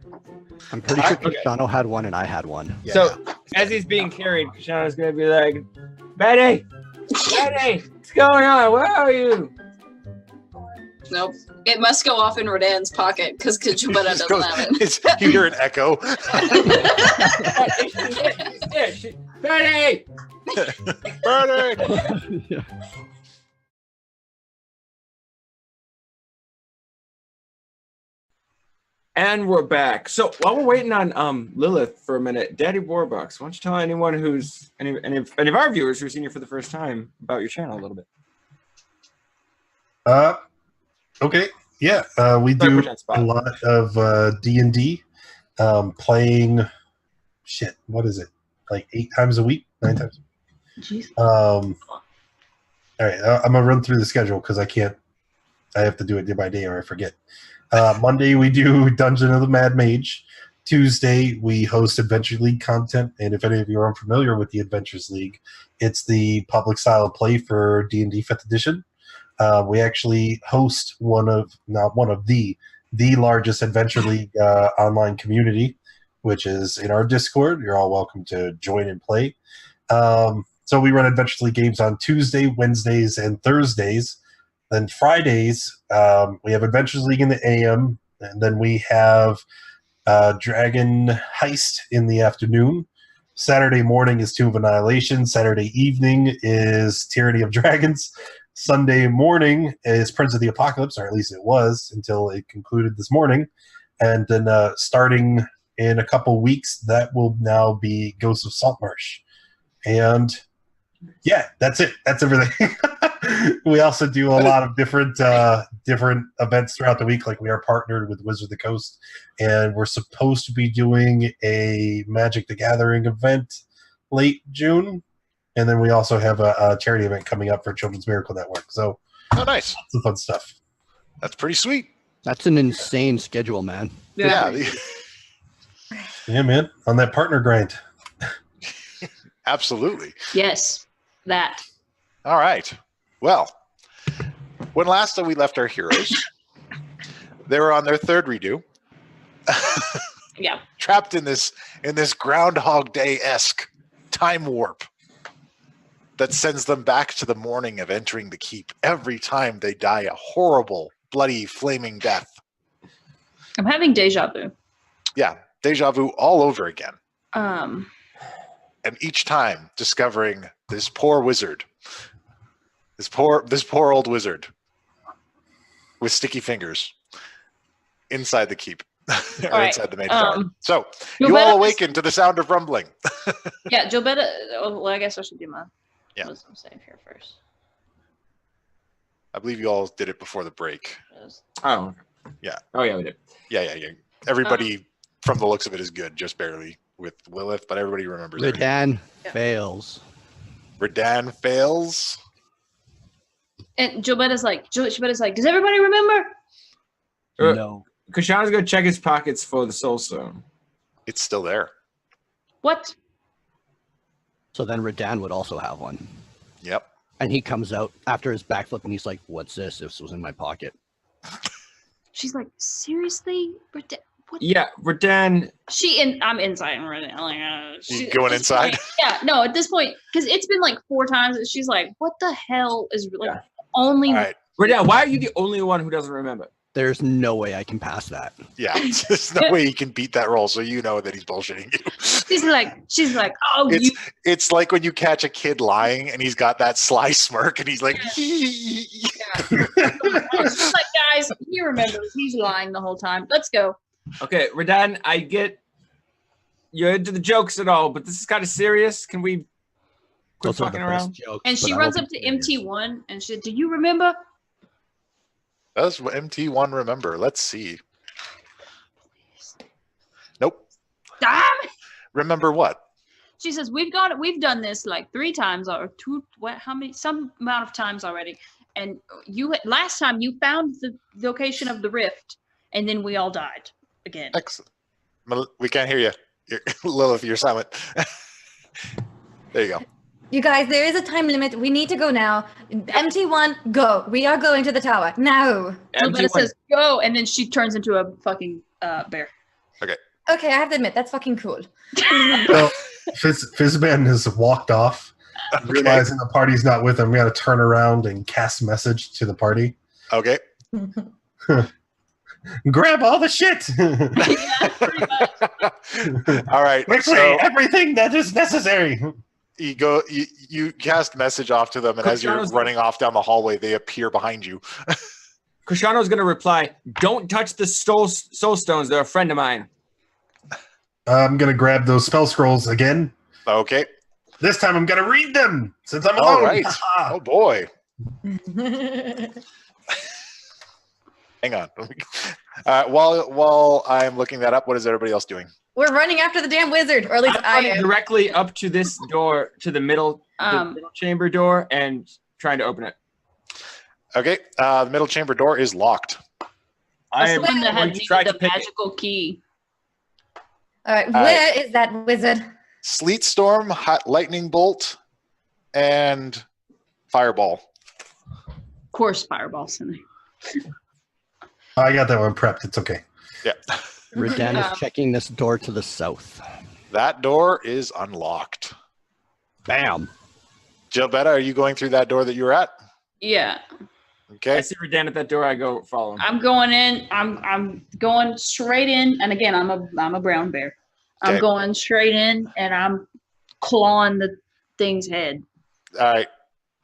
Speaker 5: I'm pretty sure Cristiano had one and I had one.
Speaker 1: Yeah.
Speaker 2: So as he's being carried, Cristiano's gonna be like, Betty, what's going on? Where are you?
Speaker 9: Nope. It must go off in Rodan's pocket because Jevetta doesn't have it.
Speaker 1: You hear an echo.
Speaker 2: Betty!
Speaker 1: Burning!
Speaker 5: Yeah.
Speaker 2: And we're back. So while we're waiting on Lilith for a minute, Daddy Warbucks, why don't you tell anyone who's any of our viewers who are seeing you for the first time about your channel a little bit?
Speaker 6: Okay. Yeah. We do a lot of D&D, playing shit. What is it? Like 8 times a week, 9 times.
Speaker 8: Jeez.
Speaker 6: All right. I'm gonna run through the schedule because I have to do it day by day or I forget. Monday we do Dungeon of the Mad Mage. Tuesday we host Adventure League content, and if any of you are unfamiliar with the Adventures League, it's the public style of play for D&D 5th edition. We actually host the largest Adventure League online community, which is in our Discord. You're all welcome to join and play. So we run Adventure League games on Tuesday, Wednesdays, and Thursdays. Then Fridays, we have Adventures League in the AM, and then we have Dragon Heist in the afternoon. Saturday morning is Tomb of Annihilation. Saturday evening is Tyranny of Dragons. Sunday morning is Prince of the Apocalypse, or at least it was until it concluded this morning. And then starting in a couple weeks, that will now be Ghosts of Saltmarsh. And yeah, that's it. That's everything. We also do a lot of different events throughout the week. Like we are partnered with Wizard of the Coast, and we're supposed to be doing a Magic the Gathering event late June. And then we also have a charity event coming up for Children's Miracle Network. So,
Speaker 1: oh, nice.
Speaker 6: Lots of fun stuff.
Speaker 1: That's pretty sweet.
Speaker 5: That's an insane schedule, man.
Speaker 1: Yeah.
Speaker 6: Yeah, man. On that partner grind.
Speaker 1: Absolutely.
Speaker 4: Yes, that.
Speaker 1: All right. Well, when last we left our heroes, they were on their third redo.
Speaker 4: Yeah.
Speaker 1: Trapped in this Groundhog Day-esque time warp that sends them back to the morning of entering the keep every time they die a horrible, bloody, flaming death.
Speaker 4: I'm having deja vu.
Speaker 1: Yeah, deja vu all over again.
Speaker 4: Um,
Speaker 1: And each time discovering this poor wizard, this poor old wizard with sticky fingers inside the keep. Or
Speaker 4: right,
Speaker 1: inside the Mage Tower. So you
Speaker 4: Jevetta
Speaker 1: all awaken to the sound of rumbling.
Speaker 4: yeah, Jevetta. Well, I guess I should do my wisdom save here first.
Speaker 1: I believe you all did it before the break.
Speaker 2: Oh.
Speaker 1: Yeah.
Speaker 2: Oh, yeah, we did.
Speaker 1: Yeah. Everybody, from the looks of it, is good, just barely with Lilith, but everybody remembers it.
Speaker 5: Redan fails.
Speaker 1: Redan fails.
Speaker 4: And Jevetta's like, does everybody remember?
Speaker 5: No.
Speaker 2: Krishan's gonna check his pockets for the soul stone.
Speaker 1: It's still there.
Speaker 4: What?
Speaker 5: So then Redan would also have one.
Speaker 1: Yep.
Speaker 5: And he comes out after his backflip and he's like, "What's this? This was in my pocket."
Speaker 4: She's like, seriously? What?
Speaker 2: Yeah, Redan.
Speaker 4: I'm inside and Redan. Like,
Speaker 1: You going inside?
Speaker 4: Point, yeah, no, at this point, because it's been like 4 times, and she's like, what the hell is like only?
Speaker 1: All right.
Speaker 2: Redan, why are you the only one who doesn't remember?
Speaker 5: There's no way I can pass that.
Speaker 1: Yeah, there's no way he can beat that roll, so you know that he's bullshitting you.
Speaker 4: She's like, oh,
Speaker 1: it's like when you catch a kid lying and he's got that sly smirk and he's like,
Speaker 4: yeah.
Speaker 9: She's like, guys, he remembers. He's lying the whole time. Let's go.
Speaker 2: Okay, Radan, I get you're into the jokes at all, but this is kind of serious. Can we quit
Speaker 5: Those are
Speaker 2: fucking
Speaker 5: the best
Speaker 2: around?
Speaker 5: jokes,
Speaker 9: And she
Speaker 5: but I
Speaker 9: runs
Speaker 5: will
Speaker 9: up
Speaker 5: be
Speaker 9: to
Speaker 5: serious.
Speaker 9: MT1 and she said, do you remember?
Speaker 1: Does MT1 remember? Let's see. Nope.
Speaker 9: Damn it!
Speaker 1: Remember what?
Speaker 9: She says, we've done this like 3 times or some amount of times already. And last time you found the location of the rift and then we all died again.
Speaker 1: Excellent. We can't hear you. Lilith, you're silent. There you go.
Speaker 3: You guys, there is a time limit. We need to go now. MT1, go. We are going to the tower. Now.
Speaker 9: Jevetta says, go. And then she turns into a fucking bear.
Speaker 3: Okay, I have to admit, that's fucking cool.
Speaker 6: Well, Fizzman has walked off, realizing the party's not with him. We got to turn around and cast message to the party.
Speaker 1: Okay.
Speaker 6: Grab all the shit.
Speaker 9: Yeah, pretty much.
Speaker 1: All right.
Speaker 6: Quickly,
Speaker 1: So
Speaker 6: everything that is necessary.
Speaker 1: you cast message off to them, and as you're running off down the hallway, they appear behind you.
Speaker 2: Krishano's going to reply, don't touch the soul stones. They're a friend of mine.
Speaker 6: I'm going to grab those spell scrolls again.
Speaker 1: Okay.
Speaker 6: This time I'm going to read them since I'm
Speaker 1: All
Speaker 6: alone.
Speaker 1: right. Oh boy. Hang on. While I'm looking that up, what is everybody else doing?
Speaker 3: We're running after the damn wizard, or at least
Speaker 2: I'm
Speaker 3: I
Speaker 2: running
Speaker 3: am.
Speaker 2: directly up to this door, to the middle chamber door, and trying to open it.
Speaker 1: Okay. The middle chamber door is locked.
Speaker 2: I
Speaker 9: That's
Speaker 2: am
Speaker 9: the one that
Speaker 2: going
Speaker 9: had
Speaker 2: to try to
Speaker 9: the
Speaker 2: pick it.
Speaker 9: magical key.
Speaker 3: All right, where is that wizard?
Speaker 1: Sleet storm, hot lightning bolt, and fireball.
Speaker 9: Of course, fireballs in there.
Speaker 6: I got that one prepped. It's okay.
Speaker 1: Yeah.
Speaker 5: Radan is checking this door to the south.
Speaker 1: That door is unlocked.
Speaker 5: Bam.
Speaker 1: Jevetta, are you going through that door that you were at?
Speaker 9: Yeah.
Speaker 2: I
Speaker 1: Okay.
Speaker 2: see Radan at that door. I go follow him.
Speaker 9: I'm going in. I'm going straight in. And again, I'm a brown bear. I'm
Speaker 1: Okay.
Speaker 9: going straight in and I'm clawing the thing's head.
Speaker 1: All right.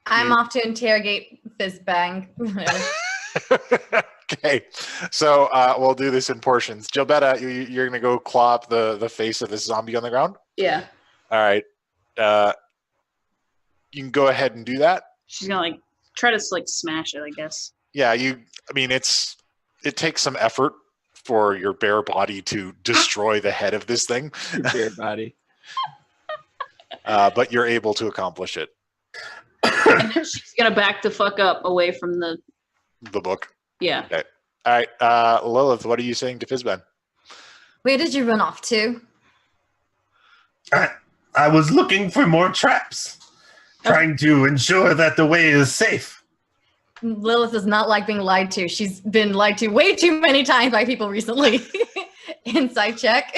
Speaker 3: I'm off to interrogate Fizzbang.
Speaker 1: Okay. So we'll do this in portions. Jevetta, you're going to go claw up the face of this zombie on the ground?
Speaker 9: Yeah.
Speaker 1: All right. You can go ahead and do that.
Speaker 9: She's gonna like try to like smash it, I guess.
Speaker 1: Yeah, it takes some effort for your bare body to destroy the head of this thing,
Speaker 2: Bear body.
Speaker 1: but you're able to accomplish it.
Speaker 9: And then she's gonna back the fuck up away from the
Speaker 1: book.
Speaker 9: yeah.
Speaker 1: All right, Lilith, what are you saying to Fizzban?
Speaker 3: Where did you run off to?
Speaker 6: I was looking for more traps, trying to ensure that the way is safe.
Speaker 3: Lilith does not like being lied to. She's been lied to way too many times by people recently. Insight check.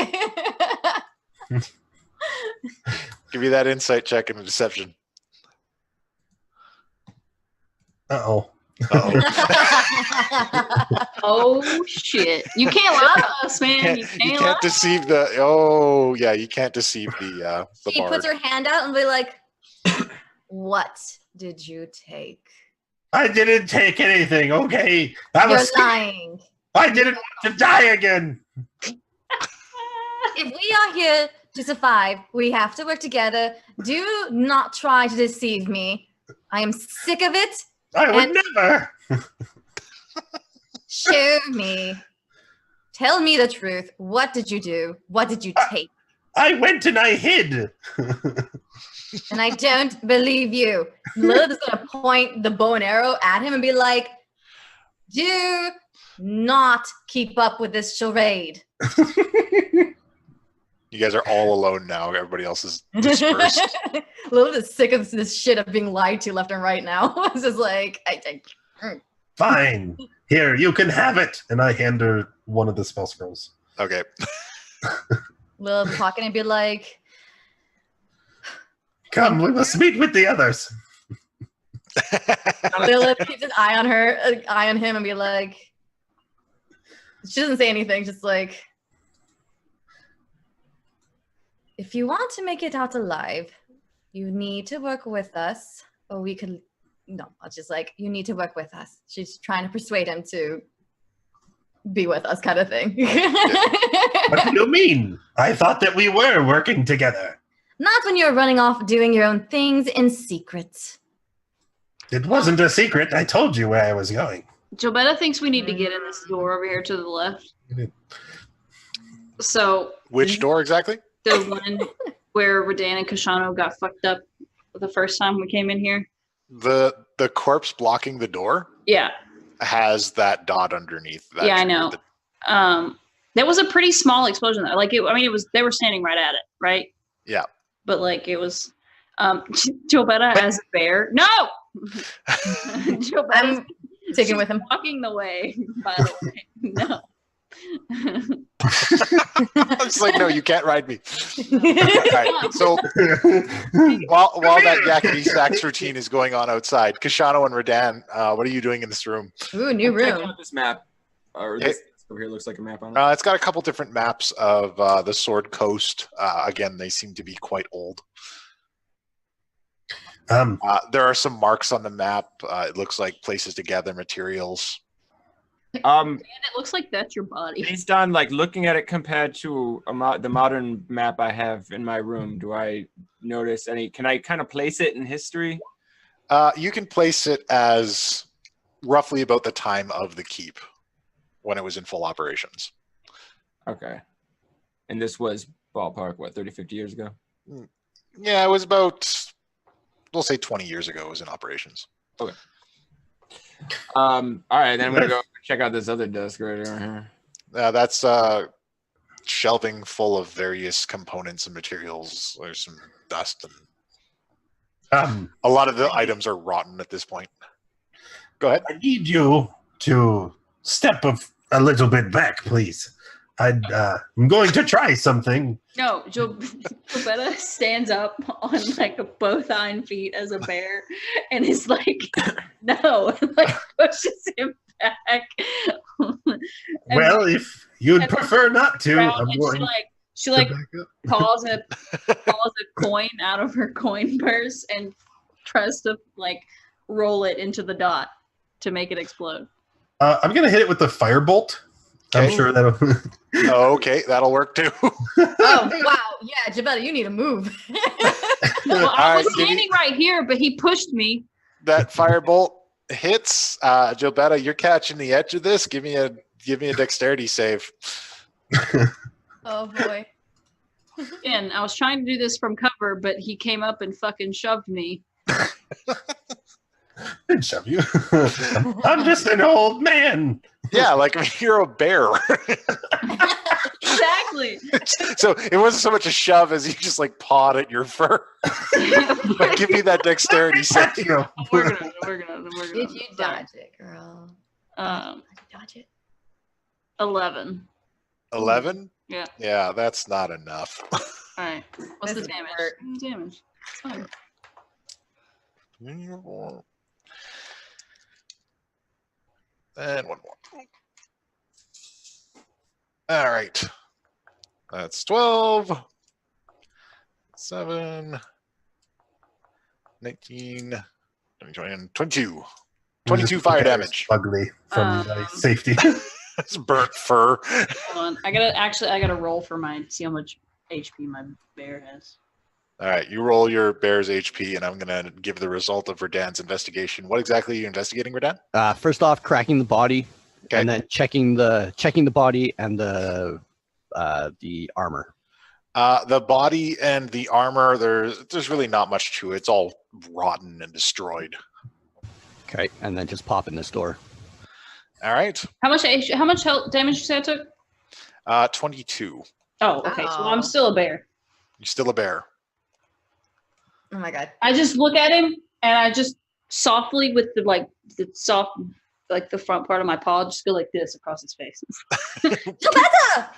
Speaker 1: Give you that insight check and a deception.
Speaker 6: Uh-oh.
Speaker 9: Oh shit! You can't lie to us, man. You
Speaker 1: You
Speaker 9: can't lie.
Speaker 1: can't deceive the. Oh yeah, you can't deceive the
Speaker 3: She
Speaker 1: bard.
Speaker 3: puts her hand out and be like, "What did you take?
Speaker 6: I didn't take anything, okay? I
Speaker 3: You're
Speaker 6: was scared.
Speaker 3: lying.
Speaker 6: I didn't want to die again.
Speaker 3: If we are here to survive, we have to work together. Do not try to deceive me. I am sick of it.
Speaker 6: I would
Speaker 3: And-
Speaker 6: never.
Speaker 3: Show me. Tell me the truth. What did you do? What did you take?
Speaker 6: I went and I hid.
Speaker 3: And I don't believe you. Lilith is going to point the bow and arrow at him and be like, do not keep up with this charade.
Speaker 1: You guys are all alone now. Everybody else is dispersed.
Speaker 3: Lilith is sick of this shit of being lied to left and right now. It's just like,
Speaker 6: Fine. Here, you can have it. And I hand her one of the spell scrolls.
Speaker 1: Okay.
Speaker 3: Lilith pocket and be like,
Speaker 6: Come, we must meet with the others.
Speaker 3: Lilith keeps an eye on him and be like, she doesn't say anything, just like, if you want to make it out alive, you need to work with us, or we could no, it's just like, you need to work with us. She's trying to persuade him to be with us, kind of thing.
Speaker 6: What do you mean? I thought that we were working together.
Speaker 3: Not when you're running off doing your own things in secret.
Speaker 6: It wasn't a secret. I told you where I was going.
Speaker 4: Jevetta thinks we need to get in this door over here to the left. So
Speaker 1: Which door exactly?
Speaker 4: the one where Radan and Kashano got fucked up the first time we came in here.
Speaker 1: The corpse blocking the door
Speaker 4: Yeah.
Speaker 1: has that dot underneath. That
Speaker 4: Yeah, I know. That was a pretty small explosion though. Like it was they were standing right at it, right?
Speaker 1: Yeah.
Speaker 4: But like it was Jevetta as a bear. No. Jobetta's
Speaker 3: I'm taking with him.
Speaker 4: walking the way, by the way. No.
Speaker 1: I'm just like, no, you can't ride me. All right, so while that yakety sax routine is going on outside, Kashano and Radan, what are you doing in this room?
Speaker 3: Ooh, new
Speaker 2: I'm checking
Speaker 3: room.
Speaker 2: out this map. Or
Speaker 1: Hey.
Speaker 2: this over here looks like a map on it.
Speaker 1: It's got a couple different maps of the Sword Coast. Again, they seem to be quite old. There are some marks on the map. It looks like places to gather materials.
Speaker 4: And it looks like that's your body.
Speaker 2: Based on like looking at it compared to the modern map I have in my room, do I notice any? Can I kind of place it in history?
Speaker 1: You can place it as roughly about the time of the keep when it was in full operations.
Speaker 2: Okay. And this was ballpark, what, 30, 50 years ago?
Speaker 1: Yeah, it was about, we'll say 20 years ago it was in operations.
Speaker 2: Okay. All right, then I'm gonna go check out this other desk right over here.
Speaker 1: That's shelving full of various components and materials. There's some dust and a lot of the items are rotten at this point. Go ahead.
Speaker 6: I need you to step a little bit back, please. I'm going to try something.
Speaker 4: No, Jevetta stands up on like both hind feet as a bear and is like, no, like pushes him back.
Speaker 6: Well, if you'd prefer not to, I'm
Speaker 4: and
Speaker 6: going
Speaker 4: she
Speaker 6: to
Speaker 4: like
Speaker 6: back up.
Speaker 4: calls a coin out of her coin purse and tries to like roll it into the dot to make it explode.
Speaker 6: I'm going to hit it with the firebolt. I'm
Speaker 1: Okay.
Speaker 6: sure that'll...
Speaker 1: Okay, that'll work too.
Speaker 3: Oh, wow. Yeah, Jevetta, you need to move.
Speaker 4: Well, I
Speaker 1: All
Speaker 4: was
Speaker 1: right, give me-
Speaker 4: standing right here, but he pushed me.
Speaker 1: That firebolt hits. Jevetta, you're catching the edge of this. Give me a dexterity save.
Speaker 3: Oh, boy.
Speaker 4: And I was trying to do this from cover, but he came up and fucking shoved me.
Speaker 6: Didn't shove you. I'm just an old man.
Speaker 1: Yeah, like you're a bear.
Speaker 4: Exactly.
Speaker 1: So it wasn't so much a shove as you just like pawed at your fur. But give me that dexterity save.
Speaker 6: You know.
Speaker 4: We're gonna
Speaker 3: Did you dodge it, girl? Dodge it.
Speaker 4: 11.
Speaker 1: 11?
Speaker 4: Yeah.
Speaker 1: Yeah, that's not enough.
Speaker 4: All right. What's
Speaker 3: This
Speaker 4: the
Speaker 3: is
Speaker 4: damage?
Speaker 3: hurt.
Speaker 4: Damage. It's fine.
Speaker 1: And one more. All right. That's 12. 7. 19. 20, 22. 22 fire damage.
Speaker 6: Ugly from my safety.
Speaker 1: That's burnt fur.
Speaker 4: Hold on. I gotta roll for see how much HP my bear has.
Speaker 1: All right, you roll your bear's HP, and I'm going to give the result of Radan's investigation. What exactly are you investigating, Radan?
Speaker 5: First off, cracking the body,
Speaker 1: Okay.
Speaker 5: and then checking the body and the armor.
Speaker 1: The body and the armor, there's really not much to it. It's all rotten and destroyed.
Speaker 5: Okay, and then just pop in this door.
Speaker 1: All right.
Speaker 4: How much health damage you said I took?
Speaker 1: 22.
Speaker 4: Oh, okay. So I'm still a bear.
Speaker 1: You're still a bear.
Speaker 3: Oh, my God.
Speaker 4: I just look at him and I just softly with the front part of my paw just go like this across his face.
Speaker 3: Jevetta!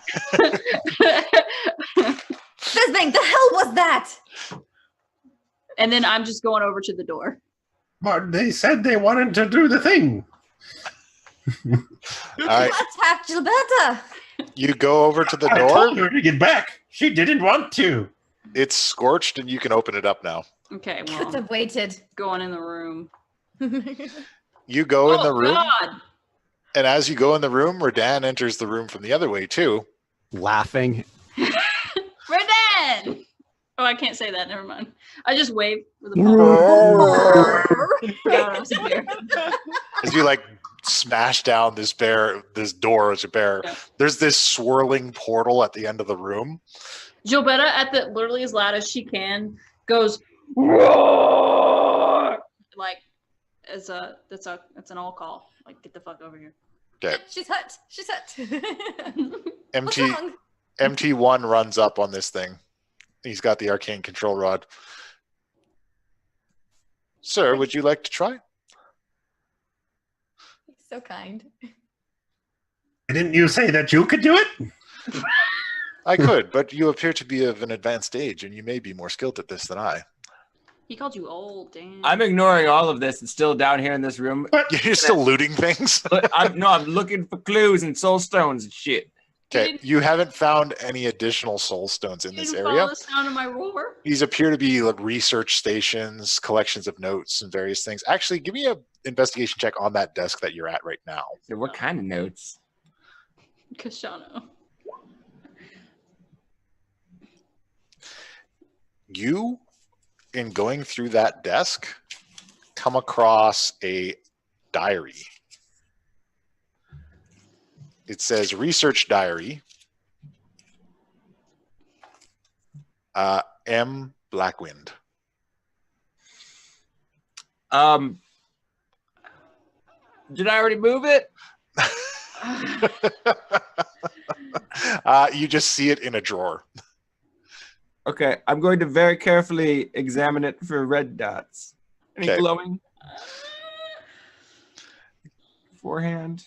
Speaker 3: Fizzbang, the hell was that?
Speaker 4: And then I'm just going over to the door.
Speaker 6: But they said they wanted to do the thing.
Speaker 1: All right.
Speaker 3: Attack Jevetta!
Speaker 1: You go over to the
Speaker 6: I told
Speaker 1: door.
Speaker 6: her to get back. She didn't want to.
Speaker 1: It's scorched, and you can open it up now.
Speaker 4: Okay,
Speaker 3: Could
Speaker 4: well,
Speaker 3: have waited.
Speaker 4: going in the room.
Speaker 1: You go in the room,
Speaker 9: God.
Speaker 1: and as you go in the room, Radan enters the room from the other way too.
Speaker 5: Laughing.
Speaker 9: Redan! Oh, I can't say that. Never mind. I just wave with a palm.
Speaker 1: As you like smash down this door as a bear,
Speaker 9: Yeah.
Speaker 1: there's this swirling portal at the end of the room.
Speaker 9: Jevetta, at the literally as loud as she can, goes roar! Like that's an all call. Like, get the fuck over here.
Speaker 1: Okay.
Speaker 3: She's hurt. She's hurt. What's
Speaker 1: MT
Speaker 3: wrong?
Speaker 1: MT1 runs up on this thing. He's got the Arcane Control Rod. Sir, would you like to try?
Speaker 3: So kind.
Speaker 6: Didn't you say that you could do it?
Speaker 1: I could, but you appear to be of an advanced age, and you may be more skilled at this than I.
Speaker 9: He called you old, damn.
Speaker 2: I'm ignoring all of this and still down here in this room.
Speaker 1: You're still looting things?
Speaker 2: I'm looking for clues and soul stones and shit.
Speaker 1: Okay, you haven't found any additional soul stones in this
Speaker 9: didn't
Speaker 1: area.
Speaker 9: follow the sound of my roar.
Speaker 1: These appear to be like research stations, collections of notes, and various things. Actually, give me an investigation check on that desk that you're at right now.
Speaker 2: So what kind of notes?
Speaker 9: Kashano.
Speaker 1: You, in going through that desk, come across a diary. It says research diary. M. Blackwind.
Speaker 2: Did I already move it?
Speaker 1: You just see it in a drawer.
Speaker 2: Okay, I'm going to very carefully examine it for red dots. Any
Speaker 1: Okay.
Speaker 2: glowing? Forehand?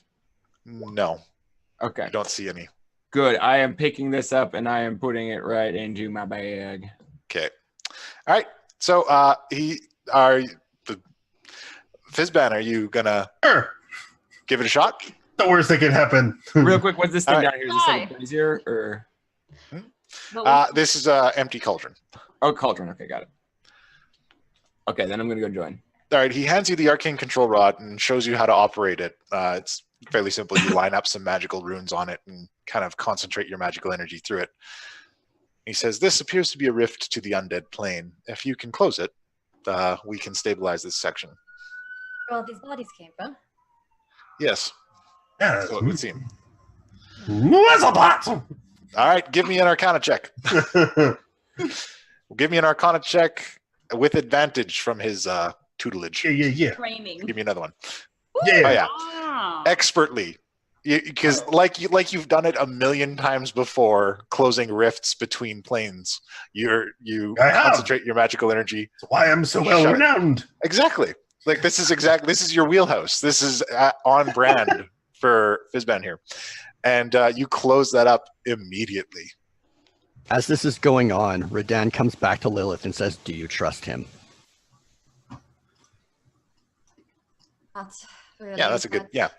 Speaker 1: No,
Speaker 2: Okay,
Speaker 1: you don't see any.
Speaker 2: good. I am picking this up and I am putting it right into my bag.
Speaker 1: Okay. All right. So Fizban, are you gonna
Speaker 6: Sure.
Speaker 1: give it a shot?
Speaker 6: The worst that could happen.
Speaker 2: Real quick, what's this thing
Speaker 1: All right.
Speaker 2: down here? Is this something brazier or
Speaker 1: This is a empty cauldron.
Speaker 2: oh cauldron? Okay, got it. Okay, then I'm gonna go join.
Speaker 1: All right. He hands you the Arcane Control Rod and shows you how to operate it. It's fairly simple. You line up some magical runes on it and kind of concentrate your magical energy through it. He says, "This appears to be a rift to the undead plane. If you can close it, we can stabilize this section."
Speaker 3: Where all these bodies came from.
Speaker 1: Yes.
Speaker 6: Yeah,
Speaker 1: So it would seem.
Speaker 6: Muzzlebot!
Speaker 1: All right. Give me an Arcana check. Give me an Arcana check with advantage from his tutelage.
Speaker 6: yeah.
Speaker 9: Training.
Speaker 1: Give me another one.
Speaker 6: Yeah.
Speaker 1: Oh yeah,
Speaker 9: Ah.
Speaker 1: expertly, because like you've done it a million times before, closing rifts between planes. You
Speaker 6: I have.
Speaker 1: concentrate your magical energy.
Speaker 6: That's why I'm so well
Speaker 1: Shut it.
Speaker 6: renowned.
Speaker 1: Exactly. Like this is your wheelhouse. This is on brand for Fizban here, and you close that up immediately.
Speaker 5: As this is going on, Radan comes back to Lilith and says, "Do you trust him?"
Speaker 3: That's really
Speaker 1: Yeah, that's a good.
Speaker 3: but
Speaker 1: Yeah.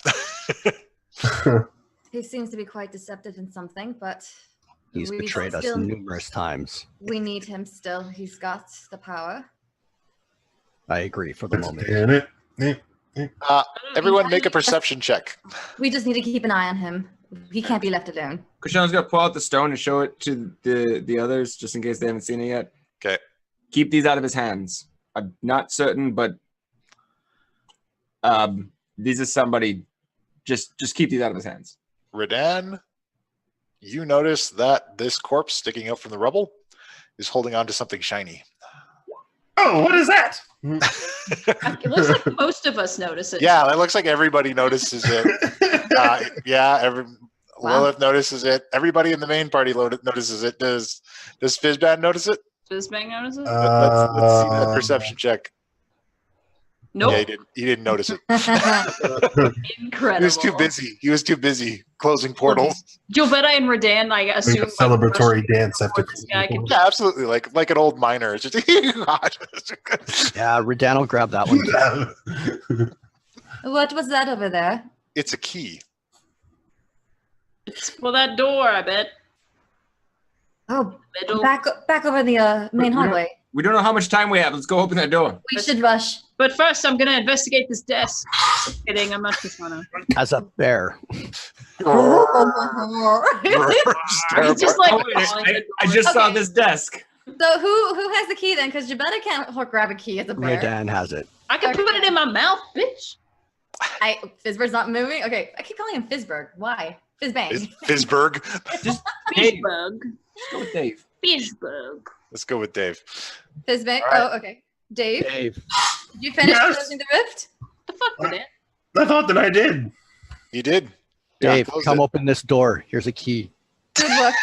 Speaker 3: He seems to be quite deceptive in something, but
Speaker 5: He's
Speaker 3: we
Speaker 5: betrayed us
Speaker 3: still-
Speaker 5: numerous times.
Speaker 3: We need him still. He's got the power.
Speaker 5: I agree for the moment.
Speaker 6: Damn it.
Speaker 1: Everyone, make a perception check.
Speaker 3: We just need to keep an eye on him. He can't be left alone.
Speaker 2: Kushana's gonna pull out the stone and show it to the others just in case they haven't seen it yet.
Speaker 1: Okay.
Speaker 2: Keep these out of his hands. I'm not certain, but these are somebody. Just keep these out of his hands.
Speaker 1: Radan, you notice that this corpse sticking out from the rubble is holding on to something shiny.
Speaker 6: Oh, what is that?
Speaker 9: It looks like most of us notice it.
Speaker 1: Yeah, it looks like everybody notices it.
Speaker 3: Wow.
Speaker 1: Lilith notices it. Everybody in the main party notices it. Does Fizban notice it?
Speaker 9: Does Bang notice it?
Speaker 1: Let's see that perception check.
Speaker 9: Nope.
Speaker 1: Yeah, he didn't notice it.
Speaker 9: Incredible.
Speaker 1: He was too busy. He was too busy closing portals.
Speaker 9: Jevetta and Radan, I
Speaker 6: Doing
Speaker 9: assume.
Speaker 6: a celebratory dance after.
Speaker 9: This guy can
Speaker 1: Yeah, absolutely. Like an old miner. It's just
Speaker 5: Yeah, Radan will grab that one.
Speaker 3: What was that over there?
Speaker 1: it's a key.
Speaker 9: It's for that door, I bet.
Speaker 3: Oh,
Speaker 9: Middle.
Speaker 3: back over the main hallway.
Speaker 2: We don't know how much time we have. Let's go open that door.
Speaker 3: We should rush.
Speaker 9: But first, I'm gonna investigate this desk. Just kidding. I'm not just gonna.
Speaker 5: As a bear.
Speaker 9: He's just like.
Speaker 2: I just saw
Speaker 3: Okay.
Speaker 2: this desk.
Speaker 3: So who has the key then? Because Jevetta can't grab a key as a bear.
Speaker 5: Redan has it.
Speaker 9: I can put it in my mouth, bitch.
Speaker 3: Fizzberg's not moving. Okay, I keep calling him Fizzberg. Why? Fizzbang.
Speaker 1: Fizzberg.
Speaker 2: Just Dave.
Speaker 9: Fishbug.
Speaker 2: Go with Dave.
Speaker 9: Fishbug.
Speaker 1: Let's go with Dave.
Speaker 3: Fizzbang.
Speaker 1: All right.
Speaker 3: Oh, okay. Dave,
Speaker 5: Dave.
Speaker 3: did you finish
Speaker 6: Yes.
Speaker 3: closing the rift?
Speaker 9: The fuck with it?
Speaker 6: I thought that I did.
Speaker 1: You did.
Speaker 5: Dave,
Speaker 1: close
Speaker 5: come
Speaker 1: it.
Speaker 5: open this door. Here's a key.
Speaker 3: Good work.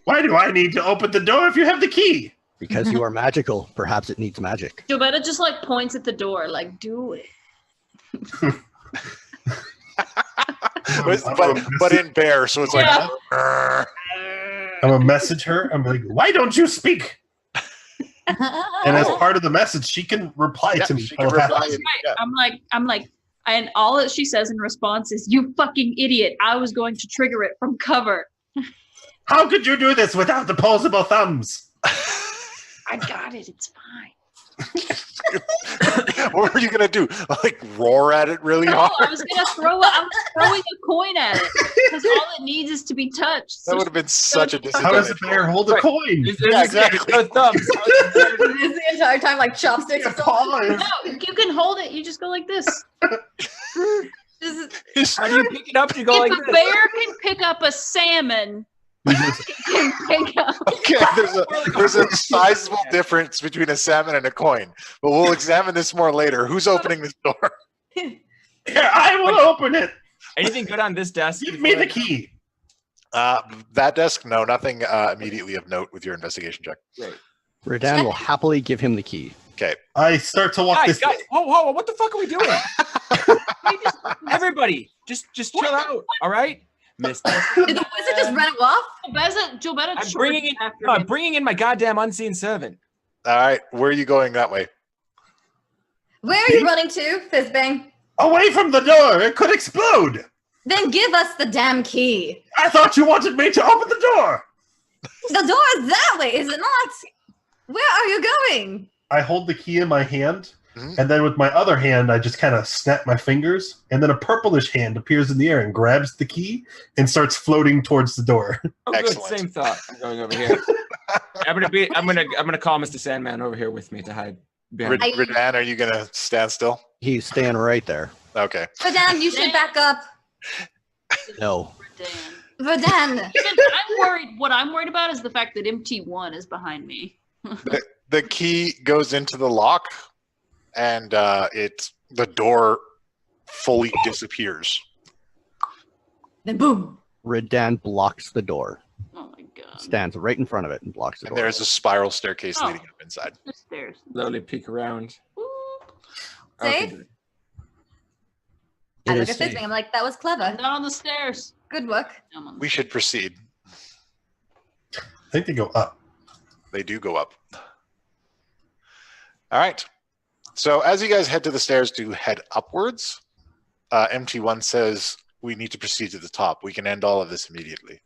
Speaker 6: Why do I need to open the door if you have the key?
Speaker 5: Because you are magical. Perhaps it needs magic.
Speaker 9: Jevetta just like points at the door, like, do it.
Speaker 1: but in bear, so it's
Speaker 9: Yeah.
Speaker 1: like. "Grr."
Speaker 6: I'm gonna message her. I'm like, why don't you speak? And as part of the message, she can reply
Speaker 1: Yeah,
Speaker 6: to me.
Speaker 1: she can reply.
Speaker 9: That's right. I'm like, and all that she says in response is, "You fucking idiot! I was going to trigger it from cover.
Speaker 6: How could you do this without opposable thumbs?
Speaker 9: I got it. It's fine."
Speaker 1: What were you gonna do? Like roar at it really
Speaker 9: No,
Speaker 1: hard?
Speaker 9: I was throwing a coin at it because all it needs is to be touched.
Speaker 1: That would have been such a
Speaker 6: How does
Speaker 1: disadvantage.
Speaker 6: a bear hold a
Speaker 2: Right.
Speaker 6: coin?
Speaker 2: Yeah,
Speaker 1: exactly.
Speaker 2: No thumbs.
Speaker 3: It is the entire time like chopsticks.
Speaker 6: It's a paw.
Speaker 9: No, you can hold it. You just go like this.
Speaker 3: This is-
Speaker 2: How do you pick it up? You go
Speaker 9: If
Speaker 2: like
Speaker 9: a
Speaker 2: this.
Speaker 9: bear can pick up a salmon, it can pick up.
Speaker 1: Okay, there's a sizable difference between a salmon and a coin, but we'll examine this more later. Who's opening this door?
Speaker 6: Here, I will open it.
Speaker 2: Anything good on this desk?
Speaker 6: Give me the key.
Speaker 1: That desk? No, nothing immediately of note with your investigation check.
Speaker 5: Redan will happily give him the key.
Speaker 1: Okay.
Speaker 6: I start to walk
Speaker 2: Guys,
Speaker 6: this
Speaker 2: guys,
Speaker 6: way.
Speaker 2: whoa, what the fuck are we doing? Everybody, just chill out, all right? Mister.
Speaker 3: Did the wizard just run off?
Speaker 9: Jovetta
Speaker 2: I'm bringing in my goddamn unseen servant.
Speaker 1: All right. Where are you going that way?
Speaker 3: Where are you running to, Fizzbang?
Speaker 6: Away from the door. It could explode.
Speaker 3: Then give us the damn key.
Speaker 6: I thought you wanted me to open the door.
Speaker 3: The door is that way, is it not? Where are you going?
Speaker 6: I hold the key in my hand,
Speaker 1: Mhm.
Speaker 6: and then with my other hand, I just kind of snap my fingers, and then a purplish hand appears in the air and grabs the key and starts floating towards the door.
Speaker 2: Oh,
Speaker 1: Excellent.
Speaker 2: good, same thought. I'm going over here. I'm gonna call Mr. Sandman over here with me to hide behind.
Speaker 1: Redan, are you gonna stand still?
Speaker 5: He's staying right there.
Speaker 1: Okay.
Speaker 3: Verdan, you should back up.
Speaker 5: No.
Speaker 3: Verdan.
Speaker 9: I'm worried. What I'm worried about is the fact that MT1 is behind me.
Speaker 1: The key goes into the lock, and the door fully disappears.
Speaker 3: Then boom.
Speaker 5: Redan blocks the door.
Speaker 9: Oh my god.
Speaker 5: Stands right in front of it and blocks the
Speaker 1: And
Speaker 5: door.
Speaker 1: there's a spiral staircase
Speaker 9: Oh.
Speaker 1: leading up inside.
Speaker 9: The stairs.
Speaker 2: Slowly peek around.
Speaker 3: Safe?
Speaker 5: It
Speaker 3: I look
Speaker 5: is
Speaker 3: at
Speaker 5: safe.
Speaker 3: Fizzbang. I'm like, that was
Speaker 9: I'm
Speaker 3: clever.
Speaker 9: not on the stairs.
Speaker 3: Good work.
Speaker 9: I'm on the
Speaker 1: We should proceed.
Speaker 6: I think they go up.
Speaker 1: They do go up. All right. So as you guys head to the stairs to head upwards, MT1 says we need to proceed to the top. We can end all of this immediately.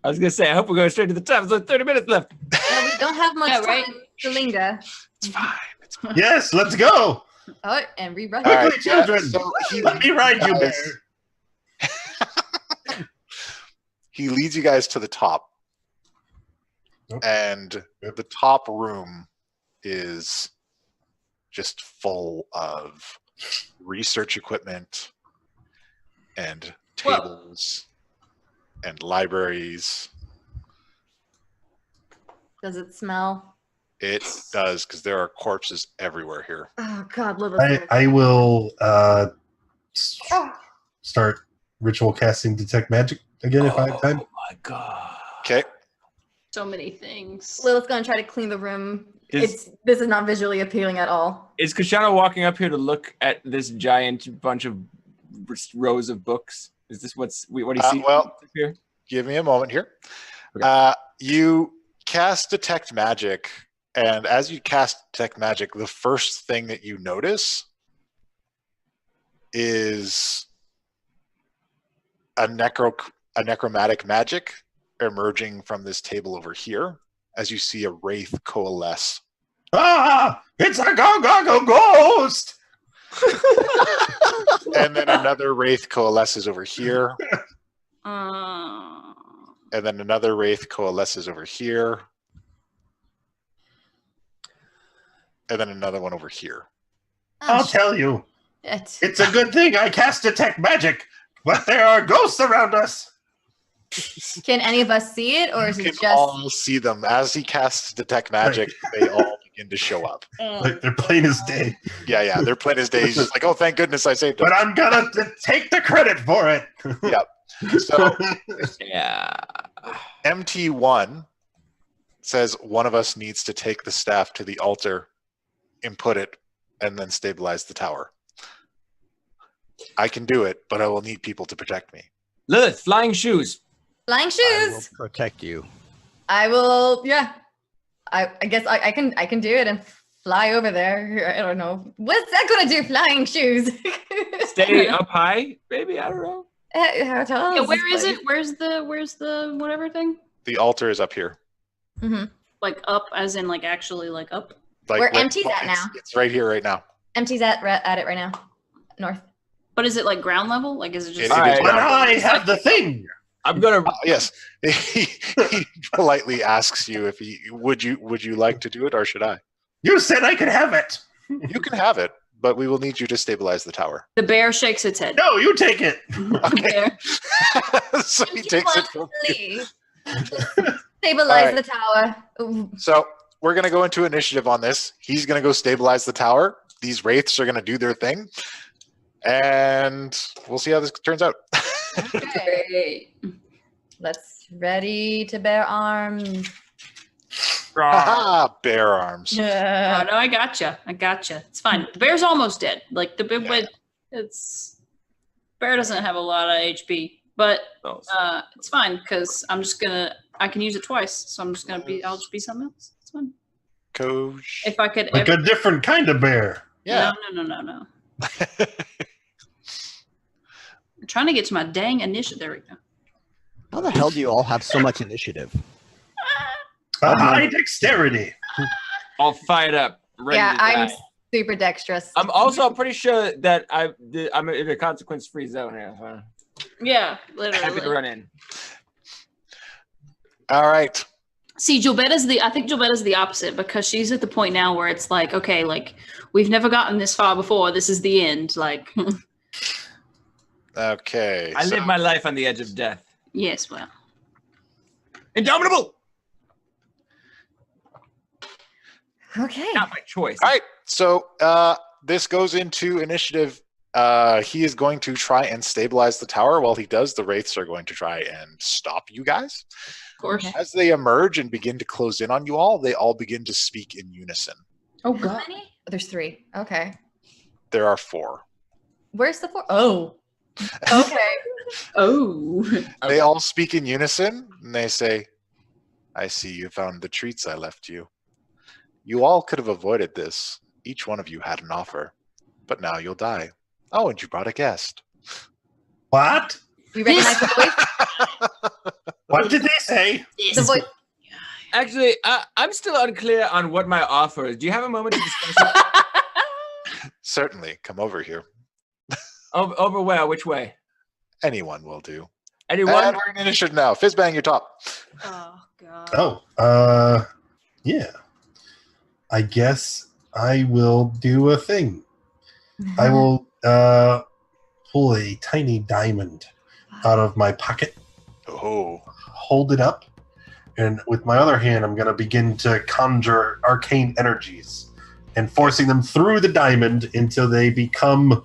Speaker 2: I was gonna say, I hope we're going straight to the top. There's like 30 minutes left.
Speaker 3: Well, we don't have much
Speaker 9: Yeah,
Speaker 3: time
Speaker 9: right.
Speaker 3: to linger.
Speaker 1: It's fine. It's fine.
Speaker 6: Yes, let's go.
Speaker 3: Oh, and rerun.
Speaker 1: All right,
Speaker 6: Quickly, children.
Speaker 1: so
Speaker 6: Let me ride you, bear.
Speaker 1: he leads you guys to the top.
Speaker 6: Nope.
Speaker 1: And the top room is just full of research equipment and
Speaker 9: Whoa.
Speaker 1: tables and libraries.
Speaker 3: Does it smell?
Speaker 1: It does, because there are corpses everywhere here.
Speaker 3: Oh God, Lilith.
Speaker 6: I will start ritual casting detect magic again if I have time.
Speaker 2: Oh my god.
Speaker 1: Okay.
Speaker 9: so many things.
Speaker 3: Lilith's gonna try to clean the room.
Speaker 2: Is
Speaker 3: This is not visually appealing at all.
Speaker 2: Kashana walking up here to look at this giant bunch of rows of books? Is this what do you see
Speaker 1: well-
Speaker 2: up here?
Speaker 1: Give me a moment here.
Speaker 2: Okay.
Speaker 1: You cast detect magic, and as you cast detect magic, the first thing that you notice is a necromantic magic emerging from this table over here as you see a wraith coalesce
Speaker 6: Ah, it's a go ghost.
Speaker 1: And then another wraith coalesces over here.
Speaker 9: Uh,
Speaker 1: And then another wraith coalesces over here. And then another one over here.
Speaker 6: I'll tell you,
Speaker 3: Shit.
Speaker 6: it's a good thing I cast detect magic, but there are ghosts around us.
Speaker 3: Can any of us see it, or is
Speaker 1: You
Speaker 3: it
Speaker 1: can
Speaker 3: just?
Speaker 1: all see them. As he casts detect magic, they all begin to show up.
Speaker 6: Like they're plain as day.
Speaker 1: Yeah, they're plain as day. He's just like, oh, thank goodness I saved them.
Speaker 6: But I'm gonna take the credit for it.
Speaker 1: So
Speaker 2: Yeah.
Speaker 1: MT1 says one of us needs to take the staff to the altar, input it, and then stabilize the tower. I can do it, but I will need people to protect me.
Speaker 2: Lilith, flying shoes.
Speaker 3: Flying
Speaker 5: I will
Speaker 3: shoes.
Speaker 5: protect you.
Speaker 3: I will. Yeah. I guess I can do it and fly over there. I don't know. What's that gonna do? Flying shoes.
Speaker 2: Stay up high, maybe. I don't know.
Speaker 3: How tall?
Speaker 9: yeah, where is it? Where's the whatever thing?
Speaker 1: The altar is up here.
Speaker 3: Mm-hmm.
Speaker 9: Like up, as in like actually like up.
Speaker 1: Like
Speaker 3: Where
Speaker 1: right-
Speaker 3: MT's at now.
Speaker 1: It's right here, right now.
Speaker 3: MT's at it right now. North.
Speaker 9: But is it like ground level? Like is it just?
Speaker 1: It is
Speaker 2: Alright.
Speaker 6: But
Speaker 1: ground
Speaker 6: I have the thing.
Speaker 2: I'm gonna.
Speaker 1: Yes, he politely asks you if would you like to do it, or should I?
Speaker 6: You said I could have it.
Speaker 1: You can have it, but we will need you to stabilize the tower.
Speaker 9: The bear shakes its head.
Speaker 6: No, you take it.
Speaker 1: Okay.
Speaker 9: Bear.
Speaker 1: So he takes it from you.
Speaker 3: Stabilize
Speaker 1: Alright.
Speaker 3: the tower. Ooh.
Speaker 1: So we're gonna go into initiative on this. He's gonna go stabilize the tower. These wraiths are gonna do their thing, and we'll see how this turns out.
Speaker 3: Okay. Let's ready to bear arms.
Speaker 1: Haha, bear arms.
Speaker 9: Oh
Speaker 3: Yeah.
Speaker 9: no, I gotcha. It's fine. The bear's almost dead. Like the but it's bear doesn't have a lot of HP, but it's fine because I can use it twice, so I'm just gonna I'll just be something else. It's fine.
Speaker 1: Coach.
Speaker 9: If I could
Speaker 6: Like a different kind of bear.
Speaker 1: Yeah.
Speaker 9: No. I'm trying to get to my dang initiative. There we go.
Speaker 5: How the hell do you all have so much initiative?
Speaker 6: A high dexterity.
Speaker 2: All fired up. Ready
Speaker 3: Yeah,
Speaker 2: to die.
Speaker 3: I'm super dexterous.
Speaker 2: I'm also pretty sure that I'm in a consequence-free zone here. So
Speaker 9: Yeah,
Speaker 2: happy to
Speaker 9: literally.
Speaker 2: run in.
Speaker 1: All right.
Speaker 9: See, I think Jovetta's the opposite because she's at the point now where it's like, okay, like we've never gotten this far before. This is the end. Like,
Speaker 1: Okay.
Speaker 2: I
Speaker 1: so-
Speaker 2: live my life on the edge of death.
Speaker 9: yes, well,
Speaker 2: Indomitable.
Speaker 3: Okay.
Speaker 2: Not my choice.
Speaker 1: All right. So this goes into initiative. He is going to try and stabilize the tower. While he does, the wraiths are going to try and stop you guys.
Speaker 9: of course.
Speaker 3: Okay.
Speaker 1: As they emerge and begin to close in on you all, they all begin to speak in unison.
Speaker 9: Oh
Speaker 3: How
Speaker 9: god.
Speaker 3: many? Oh, there's 3. Okay.
Speaker 1: There are 4.
Speaker 3: Where's the 4? Oh. Okay.
Speaker 9: Oh.
Speaker 1: They all speak in unison, and they say, I see you found the treats I left you. You all could have avoided this. Each one of you had an offer. But now you'll die. Oh, and you brought a guest.
Speaker 6: What?
Speaker 3: You recognize the voice?
Speaker 6: What did they say?
Speaker 3: The voice.
Speaker 2: Actually, I'm still unclear on what my offer is. Do you have a moment to discuss it?
Speaker 1: Certainly. Come over here.
Speaker 2: Over where? Which way?
Speaker 1: Anyone will do.
Speaker 2: Anyone?
Speaker 1: And we're in initiative now. Fizzbang, your top.
Speaker 9: Oh god.
Speaker 6: Oh, yeah. I guess I will do a thing. I will pull a tiny diamond out of my pocket,
Speaker 1: Oh.
Speaker 6: hold it up, and with my other hand, I'm going to begin to conjure arcane energies and forcing them through the diamond until they become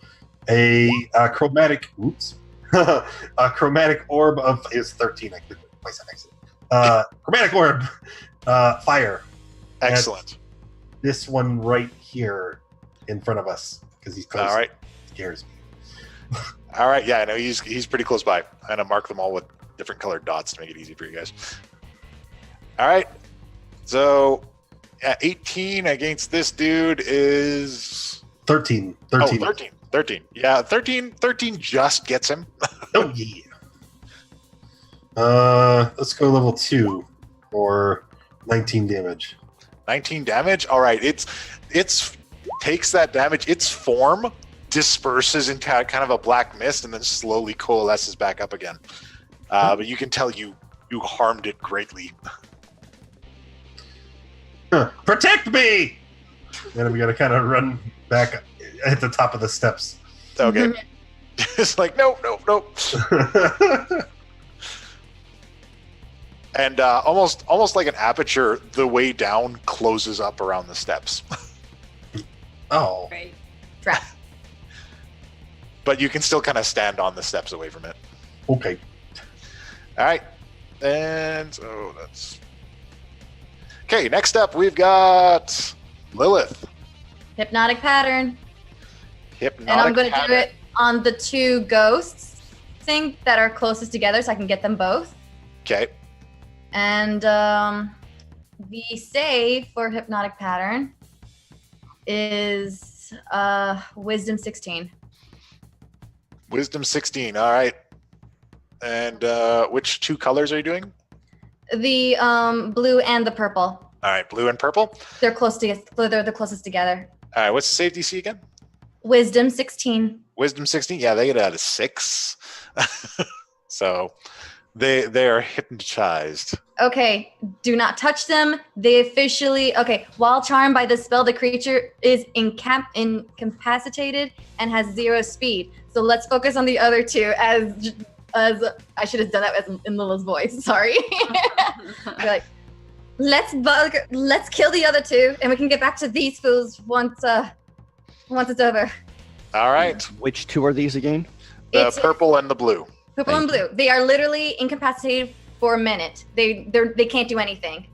Speaker 6: a chromatic. Oops. A chromatic orb of is 13. I could place an accident. Chromatic orb, fire.
Speaker 1: Excellent.
Speaker 6: This one right here in front of us because he's close.
Speaker 1: All right.
Speaker 6: Scares me.
Speaker 1: All right. Yeah, I know he's pretty close by. I'm gonna mark them all with different colored dots to make it easy for you guys. All right. So, 18 against this dude is
Speaker 6: 13.
Speaker 1: Oh,
Speaker 6: 13.
Speaker 1: 13. 13. Yeah, 13 just gets him.
Speaker 6: Oh, yeah. Let's go level 2 or 19 damage.
Speaker 1: 19 damage. All right, it's takes that damage. Its form disperses in kind of a black mist and then slowly coalesces back up again. But you can tell you harmed it greatly.
Speaker 6: Protect me! And I'm gonna kind of run back at the top of the steps.
Speaker 1: Okay. It's like no. And almost like an aperture, the way down closes up around the steps.
Speaker 6: Oh.
Speaker 9: Right.
Speaker 3: Trap.
Speaker 1: But you can still kind of stand on the steps away from it.
Speaker 6: Okay.
Speaker 1: All right. And so that's... Okay, next up we've got Lilith.
Speaker 3: Hypnotic pattern.
Speaker 1: Hypnotic
Speaker 3: And I'm going to do
Speaker 1: pattern.
Speaker 3: it on the two ghosts thing that are closest together so I can get them both.
Speaker 1: Okay.
Speaker 3: And the save for hypnotic pattern is wisdom 16.
Speaker 1: Wisdom 16. All right. And which two colors are you doing?
Speaker 3: The blue and the purple.
Speaker 1: All right, blue and purple.
Speaker 3: They're they're the closest together.
Speaker 1: All right, what's the save DC again?
Speaker 3: Wisdom 16.
Speaker 1: Wisdom 16. Yeah, they get out of 6. So they are hypnotized.
Speaker 3: Okay, do not touch them. They officially while charmed by the spell, the creature is incapacitated and has 0 speed. So let's focus on the other two as I should have done that in Lila's voice. Sorry. Be like, let's kill the other two, and we can get back to these fools once it's over.
Speaker 1: All right.
Speaker 5: Which two are these again?
Speaker 1: The
Speaker 3: It's
Speaker 1: purple and the blue.
Speaker 3: purple and blue. They are literally incapacitated for a minute. They can't do anything.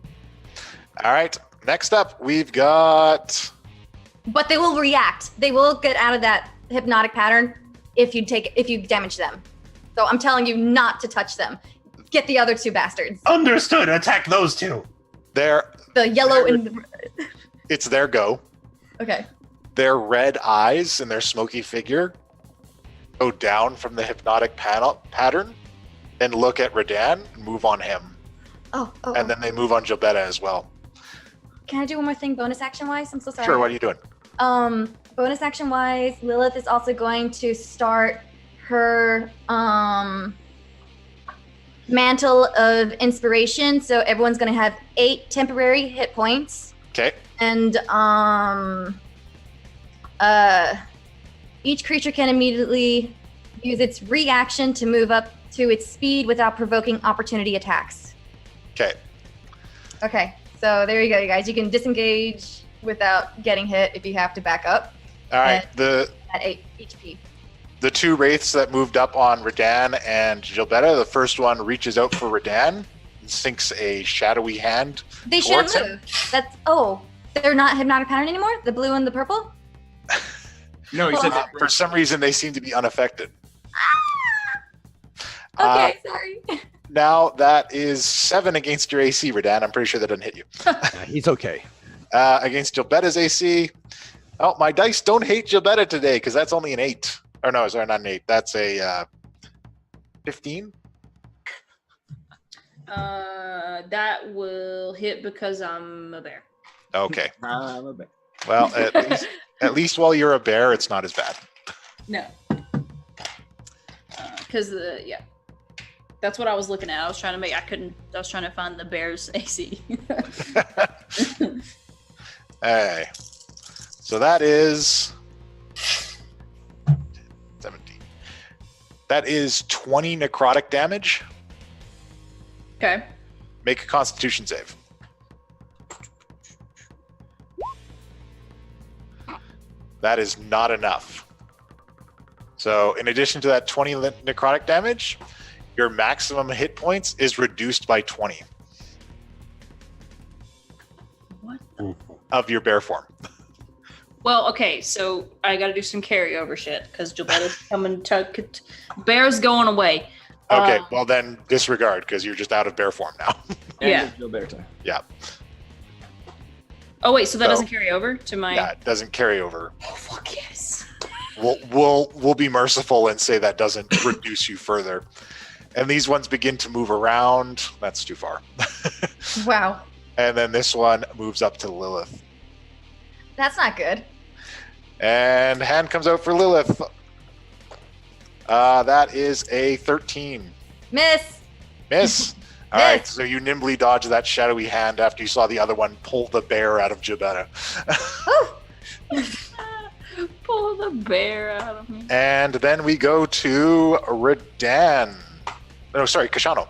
Speaker 1: All right. Next up, we've got...
Speaker 3: But they will react. They will get out of that hypnotic pattern if you damage them. So I'm telling you not to touch them. Get the other two bastards.
Speaker 6: Understood. Attack those two.
Speaker 3: The yellow and the...
Speaker 1: It's their go.
Speaker 3: Okay.
Speaker 1: Their red eyes and their smoky figure go down from the hypnotic pattern and look at Radan and move on him.
Speaker 3: Oh.
Speaker 1: And then they move on Jevetta as well.
Speaker 3: Can I do one more thing bonus action wise? I'm so sorry.
Speaker 1: Sure, what are you doing?
Speaker 3: Bonus action wise, Lilith is also going to start her Mantle of Inspiration. So everyone's going to have 8 temporary hit points.
Speaker 1: Okay.
Speaker 3: And each creature can immediately use its reaction to move up to its speed without provoking opportunity attacks.
Speaker 1: Okay.
Speaker 3: Okay, so there you go, you guys. You can disengage without getting hit if you have to back up.
Speaker 1: All right.
Speaker 3: At 8 HP.
Speaker 1: The two wraiths that moved up on Radan and Jevetta, the first one reaches out for Radan and sinks a shadowy hand.
Speaker 3: They shouldn't
Speaker 1: towards
Speaker 3: move. They're not hypnotic pattern anymore? The blue and the purple?
Speaker 2: No, he said that.
Speaker 1: For some reason, they seem to be unaffected.
Speaker 3: Okay, sorry.
Speaker 1: Now that is 7 against your AC, Radan. I'm pretty sure that doesn't hit you.
Speaker 5: He's okay.
Speaker 1: Against Jevetta's AC. Oh, my dice don't hate Jevetta today because that's only an 8. Or no, sorry, not an 8. That's a 15.
Speaker 9: That will hit because I'm a bear.
Speaker 1: Okay.
Speaker 2: I'm a bit.
Speaker 1: Well, at least while you're a bear, it's not as bad.
Speaker 9: No. Because that's what I was looking at. I was trying to find the bear's AC.
Speaker 1: Hey. So that is 17. That is 20 necrotic damage.
Speaker 9: Okay.
Speaker 1: Make a Constitution save. That is not enough. So in addition to that 20 necrotic damage, your maximum hit points is reduced by 20.
Speaker 9: What?
Speaker 1: Of your bear form.
Speaker 9: Well, okay, so I got to do some carryover shit because Jevetta's coming to bear's going away.
Speaker 1: Okay, well then disregard because you're just out of bear form now.
Speaker 9: Yeah.
Speaker 2: Gilberto.
Speaker 1: Yeah.
Speaker 9: Oh wait, so that
Speaker 1: So-
Speaker 9: doesn't carry over to my.
Speaker 1: Yeah, it doesn't carry over.
Speaker 9: Oh fuck yes.
Speaker 1: We'll be merciful and say that doesn't reduce you further. And these ones begin to move around. That's too far.
Speaker 3: Wow.
Speaker 1: And then this one moves up to Lilith.
Speaker 3: That's not good.
Speaker 1: And hand comes out for Lilith. That is a 13.
Speaker 3: Miss.
Speaker 1: Miss. All right, so you nimbly dodge that shadowy hand after you saw the other one pull the bear out of Jevetta.
Speaker 9: Pull the bear out of me.
Speaker 1: And then we go to Redan. No, sorry, Kashano.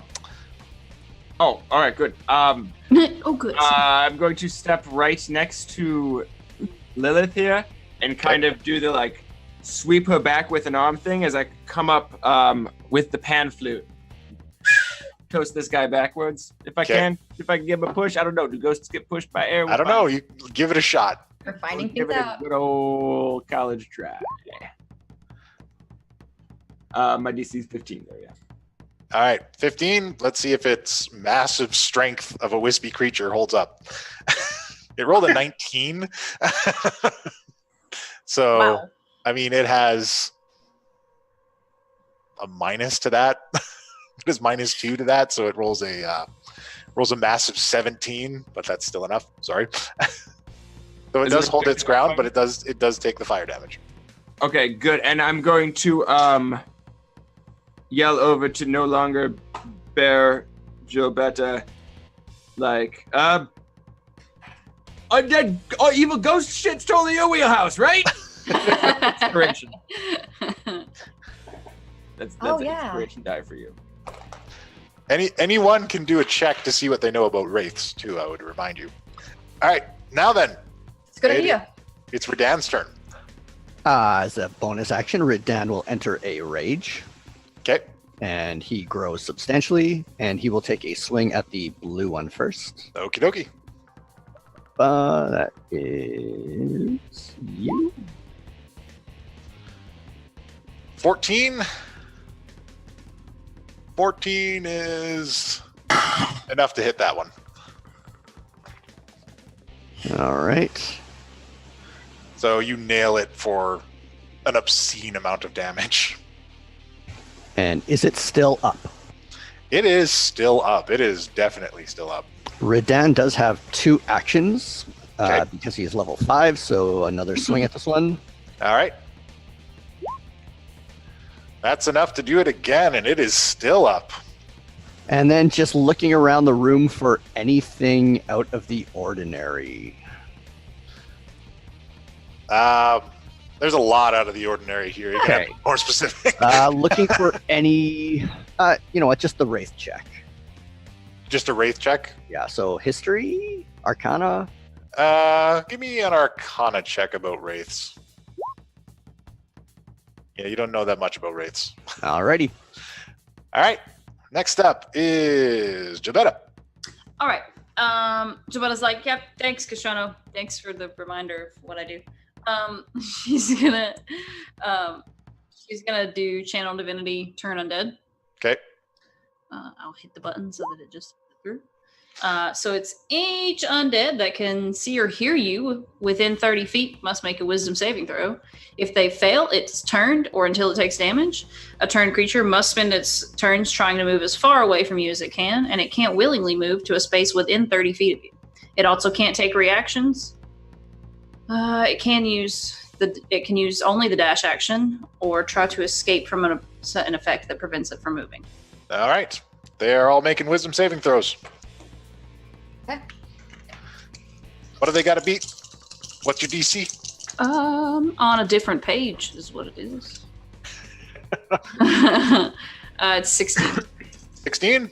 Speaker 2: Oh, all right, good.
Speaker 9: Oh, good.
Speaker 2: I'm going to step right next to Lilith here and kind of do the like sweep her back with an arm thing as I come up with the pan flute. Toast this guy backwards if I can. If I can give him a push, I don't know. Do ghosts get pushed by air?
Speaker 1: I don't know. You give it a shot.
Speaker 3: We're finding
Speaker 2: Give
Speaker 3: things
Speaker 2: it
Speaker 3: out.
Speaker 2: a good old college try. My DC is 15 there, yeah.
Speaker 1: All right, 15. Let's see if its massive strength of a wispy creature holds up. It rolled a 19. So,
Speaker 3: Wow.
Speaker 1: I mean, it has a minus to that. It is -2 to that, so it rolls a massive 17, but that's still enough. Sorry. So it
Speaker 2: Is
Speaker 1: does
Speaker 2: it
Speaker 1: hold its
Speaker 2: affected
Speaker 1: ground,
Speaker 2: by
Speaker 1: but it does take the fire damage.
Speaker 2: Okay, good. And I'm going to yell over to no longer bear Jevetta, like, undead, evil ghost shit's totally your wheelhouse, right? Inspiration. That's
Speaker 3: Oh,
Speaker 2: an
Speaker 3: yeah.
Speaker 2: inspiration die for you.
Speaker 1: Anyone can do a check to see what they know about wraiths too. I would remind you. All right, now then,
Speaker 3: It's a good idea.
Speaker 1: it's Redan's turn.
Speaker 5: As a bonus action, Redan will enter a rage,
Speaker 1: Okay.
Speaker 5: and he grows substantially, and he will take a swing at the blue one first.
Speaker 1: Okie dokie.
Speaker 5: That is you.
Speaker 1: 14. 14 is enough to hit that one.
Speaker 5: All right.
Speaker 1: So you nail it for an obscene amount of damage.
Speaker 5: And is it still up?
Speaker 1: It is still up. It is definitely still up.
Speaker 5: Redan does have 2 actions
Speaker 1: Okay.
Speaker 5: because he is level 5, so another swing at this one.
Speaker 1: All right. That's enough to do it again, and it is still up.
Speaker 5: And then just looking around the room for anything out of the ordinary.
Speaker 1: There's a lot out of the ordinary here. You
Speaker 5: Okay.
Speaker 1: can be more specific.
Speaker 5: Looking for any, you know what, just the Wraith check.
Speaker 1: Just a wraith check.
Speaker 5: Yeah, so history, arcana.
Speaker 1: Give me an arcana check about wraiths. Yeah, you don't know that much about wraiths.
Speaker 5: Alrighty.
Speaker 1: All right. Next up is Jevetta.
Speaker 9: All right. Jevetta's like, yep, thanks, Kashano. Thanks for the reminder of what I do. She's gonna do Channel Divinity, Turn Undead.
Speaker 1: Okay.
Speaker 9: I'll hit the button so that it just through. So it's each undead that can see or hear you within 30 feet must make a wisdom saving throw. If they fail, it's turned or until it takes damage. A turned creature must spend its turns trying to move as far away from you as it can, and it can't willingly move to a space within 30 feet of you. It also can't take reactions. It can use only the dash action or try to escape from an effect that prevents it from moving.
Speaker 1: All right. They are all making wisdom saving throws.
Speaker 3: Okay.
Speaker 1: What do they got to beat? What's your DC?
Speaker 9: On a different page is what it is. It's 16.
Speaker 1: 16?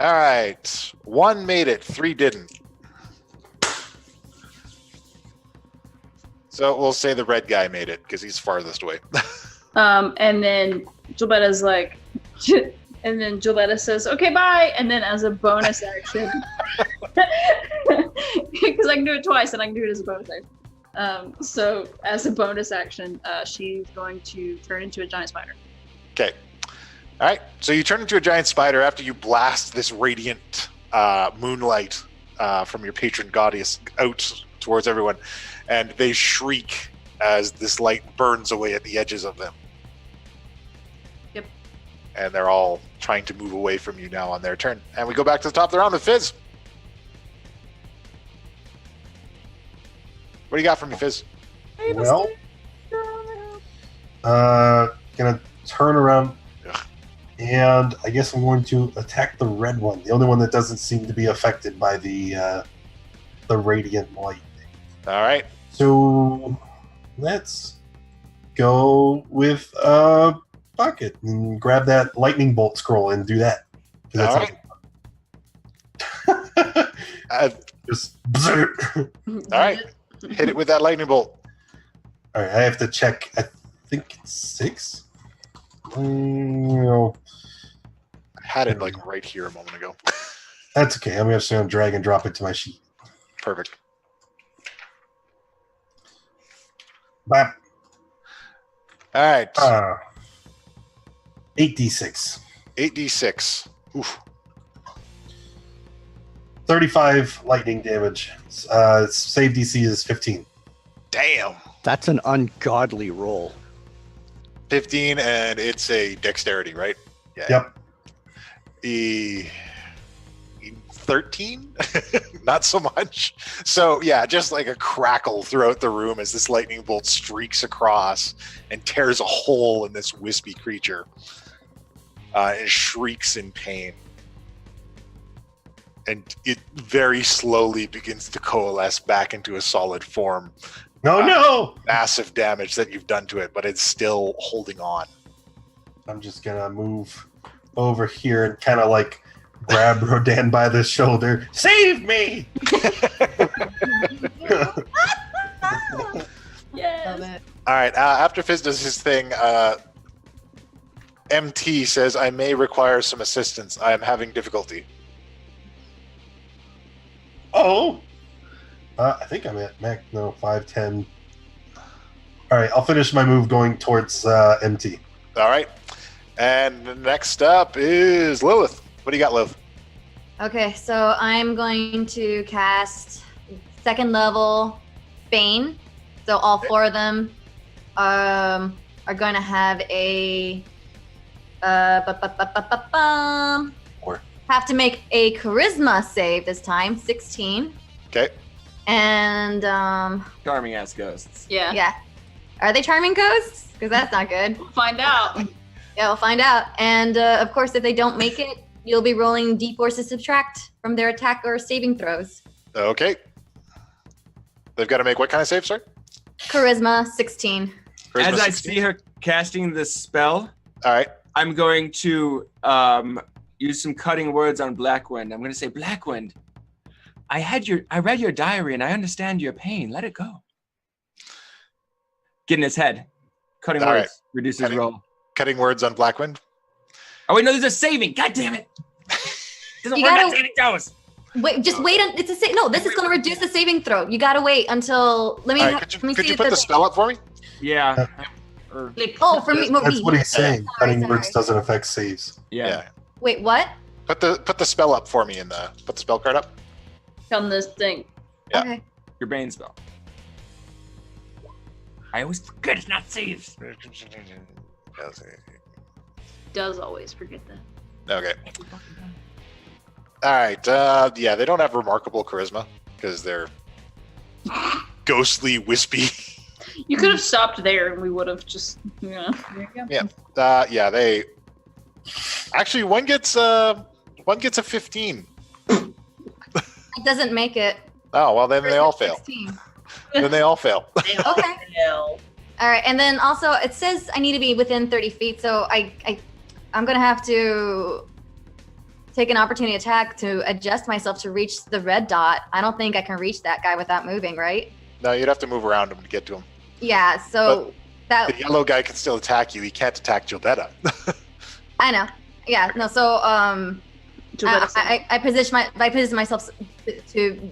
Speaker 1: All right. 1 made it, 3 didn't. So we'll say the red guy made it because he's farthest away.
Speaker 9: And then Jevetta's like, and then Jevetta says, okay, bye. And then as a bonus action, because I can do it twice and I can do it as a bonus action. So as a bonus action, she's going to turn into a giant spider.
Speaker 1: Okay. All right. So you turn into a giant spider after you blast this radiant moonlight from your patron goddess out towards everyone. And they shriek as this light burns away at the edges of them.
Speaker 9: Yep.
Speaker 1: And they're all trying to move away from you now on their turn. And we go back to the top of the round with Fizz. What do you got for me, Fizz?
Speaker 6: Well, gonna turn around, and I guess I'm going to attack the red one, the only one that doesn't seem to be affected by the radiant light.
Speaker 1: All right.
Speaker 6: So let's go with bucket and grab that lightning bolt scroll and do that. 'Cause
Speaker 1: All
Speaker 6: that's just
Speaker 1: All right. Hit it with that lightning bolt.
Speaker 6: all right. I have to check. I think it's 6. No,
Speaker 1: I had it like right here a moment ago.
Speaker 6: that's okay. I'm just going to drag and drop it to my sheet.
Speaker 1: Perfect.
Speaker 6: Bap.
Speaker 1: All right.
Speaker 6: 8d6.
Speaker 1: 8d6. Oof.
Speaker 6: 35 lightning damage. Save DC is 15.
Speaker 1: Damn.
Speaker 5: That's an ungodly roll.
Speaker 1: 15, and it's a dexterity, right? Yeah.
Speaker 6: Yep.
Speaker 1: 13? Not so much. So, yeah, just like a crackle throughout the room as this lightning bolt streaks across and tears a hole in this wispy creature. It shrieks in pain. And it very slowly begins to coalesce back into a solid form.
Speaker 6: No!
Speaker 1: Massive damage that you've done to it, but it's still holding on.
Speaker 6: I'm just going to move over here and kind of like grab Rodan by the shoulder. Save me!
Speaker 9: Yes.
Speaker 3: Love it.
Speaker 1: All right, after Fizz does his thing, MT says, I may require some assistance. I am having difficulty.
Speaker 6: Oh! I think I'm at max. No, 5, 10. All right, I'll finish my move going towards MT.
Speaker 1: All right. And next up is Lilith. What do you got, Lilith?
Speaker 3: Okay, so I'm going to cast 2nd level Bane. So all 4 of them are going to have a
Speaker 6: Or
Speaker 3: have to make a charisma save this time, 16.
Speaker 1: Okay.
Speaker 3: And
Speaker 2: Charming ass ghosts.
Speaker 9: Yeah.
Speaker 3: yeah, are they charming ghosts? Because that's not good.
Speaker 9: We'll find out.
Speaker 3: Yeah, we'll find out. And of course, if they don't make it, you'll be rolling d4 to subtract from their attack or saving throws.
Speaker 1: Okay. They've got to make what kind of save, sir?
Speaker 3: Charisma 16.
Speaker 1: Charisma
Speaker 2: As I
Speaker 1: 16?
Speaker 2: see her casting this spell,
Speaker 1: All right.
Speaker 2: I'm going to use some cutting words on Blackwind. I'm going to say, Blackwind, I read your diary and I understand your pain. Let it go. Get in his head. Cutting
Speaker 1: All
Speaker 2: words
Speaker 1: right.
Speaker 2: reduces
Speaker 1: Cutting-
Speaker 2: roll.
Speaker 1: Cutting words on Blackwind.
Speaker 2: Oh wait, no, there's a saving. God damn it! Doesn't
Speaker 3: You
Speaker 2: work
Speaker 3: gotta-
Speaker 2: on saving throws.
Speaker 3: Wait, just wait. It's a no. This is going to reduce the saving throw. You got to wait until. Let me.
Speaker 1: All right.
Speaker 3: let me
Speaker 1: Could
Speaker 3: see
Speaker 1: you
Speaker 3: if
Speaker 1: put the
Speaker 3: there's-
Speaker 1: spell up for me?
Speaker 2: Yeah.
Speaker 3: Oh, for me.
Speaker 6: that's what he's saying.
Speaker 3: Sorry,
Speaker 6: Cutting
Speaker 3: sorry.
Speaker 6: words doesn't affect saves.
Speaker 2: Yeah.
Speaker 3: Wait, what?
Speaker 1: Put the spell up for me put the spell card up.
Speaker 9: On this thing.
Speaker 1: Yeah.
Speaker 3: Okay.
Speaker 2: Your Bane spell. I always forget it's not saves.
Speaker 9: Does always forget that.
Speaker 1: Okay. All right. Yeah, they don't have remarkable charisma because they're ghostly, wispy.
Speaker 9: You could have stopped there and we would have just, there you go.
Speaker 1: Yeah. Yeah, they actually one gets a 15.
Speaker 3: It doesn't make it.
Speaker 1: Oh well, then they all fail.
Speaker 3: 16.
Speaker 1: Then they all fail.
Speaker 3: Okay.
Speaker 9: Hell.
Speaker 3: All right, and then also it says I need to be within 30 feet, so I'm gonna have to take an opportunity attack to adjust myself to reach the red dot. I don't think I can reach that guy without moving, right?
Speaker 1: No, you'd have to move around him to get to him.
Speaker 3: Yeah, so that
Speaker 1: The yellow guy can still attack you. He can't attack Jevetta.
Speaker 3: I know. Yeah, no. So I position myself to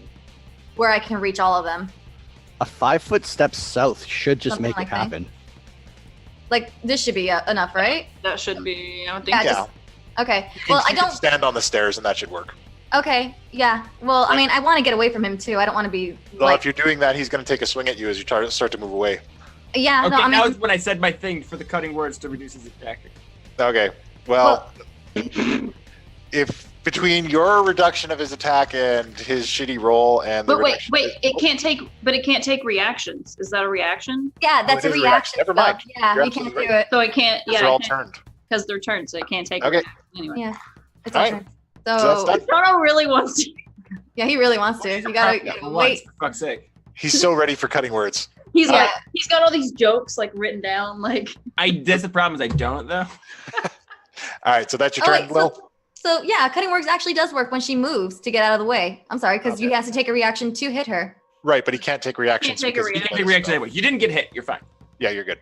Speaker 3: where I can reach all of them.
Speaker 5: A 5-foot step south should just
Speaker 3: Something
Speaker 5: make
Speaker 3: like
Speaker 5: it
Speaker 3: that.
Speaker 5: happen.
Speaker 3: Like this should be enough, right?
Speaker 9: That should be, I don't think
Speaker 3: Yeah,
Speaker 9: so.
Speaker 1: Yeah.
Speaker 3: just okay.
Speaker 1: You can,
Speaker 3: Well, I
Speaker 1: you can
Speaker 3: don't.
Speaker 1: stand on the stairs and that should work.
Speaker 3: Okay, yeah. Well, I mean, I want to get away from him too. I don't want to be
Speaker 1: Well,
Speaker 3: like.
Speaker 1: if you're doing that, he's going to take a swing at you as you start to move away.
Speaker 3: Yeah,
Speaker 2: Okay,
Speaker 3: no. I
Speaker 2: now
Speaker 3: mean,
Speaker 2: is when I said my thing for the cutting words to reduce his attack.
Speaker 1: Okay. Well, if between your reduction of his attack and his shitty roll, and the
Speaker 9: But wait,
Speaker 1: reduction of his-
Speaker 9: it can't take reactions. Is that a reaction?
Speaker 3: Yeah, that's
Speaker 1: it
Speaker 3: a
Speaker 1: is a
Speaker 3: reaction.
Speaker 1: reaction. Never
Speaker 3: spell.
Speaker 1: mind.
Speaker 3: Yeah,
Speaker 1: You're
Speaker 3: you can't do
Speaker 1: absolutely
Speaker 3: it.
Speaker 9: So it can't.
Speaker 1: These
Speaker 9: Yeah,
Speaker 1: are all turned.
Speaker 9: because they're turned, so it can't take.
Speaker 1: Okay.
Speaker 9: Anyway.
Speaker 3: Yeah, it's
Speaker 1: All
Speaker 3: all
Speaker 1: right.
Speaker 3: turn.
Speaker 1: So
Speaker 3: So,
Speaker 1: that's done.
Speaker 9: Toronto really wants to.
Speaker 3: yeah, he really wants to. You gotta
Speaker 2: For once,
Speaker 3: wait.
Speaker 2: for fuck's sake.
Speaker 1: He's so ready for cutting words.
Speaker 9: He's
Speaker 3: Yeah.
Speaker 9: like, he's got all these jokes like written down. Like,
Speaker 2: That's the problem is I don't though.
Speaker 1: All right, so that's your
Speaker 3: Oh,
Speaker 1: turn,
Speaker 3: wait,
Speaker 1: Will.
Speaker 3: So yeah, cutting words actually does work when she moves to get out of the way. I'm sorry, because
Speaker 1: Okay.
Speaker 3: you has to take a reaction to hit her.
Speaker 1: Right, but he can't take reactions.
Speaker 9: take a
Speaker 1: because
Speaker 2: You
Speaker 9: reaction.
Speaker 2: can take reaction anyway. You didn't get hit. You're fine.
Speaker 1: Yeah, you're good.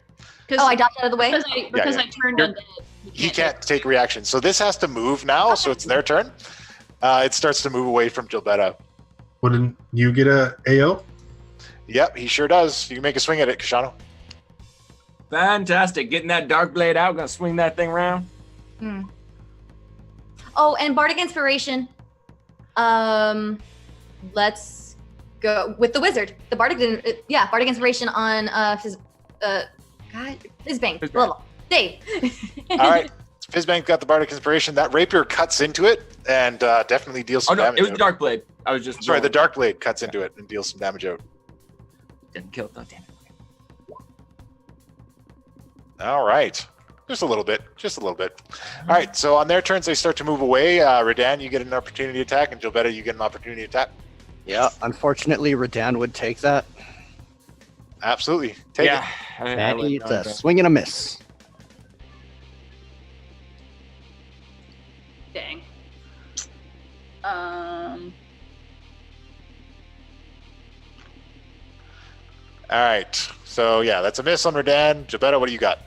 Speaker 3: Oh, I dodged out of the way.
Speaker 9: because
Speaker 1: yeah.
Speaker 9: I turned
Speaker 1: You're-
Speaker 9: undead.
Speaker 1: He can't take reactions. So this has to move now, so it's their turn. It starts to move away from Jevetta.
Speaker 6: Wouldn't you get a AO?
Speaker 1: Yep, he sure does. You can make a swing at it, Kashano.
Speaker 2: Fantastic. Getting that dark blade out. Gonna swing that thing around.
Speaker 3: Hmm. Oh, and Bardic Inspiration. Let's go with the wizard. The Bardic, Bardic Inspiration on his, God, Fizbang.
Speaker 2: Fizbang.
Speaker 3: Little Dave.
Speaker 1: All right, Fizbank got the Bardic Inspiration. That rapier cuts into it and definitely deals
Speaker 2: Oh
Speaker 1: some
Speaker 2: no,
Speaker 1: damage.
Speaker 2: it was the
Speaker 1: out.
Speaker 2: dark blade. I was just
Speaker 1: Sorry, the Dark Blade cuts into it and deals some damage out.
Speaker 2: didn't kill it though. Damn it.
Speaker 1: All right. Just a little bit. Just a little bit. All right. So on their turns, they start to move away. Redan, you get an opportunity attack, and Jevetta, you get an opportunity attack.
Speaker 5: Yeah, unfortunately, Redan would take that.
Speaker 1: Absolutely. Take
Speaker 2: Yeah.
Speaker 1: it.
Speaker 5: And it's a swing and a miss.
Speaker 9: Dang.
Speaker 1: All right. So yeah, that's a miss on Redan. Jevetta, what do you got?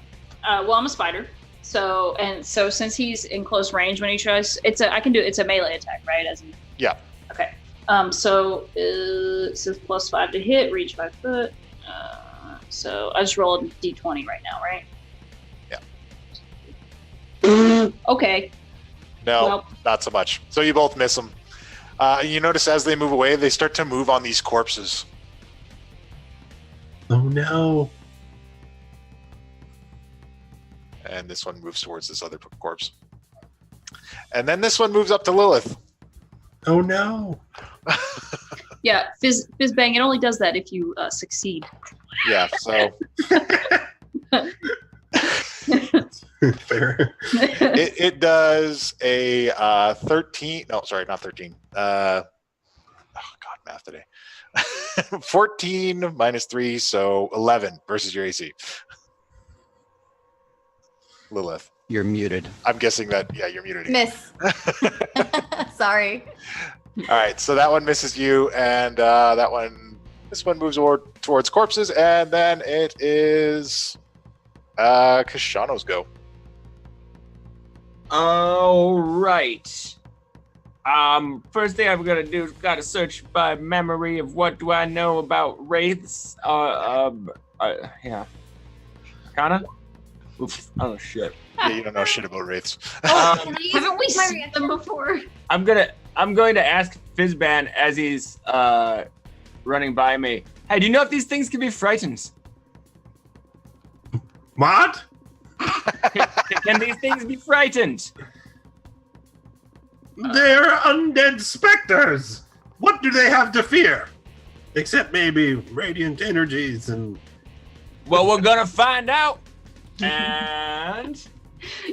Speaker 9: Well, I'm a spider. So since he's in close range when he tries, it's a melee attack, right? As in,
Speaker 1: Yeah.
Speaker 9: Okay. So it says +5 to hit, reach 5 foot. So I just rolled a d20 right now, right?
Speaker 1: Yeah.
Speaker 9: Okay.
Speaker 1: No,
Speaker 9: Well-
Speaker 1: not so much. So you both miss them. You notice as they move away, they start to move on these corpses.
Speaker 6: Oh no.
Speaker 1: And this one moves towards this other corpse. And then this one moves up to Lilith.
Speaker 6: Oh no.
Speaker 9: Yeah, Fizbang. It only does that if you succeed.
Speaker 1: Yeah, so
Speaker 6: Fair.
Speaker 1: it does a 13. No, sorry, not 13. Oh, God, math today. 14 minus 3, so 11 versus your AC. Lilith.
Speaker 5: You're muted.
Speaker 1: I'm guessing that, yeah, you're muted. Again.
Speaker 3: Miss. Sorry.
Speaker 1: All right, so that one misses you, and this one moves towards corpses, and then it is Kashano's go.
Speaker 2: All right. First thing I'm gonna do is gotta search by memory of what do I know about wraiths. Yeah. Kinda. Oops. Oh shit.
Speaker 1: Yeah, you don't know shit about wraiths.
Speaker 3: Oh, can I use
Speaker 9: Haven't we
Speaker 3: my
Speaker 9: seen
Speaker 3: reaction?
Speaker 9: them before?
Speaker 2: I'm going to ask Fizban as he's running by me. Hey, do you know if these things can be frightened?
Speaker 6: What?
Speaker 2: Can these things be frightened?
Speaker 6: They're undead specters. What do they have to fear? Except maybe radiant energies and
Speaker 2: Well, we're gonna find out. And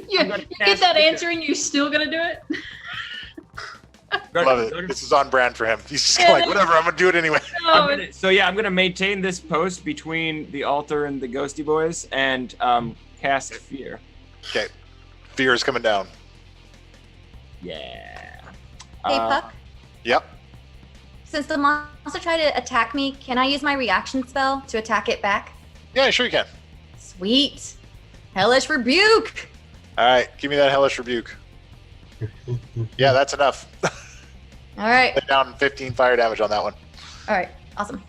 Speaker 9: You
Speaker 2: I'm gonna
Speaker 9: get
Speaker 2: cast
Speaker 9: that
Speaker 2: it.
Speaker 9: answer and you're still gonna do it?
Speaker 1: Love it. This is on brand for him. He's just like, whatever, I'm going to do it anyway.
Speaker 9: No,
Speaker 2: I'm gonna maintain this post between the altar and the ghosty boys and cast fear.
Speaker 1: Okay. Fear is coming down.
Speaker 2: Yeah.
Speaker 3: Hey, Puck.
Speaker 1: Yep.
Speaker 3: Since the monster tried to attack me, can I use my reaction spell to attack it back?
Speaker 1: Yeah, sure you can.
Speaker 3: Sweet. Hellish Rebuke.
Speaker 1: All right, give me that hellish rebuke. Yeah, that's enough.
Speaker 3: All right.
Speaker 1: Lay down 15 fire damage on that one.
Speaker 3: All right. Awesome.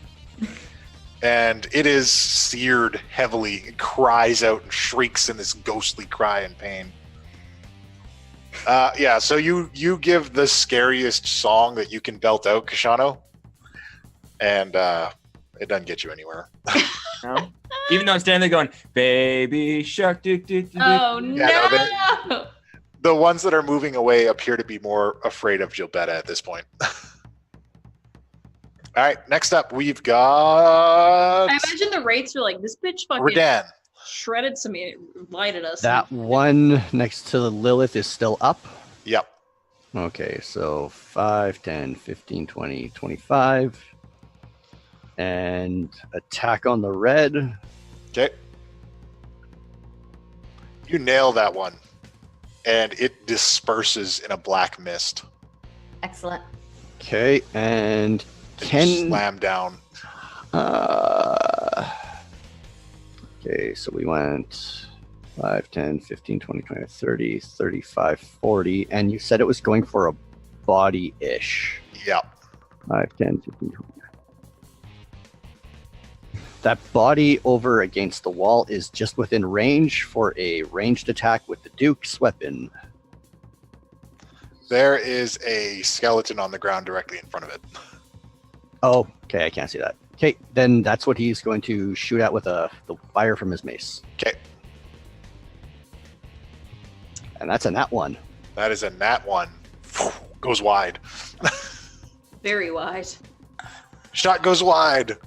Speaker 1: And it is seared heavily. It cries out and shrieks in this ghostly cry in pain. Yeah, so you give the scariest song that you can belt out, Kashano, and it doesn't get you anywhere.
Speaker 2: No? Even though I'm standing there going, baby shark, do, do, do, do.
Speaker 9: Oh
Speaker 1: Yeah,
Speaker 9: no!
Speaker 1: The ones that are moving away appear to be more afraid of Jevetta at this point. All right, next up we've got
Speaker 9: I imagine the rates are like, this bitch fucking
Speaker 1: Redan.
Speaker 9: shredded some, lighted us.
Speaker 5: That one next to the Lilith is still up.
Speaker 1: Yep.
Speaker 5: Okay, so 5, 10, 15, 20, 25. And attack on the red.
Speaker 1: Okay. You nail that one. And it disperses in a black mist.
Speaker 3: Excellent.
Speaker 5: Okay, and
Speaker 1: You
Speaker 5: can
Speaker 1: slam down.
Speaker 5: Okay, so we went 5, 10, 15, 20, 25, 30, 35, 40, and you said it was going for a body-ish.
Speaker 1: Yep.
Speaker 5: 5, 10, 15, 20. That body over against the wall is just within range for a ranged attack with the Duke's weapon.
Speaker 1: There is a skeleton on the ground directly in front of it.
Speaker 5: Oh, okay, I can't see that. Okay, then that's what he's going to shoot at with the fire from his mace.
Speaker 1: Okay.
Speaker 5: And that's a nat 1.
Speaker 1: That is a nat 1. Goes wide.
Speaker 9: Very wide.
Speaker 1: Shot goes wide.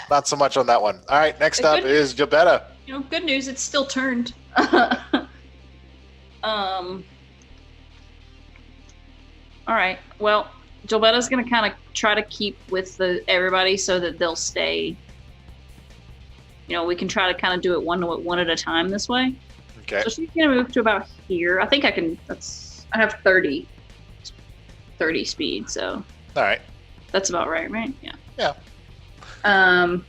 Speaker 1: Not so much on that one. All right, next up is Jevetta.
Speaker 9: You know, good news, it's still turned. All right. Well, Jevetta's gonna kind of try to keep with everybody so that they'll stay. You know, we can try to kind of do it one at a time this way.
Speaker 1: Okay.
Speaker 9: So she's gonna move to about here. I think I can. I have 30 speed, so
Speaker 1: All right.
Speaker 9: that's about right? Yeah.
Speaker 1: Yeah.
Speaker 9: And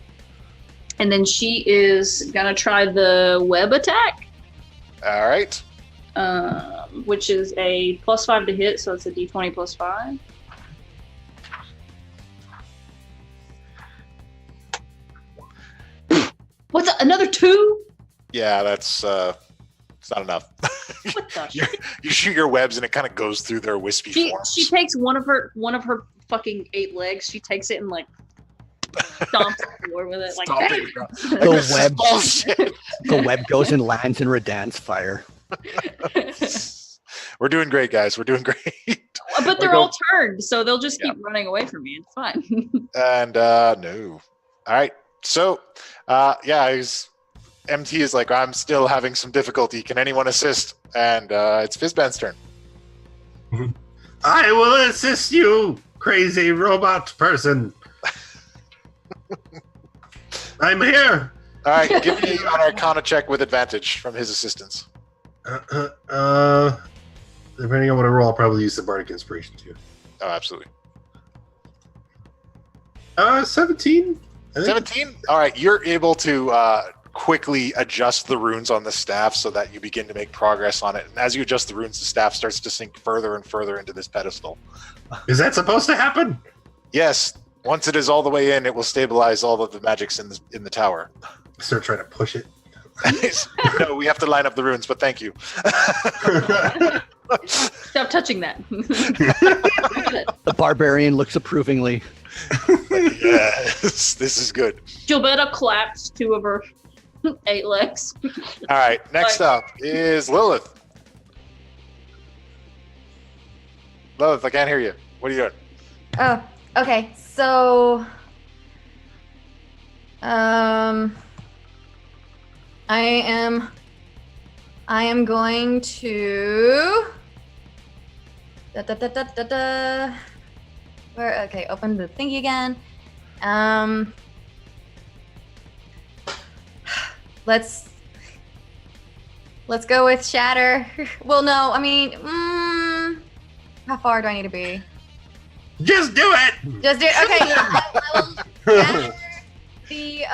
Speaker 9: then she is gonna try the web attack.
Speaker 1: All right.
Speaker 9: Which is a +5 to hit, so it's a d20 +5. What's that, another 2?
Speaker 1: Yeah, that's it's not enough.
Speaker 9: What the shit?
Speaker 1: You shoot your webs and it kind of goes through their wispy forms.
Speaker 9: She takes one of her fucking 8 legs. She takes it and like stomps the floor with it. Like,
Speaker 1: Stomping the ground.
Speaker 5: The web,
Speaker 1: Bullshit.
Speaker 5: the web goes and lands in Redan's fire.
Speaker 1: We're doing great, guys. We're doing great.
Speaker 9: But they're all turned, so they'll just keep running away from me. It's fine.
Speaker 1: And no. All right. So, MT is like, I'm still having some difficulty. Can anyone assist? And it's Fizban's turn.
Speaker 6: I will assist you, crazy robot person. I'm here.
Speaker 1: All right, give me an Arcana check with advantage from his assistance.
Speaker 6: Depending on what I roll, I'll probably use the Bardic Inspiration too.
Speaker 1: Oh, absolutely.
Speaker 6: 17.
Speaker 1: 17? All right, you're able to quickly adjust the runes on the staff so that you begin to make progress on it. And as you adjust the runes, the staff starts to sink further and further into this pedestal.
Speaker 6: Is that supposed to happen?
Speaker 1: Yes. Once it is all the way in, it will stabilize all of the magics in the tower.
Speaker 6: Start trying to push it.
Speaker 1: No, we have to line up the runes, but thank you.
Speaker 9: Stop touching that.
Speaker 5: The barbarian looks approvingly.
Speaker 1: Yes, this is good.
Speaker 9: Jevetta claps 2 of her 8 legs.
Speaker 1: All right, next up is Lilith. Lilith, I can't hear you. What are you doing?
Speaker 3: Oh, okay. So, I am going to. Where? Okay, open the thingy again. Let's go with Shatter. Well, no, I mean, how far do I need to be?
Speaker 6: Just do it.
Speaker 3: Just do it. Okay. I will shatter the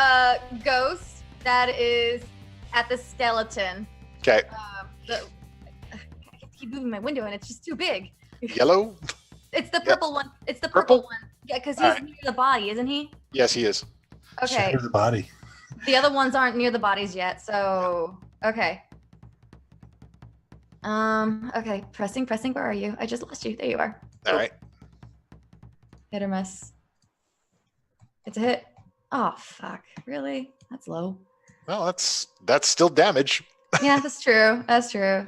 Speaker 3: ghost that is at the skeleton.
Speaker 1: Okay.
Speaker 3: I keep moving my window and it's just too big.
Speaker 1: Yellow?
Speaker 3: It's the purple one. It's the purple one. Yeah, because he's near the body, isn't he?
Speaker 1: Yes, he is.
Speaker 3: Okay.
Speaker 6: Shatter the body.
Speaker 3: The other ones aren't near the bodies yet, so okay. Okay, pressing. Where are you? I just lost you. There you are.
Speaker 1: All right.
Speaker 3: Hit or miss. It's a hit. Oh fuck! Really? That's low.
Speaker 1: Well, that's still damage.
Speaker 3: Yeah, that's true. That's true.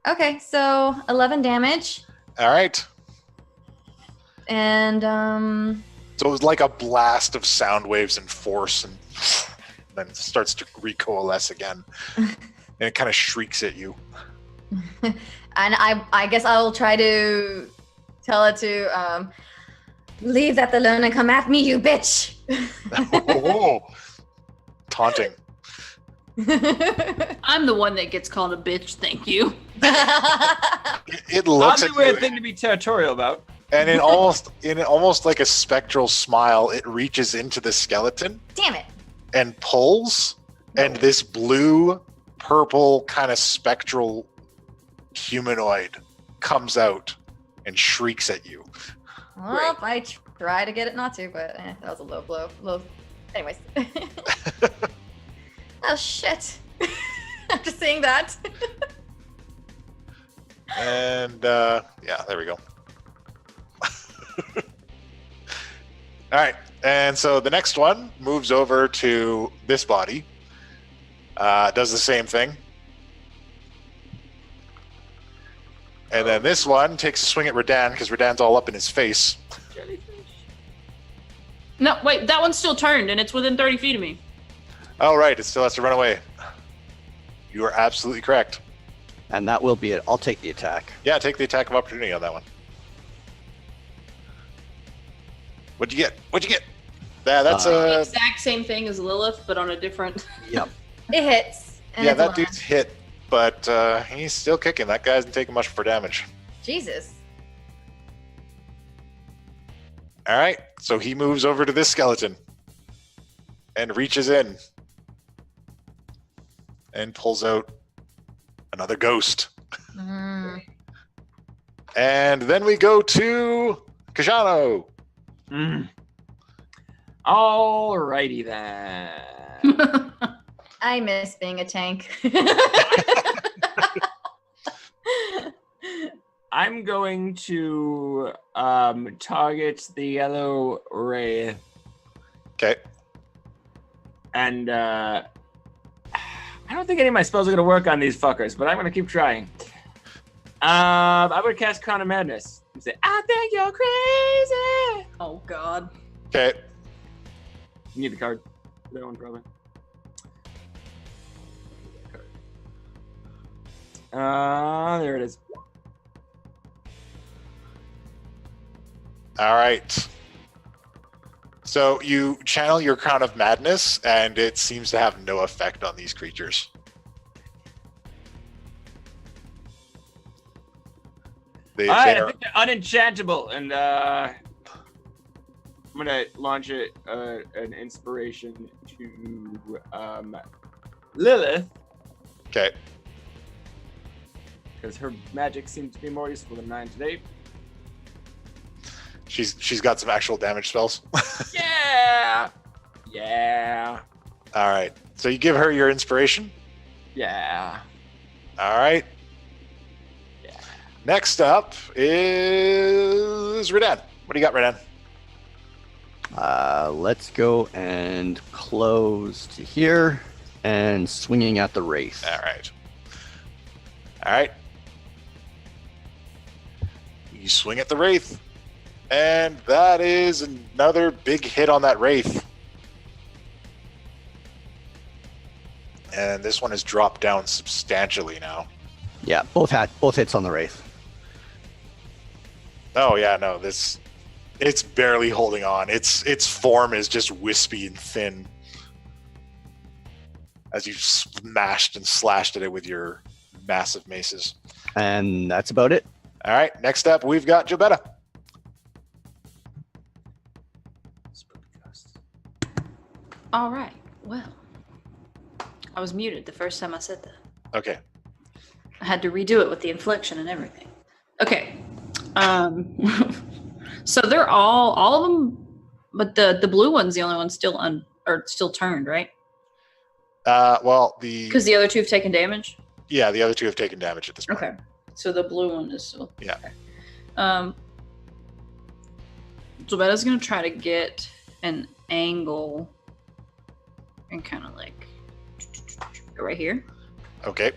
Speaker 3: Okay, so 11 damage.
Speaker 1: All right.
Speaker 3: And
Speaker 1: So it was like a blast of sound waves and force, and then it starts to recoalesce again. And it kind of shrieks at you.
Speaker 3: and I guess I will try to tell it to leave that alone and come at me, you bitch.
Speaker 1: Oh, taunting.
Speaker 9: I'm the one that gets called a bitch. Thank you.
Speaker 1: It looks
Speaker 2: Oddly
Speaker 1: at
Speaker 2: weird
Speaker 1: you,
Speaker 2: thing to be territorial about.
Speaker 1: and in almost like a spectral smile, it reaches into the skeleton
Speaker 3: Damn it.
Speaker 1: and pulls, and this blue, purple kind of spectral humanoid comes out and shrieks at you.
Speaker 3: Well, I try to get it not to, but that was a low blow. Anyways. Oh shit. After seeing that.
Speaker 1: And yeah, there we go. All right, and so the next one moves over to this body, does the same thing, and then this one takes a swing at Redan because Redan's all up in his face.
Speaker 9: No, wait, that one's still turned and it's within 30 feet of me.
Speaker 1: Oh right, it still has to run away. You are absolutely correct.
Speaker 5: And that will be it. I'll take the attack.
Speaker 1: Yeah, take the attack of opportunity on that one. What'd you get? Yeah, that's
Speaker 9: The exact same thing as Lilith, but on a different.
Speaker 5: Yep.
Speaker 3: It hits. And
Speaker 1: yeah,
Speaker 3: it's
Speaker 1: that
Speaker 3: 11.
Speaker 1: dude's hit, but he's still kicking. That guy isn't taking much for damage.
Speaker 3: Jesus.
Speaker 1: All right, so he moves over to this skeleton and reaches in and pulls out another ghost.
Speaker 3: Mm.
Speaker 1: And then we go to Kajano.
Speaker 2: Alrighty then.
Speaker 3: I miss being a tank.
Speaker 2: I'm going to target the yellow ray,
Speaker 1: Okay.
Speaker 2: and I don't think any of my spells are going to work on these fuckers, but I'm going to keep trying. I'm going to cast Crown of Madness and say, I think you're crazy.
Speaker 9: Oh God.
Speaker 1: Okay.
Speaker 2: You need the card. That one, probably. There it is.
Speaker 1: All right. So you channel your Crown of Madness, and it seems to have no effect on these creatures.
Speaker 2: All right, I think they're unenchantable, and I'm gonna launch an inspiration to Lilith,
Speaker 1: Okay.
Speaker 2: because her magic seems to be more useful than mine today.
Speaker 1: She's got some actual damage spells.
Speaker 2: Yeah, yeah,
Speaker 1: All right. So you give her your inspiration.
Speaker 2: yeah.
Speaker 1: All right.
Speaker 2: Yeah.
Speaker 1: Next up is Redan. What do you got, Redan?
Speaker 5: Let's go and close to here and swinging at the wraith.
Speaker 1: All right. All right. You swing at the wraith, and that is another big hit on that wraith. And this one has dropped down substantially now.
Speaker 5: Yeah, both hits on the wraith.
Speaker 1: Oh yeah, no, it's barely holding on. Its form is just wispy and thin as you smashed and slashed at it with your massive maces.
Speaker 5: And that's about it.
Speaker 1: All right, next up we've got Jevetta.
Speaker 9: All right. Well, I was muted the first time I said that.
Speaker 1: Okay.
Speaker 9: I had to redo it with the inflection and everything. Okay. So they're all of them, but the blue one's the only one still still turned, right?
Speaker 1: Well,
Speaker 9: Because the other two have taken damage.
Speaker 1: yeah, the other two have taken damage at this point.
Speaker 9: Okay. So the blue one is still.
Speaker 1: Yeah.
Speaker 9: Okay. Jevetta's gonna try to get an angle and kind of like go right here.
Speaker 1: Okay.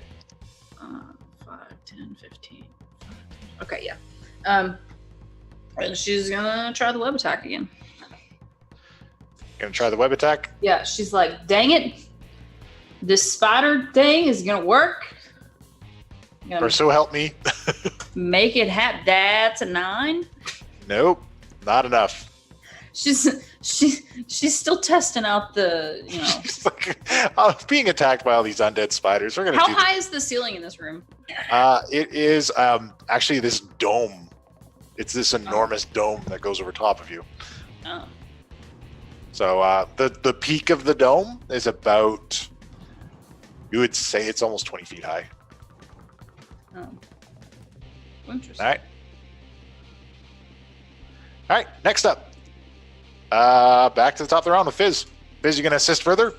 Speaker 9: 5,
Speaker 4: 5, 10, 15. Okay, yeah. And she's gonna try the web attack again.
Speaker 1: Gonna try the web attack.
Speaker 4: Yeah, she's like, dang it. This spider thing is gonna work.
Speaker 1: Or so help me.
Speaker 4: Make it happen. That's a 9.
Speaker 1: Nope, not enough.
Speaker 4: She's still testing out the, you know.
Speaker 1: It's like, being attacked by all these undead spiders. We're gonna.
Speaker 4: How high is the ceiling in this room?
Speaker 1: It is actually this dome. It's this enormous dome that goes over top of you.
Speaker 4: Oh.
Speaker 1: So the peak of the dome is about, you would say it's almost 20 feet high.
Speaker 4: Oh. Interesting.
Speaker 1: All right, next up. Back to the top of the round with Fizz. Fizz, you going to assist further?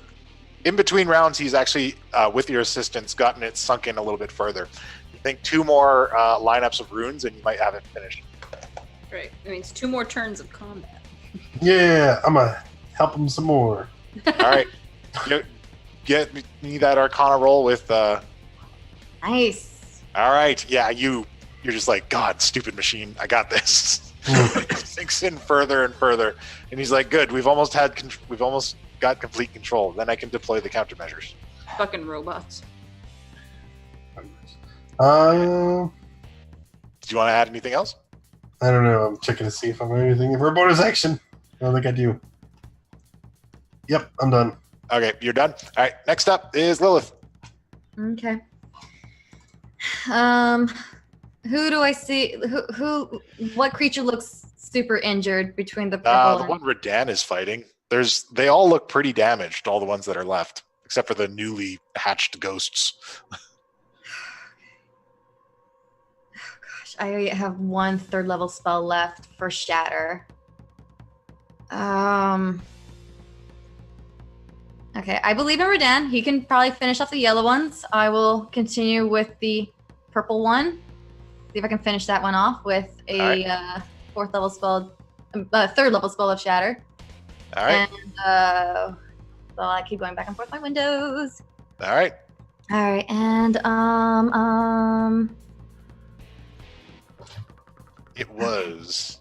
Speaker 1: In between rounds, he's actually, with your assistance, gotten it sunk in a little bit further. I think 2 more lineups of runes and you might have it finished.
Speaker 4: Great. It means 2 more turns of combat.
Speaker 6: Yeah, I'm going to help him some more.
Speaker 1: All right. Get me that Arcana roll with...
Speaker 3: Nice.
Speaker 1: All right. Yeah, you're just like, God, stupid machine. I got this. It sinks in further and further. And he's like, good. We've almost got complete control. Then I can deploy the countermeasures.
Speaker 4: Fucking robots.
Speaker 6: Uh,
Speaker 1: Do you want to add anything else?
Speaker 6: I don't know. I'm checking to see if I'm doing anything for a bonus action. I don't think I do. Yep, I'm done.
Speaker 1: Okay, you're done. All right. Next up is Lilith.
Speaker 3: Okay. Who do I see? What creature looks super injured between the purple
Speaker 1: The
Speaker 3: and...
Speaker 1: one Radan is fighting. They all look pretty damaged, all the ones that are left, except for the newly hatched ghosts.
Speaker 3: Gosh, I have 1 3rd level spell left for Shatter. Okay, I believe in Radan. He can probably finish off the yellow ones. I will continue with the purple one. See if I can finish that one off with a 4th level spell, 3rd level spell of Shatter.
Speaker 1: All right.
Speaker 3: And well, I keep going back and forth my windows.
Speaker 1: All right.
Speaker 3: All right, and
Speaker 1: It was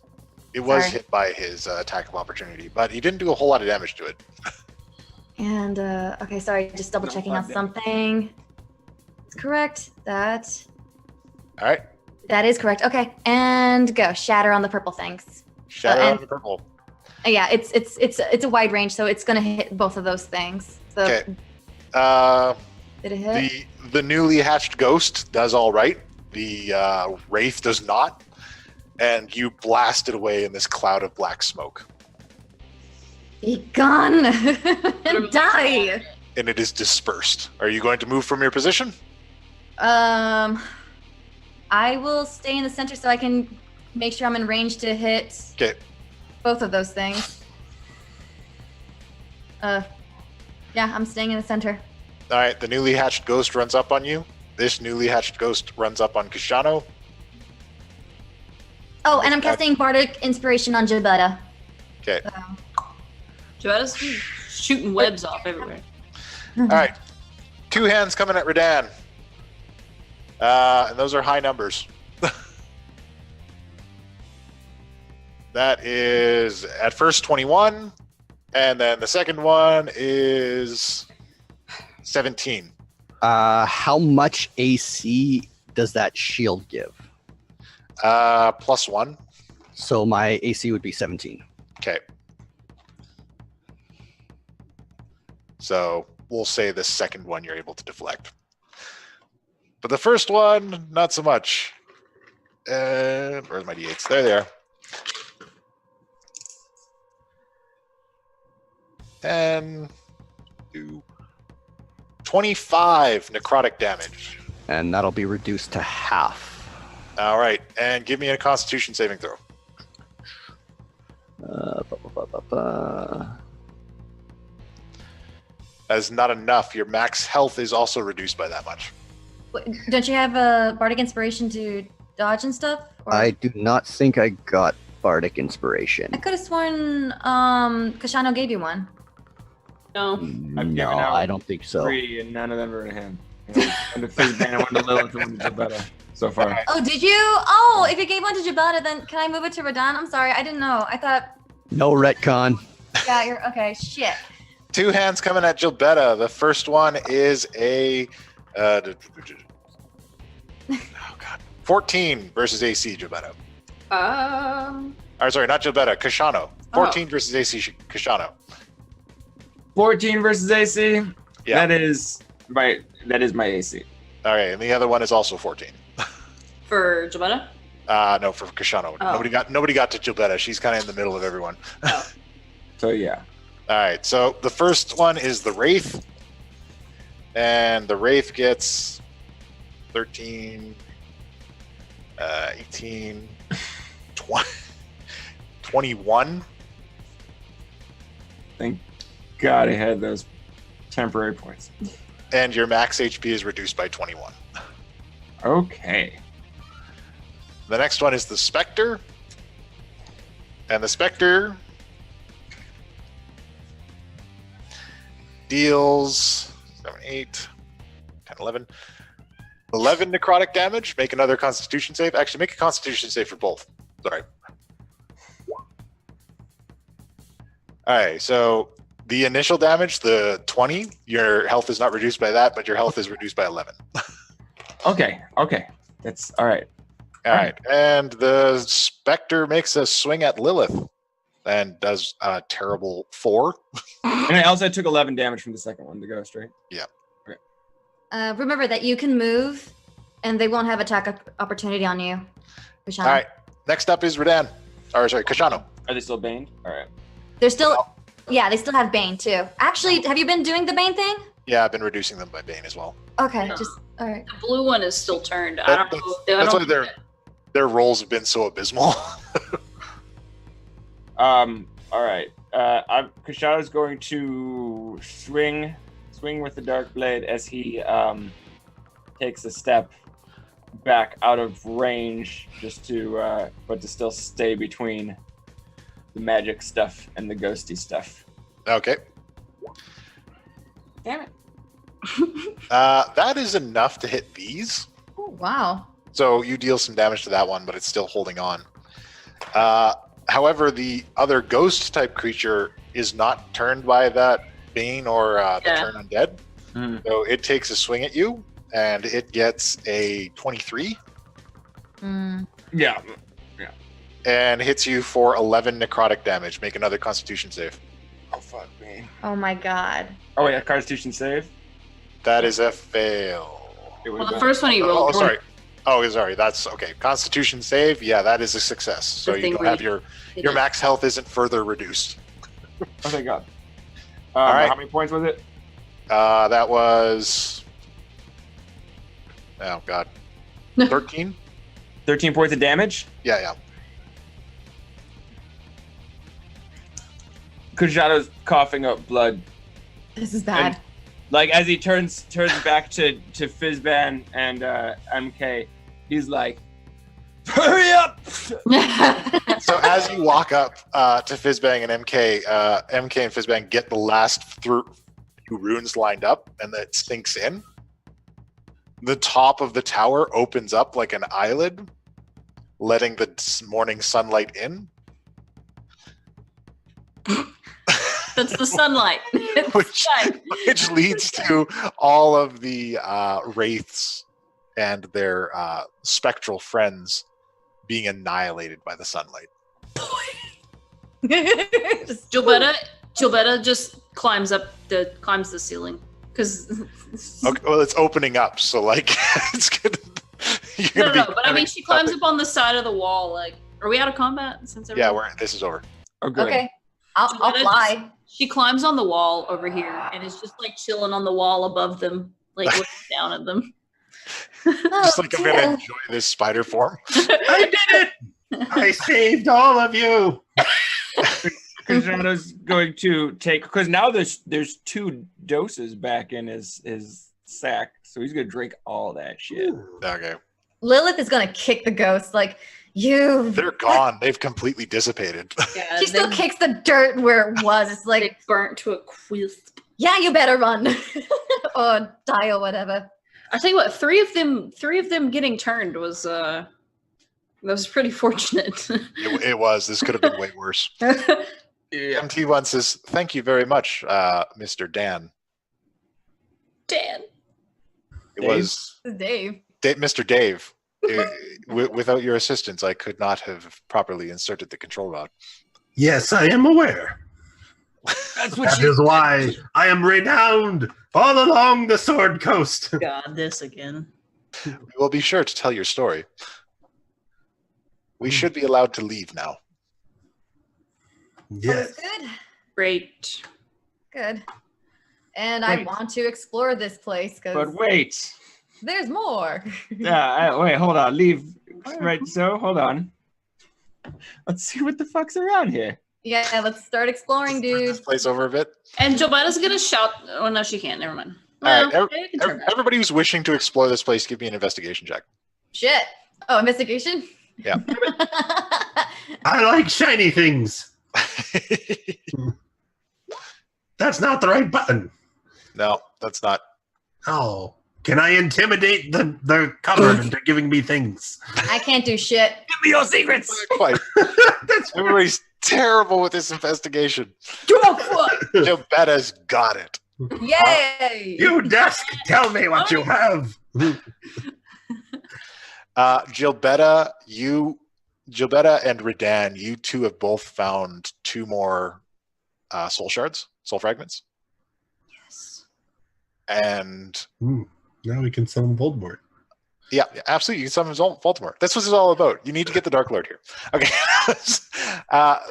Speaker 3: Sorry.
Speaker 1: hit by his attack of opportunity, but he didn't do a whole lot of damage to it.
Speaker 3: And okay, sorry, just double checking on something. It's correct. That
Speaker 1: All right.
Speaker 3: is correct. Okay, and go Shatter on the purple things.
Speaker 1: Shadow
Speaker 3: and-
Speaker 1: on the purple.
Speaker 3: Yeah, it's a wide range, so it's gonna hit both of those things. So
Speaker 1: Okay.
Speaker 3: did it hit?
Speaker 1: The newly hatched ghost does all right. The wraith does not, and you blast it away in this cloud of black smoke,
Speaker 3: Be gone and die.
Speaker 1: and it is dispersed. Are you going to move from your position?
Speaker 3: I will stay in the center so I can make sure I'm in range to hit
Speaker 1: Okay.
Speaker 3: both of those things. Yeah, I'm staying in the center.
Speaker 1: All right. The newly hatched ghost runs up on you. This newly hatched ghost runs up on Kishano.
Speaker 3: Oh, and I'm casting Bardic Inspiration on Jevetta.
Speaker 1: Okay.
Speaker 4: Jevetta's shooting webs off everywhere.
Speaker 1: All right. 2 hands coming at Radan. And those are high numbers. That is at first 21, and then the second one is 17.
Speaker 5: How much AC does that shield give?
Speaker 1: +1.
Speaker 5: So my AC would be 17.
Speaker 1: Okay. So we'll say the second one you're able to deflect. But the first one, not so much. Where's my D8s? There they are. 10, 25 necrotic damage.
Speaker 5: And that'll be reduced to half.
Speaker 1: All right, and give me a Constitution saving throw. That is not enough. Your max health is also reduced by that much.
Speaker 3: Wait, don't you have a Bardic Inspiration to dodge and stuff? Or...
Speaker 5: I do not think I got Bardic Inspiration.
Speaker 3: I could have sworn Kashano gave you one.
Speaker 4: No.
Speaker 2: I've given
Speaker 5: No,
Speaker 2: out
Speaker 5: I don't think so.
Speaker 2: 3, and none of them are in him. And the fizz ban, one to Lilith, and one to Jevetta so far.
Speaker 3: Oh, did you? Oh, if you gave one to Jevetta, then can I move it to Radon? I'm sorry, I didn't know. I thought.
Speaker 5: No retcon.
Speaker 3: Yeah, you're okay. Shit.
Speaker 1: 2 hands coming at Jevetta. The first one is a oh god, 14 versus AC Jevetta. Or sorry, not Jevetta, Kashano. 14 versus AC Kashano.
Speaker 2: 14 versus AC.
Speaker 1: Yeah.
Speaker 2: That is my AC.
Speaker 1: Okay, and the other one is also 14.
Speaker 4: For Jevetta?
Speaker 1: No, for Kashano.
Speaker 4: Oh.
Speaker 1: Nobody got to Jevetta. She's kind of in the middle of everyone.
Speaker 2: So yeah.
Speaker 1: All right, so the first one is the Wraith. And the Wraith gets 13, 18, 20, 21.
Speaker 2: Thank God I had those temporary points.
Speaker 1: And your max HP is reduced by 21.
Speaker 2: Okay.
Speaker 1: The next one is the Spectre. And the Spectre deals 7, 8, 10, 11. 11 necrotic damage. Make another Constitution save. Actually, make a Constitution save for both. Sorry. All right, so the initial damage, the 20, your health is not reduced by that, but your health is reduced by 11.
Speaker 2: Okay. That's all right.
Speaker 1: All right, and the Spectre makes a swing at Lilith and does a terrible 4.
Speaker 2: And I also took 11 damage from the second one, the ghost, right?
Speaker 1: Yeah.
Speaker 2: Okay.
Speaker 3: Remember that you can move, and they won't have attack opportunity on you. Kashano.
Speaker 1: All right, next up is Radan. Or sorry, Kashano.
Speaker 2: Are they still baned? All right.
Speaker 3: They're still, yeah, they still have Bane too. Actually, have you been doing the Bane thing?
Speaker 1: Yeah, I've been reducing them by Bane as well.
Speaker 3: Okay,
Speaker 4: No.
Speaker 3: just all right.
Speaker 4: The blue one is still turned. I
Speaker 1: That-
Speaker 4: don't know.
Speaker 1: That's why their rolls have been so abysmal.
Speaker 2: All right. Kashano's going to swing with the dark blade as he takes a step back out of range, just to but to still stay between the magic stuff and the ghosty stuff.
Speaker 1: Okay.
Speaker 2: Damn it.
Speaker 1: That is enough to hit these.
Speaker 3: Ooh, wow.
Speaker 1: So you deal some damage to that one, but it's still holding on. However, the other ghost type creature is not turned by that Bane or the turn undead.
Speaker 2: Mm.
Speaker 1: So it takes a swing at you, and it gets a 23
Speaker 2: Yeah.
Speaker 1: and hits you for 11 necrotic damage. Make another Constitution save.
Speaker 2: Oh fuck me.
Speaker 3: Oh my god.
Speaker 2: Oh wait, a Constitution save.
Speaker 1: That is a fail.
Speaker 2: It
Speaker 4: Well,
Speaker 2: would've
Speaker 4: the
Speaker 2: been-
Speaker 4: first one he rolled.
Speaker 1: Oh, sorry. Oh, sorry. That's okay. Constitution save. Yeah, that is a success. So
Speaker 4: The
Speaker 1: you
Speaker 4: thing
Speaker 1: don't
Speaker 4: where
Speaker 1: have your max health isn't further reduced.
Speaker 2: Oh thank God.
Speaker 1: All right.
Speaker 2: How many points was it?
Speaker 1: That was. Oh God. 13.
Speaker 2: 13 points of damage.
Speaker 1: Yeah.
Speaker 2: Kujato's coughing up blood.
Speaker 3: This is bad.
Speaker 2: Like as he turns back to Fizzban and MK, he's like, "Hurry up!"
Speaker 1: So as you walk up to Fizzbang and MK, MK and Fizzbang get the last few runes lined up, and it sinks in. The top of the tower opens up like an eyelid, letting the morning sunlight in.
Speaker 4: That's the sunlight.
Speaker 1: Which leads to all of the wraiths and their spectral friends being annihilated by the sunlight.
Speaker 4: Jevetta just climbs the ceiling because.
Speaker 1: Okay, well, it's opening up, so like it's gonna. You're
Speaker 4: No,
Speaker 1: gonna be
Speaker 4: but I mean, she climbs
Speaker 1: something.
Speaker 4: up on the side of the wall. Like, are we out of combat since?
Speaker 1: Yeah, this is over.
Speaker 2: Oh, good.
Speaker 3: Okay. I'll fly.
Speaker 4: She climbs on the wall over here and is just like chilling on the wall above them, like looking down at them.
Speaker 1: Just like I'm gonna
Speaker 3: dear.
Speaker 1: enjoy this spider form.
Speaker 6: I did it! I saved all of you!
Speaker 2: Kujato's going to take, because now there's 2 doses back in his sack, so he's gonna drink all that shit.
Speaker 1: Okay,
Speaker 3: Lilith is gonna kick the ghost like you.
Speaker 1: they're gone. They've completely dissipated.
Speaker 4: Yeah,
Speaker 3: She still kicks the dirt where it was. It's like,
Speaker 4: burnt to a crisp.
Speaker 3: yeah, you better run or die or whatever.
Speaker 4: I tell you what, three of them getting turned was pretty fortunate.
Speaker 1: It was. This could have been way worse.
Speaker 2: Yeah.
Speaker 1: MT1 says, "Thank you very much, Mr. Dan."
Speaker 4: Dan.
Speaker 1: It was
Speaker 3: Dave.
Speaker 1: Mr. Dave. Without your assistance, I could not have properly inserted the control rod.
Speaker 6: Yes, I am aware.
Speaker 2: That's what
Speaker 6: That is why I am renowned all along the Sword Coast.
Speaker 9: God, this again.
Speaker 1: We will be sure to tell your story. We should be allowed to leave now.
Speaker 6: Yes.
Speaker 3: Good.
Speaker 4: Great.
Speaker 3: Good. And I
Speaker 2: Wait.
Speaker 3: want to explore this place because
Speaker 2: But wait.
Speaker 3: there's more.
Speaker 2: Yeah, wait, hold on. Leave. Right, so hold on. Let's see what the fuck's around here.
Speaker 3: Yeah, let's start exploring,
Speaker 1: This
Speaker 3: dude.
Speaker 1: place over a bit.
Speaker 4: And Jobetta's gonna shout. Oh no, she can't. Never mind.
Speaker 1: All right,
Speaker 4: Well, maybe I can turn back.
Speaker 1: everybody who's wishing to explore this place, give me an investigation check.
Speaker 3: Shit. Oh, investigation?
Speaker 1: Yeah.
Speaker 6: I like shiny things. That's not the right button.
Speaker 1: No, that's not.
Speaker 6: Oh. Can I intimidate the cupboard into giving me things?
Speaker 3: I can't do shit.
Speaker 2: Give me your secrets!
Speaker 1: Not quite.
Speaker 6: That's
Speaker 1: Everybody's terrible with this investigation.
Speaker 3: Oh, fuck.
Speaker 1: Jobetta's got it.
Speaker 3: Yay!
Speaker 6: you desk. Tell me what you have.
Speaker 1: Jevetta and Redan, you two have both found 2 more soul shards, soul fragments.
Speaker 3: Yes.
Speaker 1: And
Speaker 6: Now we can summon Voldemort.
Speaker 1: yeah, absolutely. You can summon Voldemort. That's what it's all about. You need to get the Dark Lord here. Okay.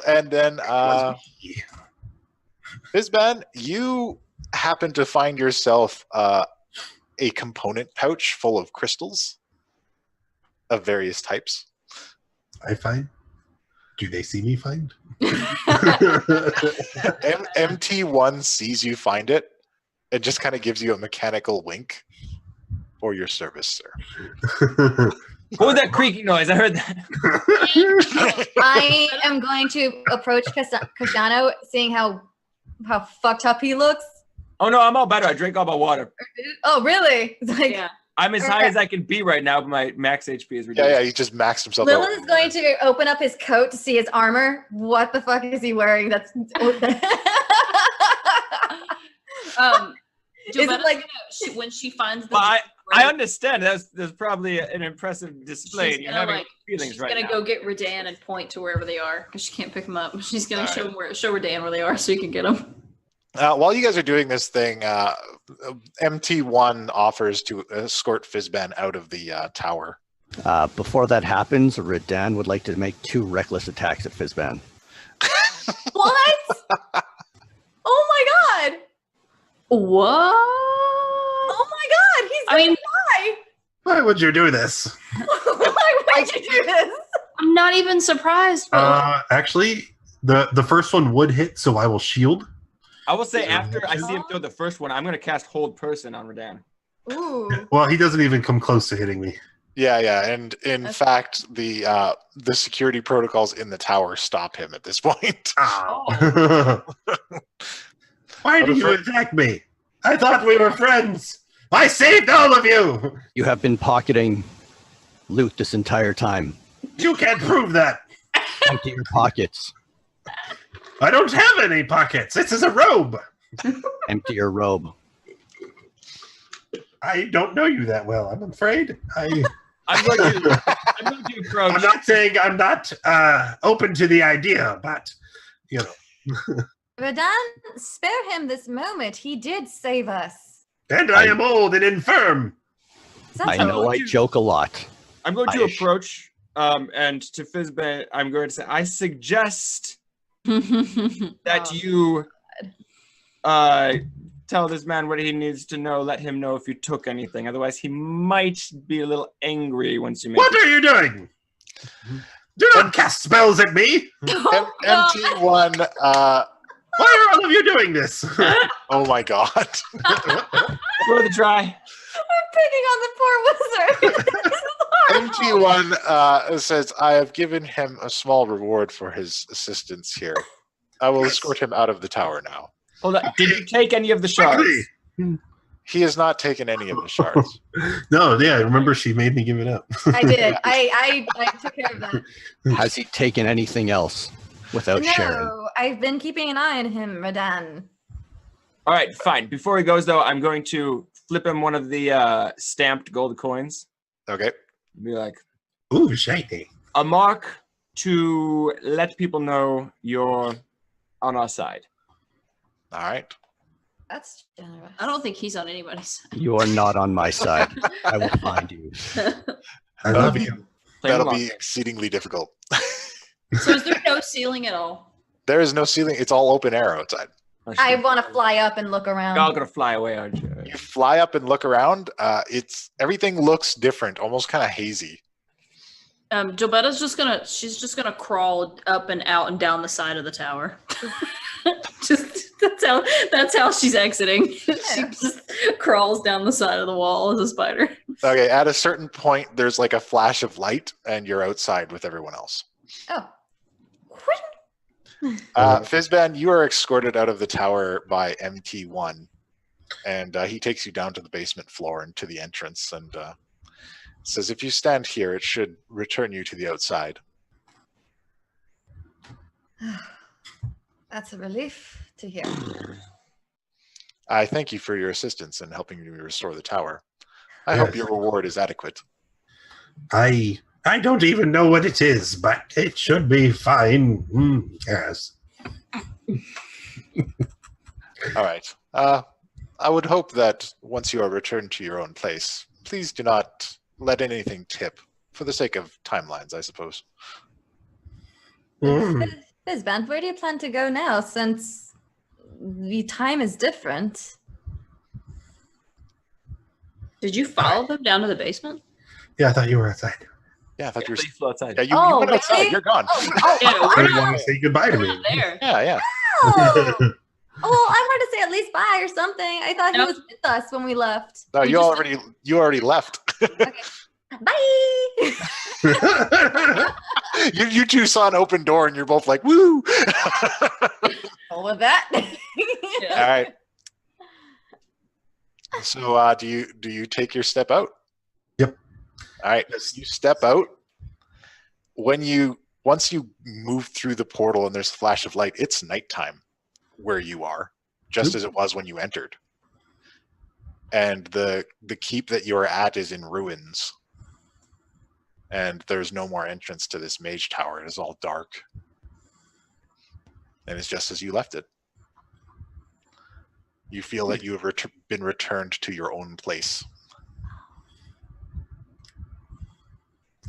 Speaker 1: And then Fizban, you happen to find yourself a component pouch full of crystals of various types.
Speaker 6: I find. Do they see me find?
Speaker 1: MT1 sees you find it. It just kind of gives you a mechanical wink for your service, sir.
Speaker 2: What was that creaking noise? I heard that.
Speaker 3: I am going to approach Castano, seeing how fucked up he looks.
Speaker 2: Oh no, I'm all better. I drank all my water.
Speaker 3: Oh, really? It's like,
Speaker 4: Yeah.
Speaker 2: I'm as high as I can be right now, but my max HP is reduced.
Speaker 1: Yeah, he just maxed himself out.
Speaker 3: Lilith is going to open up his coat to see his armor. What the fuck is he wearing? That's Is it
Speaker 4: Jobetta's
Speaker 3: like-
Speaker 4: gonna, when she finds the
Speaker 2: But I understand. There's probably an impressive display.
Speaker 4: She's
Speaker 2: and You're
Speaker 4: gonna,
Speaker 2: having
Speaker 4: like,
Speaker 2: feelings
Speaker 4: she's
Speaker 2: right
Speaker 4: gonna
Speaker 2: now.
Speaker 4: go get Redan and point to wherever they are because she can't pick them up. She's gonna
Speaker 1: All
Speaker 4: show Redan where they are so you can get them.
Speaker 1: While you guys are doing this thing, MT1 offers to escort Fizban out of the tower.
Speaker 5: Before that happens, Redan would like to make 2 reckless attacks at Fizban.
Speaker 3: what? Oh my god!
Speaker 4: What?
Speaker 3: Oh my god! He's
Speaker 4: I mean,
Speaker 3: die!
Speaker 6: Why would you do this?
Speaker 3: Why would you do this?
Speaker 4: I'm not even surprised. But
Speaker 6: Actually, the first one would hit, so I will shield.
Speaker 2: I will say after I see him throw the first one, I'm going to cast Hold Person on Redan.
Speaker 3: Ooh.
Speaker 6: Well, he doesn't even come close to hitting me.
Speaker 1: Yeah, and in fact, the security protocols in the tower stop him at this point.
Speaker 6: Ow. Why did you attack me? I thought we were friends. I saved all of you.
Speaker 5: You have been pocketing loot this entire time.
Speaker 6: You can't prove that.
Speaker 5: Empty your pockets.
Speaker 6: I don't have any pockets. This is a robe.
Speaker 5: Empty your robe.
Speaker 6: I don't know you that well. I'm afraid.
Speaker 2: I'm going to approach.
Speaker 6: I'm not saying I'm not open to the idea, but you know.
Speaker 3: Radan, spare him this moment. He did save us.
Speaker 6: And I am old and infirm.
Speaker 5: I know I joke a lot.
Speaker 2: I'm going to approach and to Fizban, I'm going to say, I suggest that you tell this man what he needs to know. Let him know if you took anything. Otherwise, he might be a little angry once you make
Speaker 6: What are you doing? Do not cast spells at me.
Speaker 1: MT1,
Speaker 6: Why are all of you doing this?
Speaker 1: oh my god.
Speaker 2: Throw the try.
Speaker 3: I'm picking on the poor wizard.
Speaker 1: MT1 says, I have given him a small reward for his assistance here. I will escort him out of the tower now.
Speaker 2: Hold on. Did you take any of the shards?
Speaker 6: Quickly.
Speaker 1: He has not taken any of the shards.
Speaker 6: No, yeah, remember she made me give it up.
Speaker 3: I did. I took care of that.
Speaker 5: Has he taken anything else without sharing?
Speaker 3: No, I've been keeping an eye on him, Radan.
Speaker 2: All right, fine. Before he goes, though, I'm going to flip him one of the stamped gold coins.
Speaker 1: Okay.
Speaker 2: Be like,
Speaker 6: Ooh, shiny.
Speaker 2: a mark to let people know you're on our side.
Speaker 1: All right.
Speaker 3: That's generous.
Speaker 4: I don't think he's on anybody's side.
Speaker 5: You are not on my side. I will find you.
Speaker 6: I love you.
Speaker 2: Play
Speaker 1: That'll
Speaker 2: along.
Speaker 1: be exceedingly difficult.
Speaker 4: So is there no ceiling at all?
Speaker 1: There is no ceiling. It's all open air outside.
Speaker 3: I want to fly up and look around.
Speaker 2: You're all gonna fly away, aren't you?
Speaker 1: You fly up and look around. Everything looks different, almost kind of hazy.
Speaker 4: Jevetta's she's just gonna crawl up and out and down the side of the tower. That's how she's exiting. She just crawls down the side of the wall as a spider.
Speaker 1: Okay, at a certain point, there's like a flash of light, and you're outside with everyone else.
Speaker 3: Oh.
Speaker 1: Fizban, you are escorted out of the tower by MT1, and he takes you down to the basement floor and to the entrance, and says, if you stand here, it should return you to the outside.
Speaker 3: That's a relief to hear.
Speaker 1: I thank you for your assistance in helping me restore the tower. I hope your reward is adequate.
Speaker 6: I don't even know what it is, but it should be fine. Yes.
Speaker 1: All right. I would hope that once you are returned to your own place, please do not let anything tip, for the sake of timelines, I suppose.
Speaker 3: Fizban, where do you plan to go now, since the time is different?
Speaker 4: Did you follow them down to the basement?
Speaker 6: Yeah, I thought you were outside.
Speaker 1: Yeah, I thought you were.
Speaker 2: Please flew outside.
Speaker 1: Yeah, you
Speaker 3: Oh,
Speaker 1: went outside.
Speaker 3: really?
Speaker 1: You're gone.
Speaker 4: Yeah,
Speaker 6: You
Speaker 4: we're
Speaker 6: didn't want to say goodbye to
Speaker 4: not
Speaker 6: me.
Speaker 4: there.
Speaker 1: Yeah.
Speaker 3: Oh! Well, I wanted to say at least bye or something. I thought
Speaker 4: Nope.
Speaker 3: he was with us when we left.
Speaker 1: No,
Speaker 4: We
Speaker 1: you already left.
Speaker 3: Okay. Bye!
Speaker 1: you two saw an open door, and you're both like, "Woo!"
Speaker 3: All with that.
Speaker 4: Yeah.
Speaker 1: All right. So, do you take your step out?
Speaker 6: Yep.
Speaker 1: All right. You step out. Once you move through the portal and there's a flash of light, it's nighttime where you are, just as it was when you entered. And the keep that you're at is in ruins. And there's no more entrance to this Mage Tower. It is all dark. And it's just as you left it. You feel that you have been returned to your own place.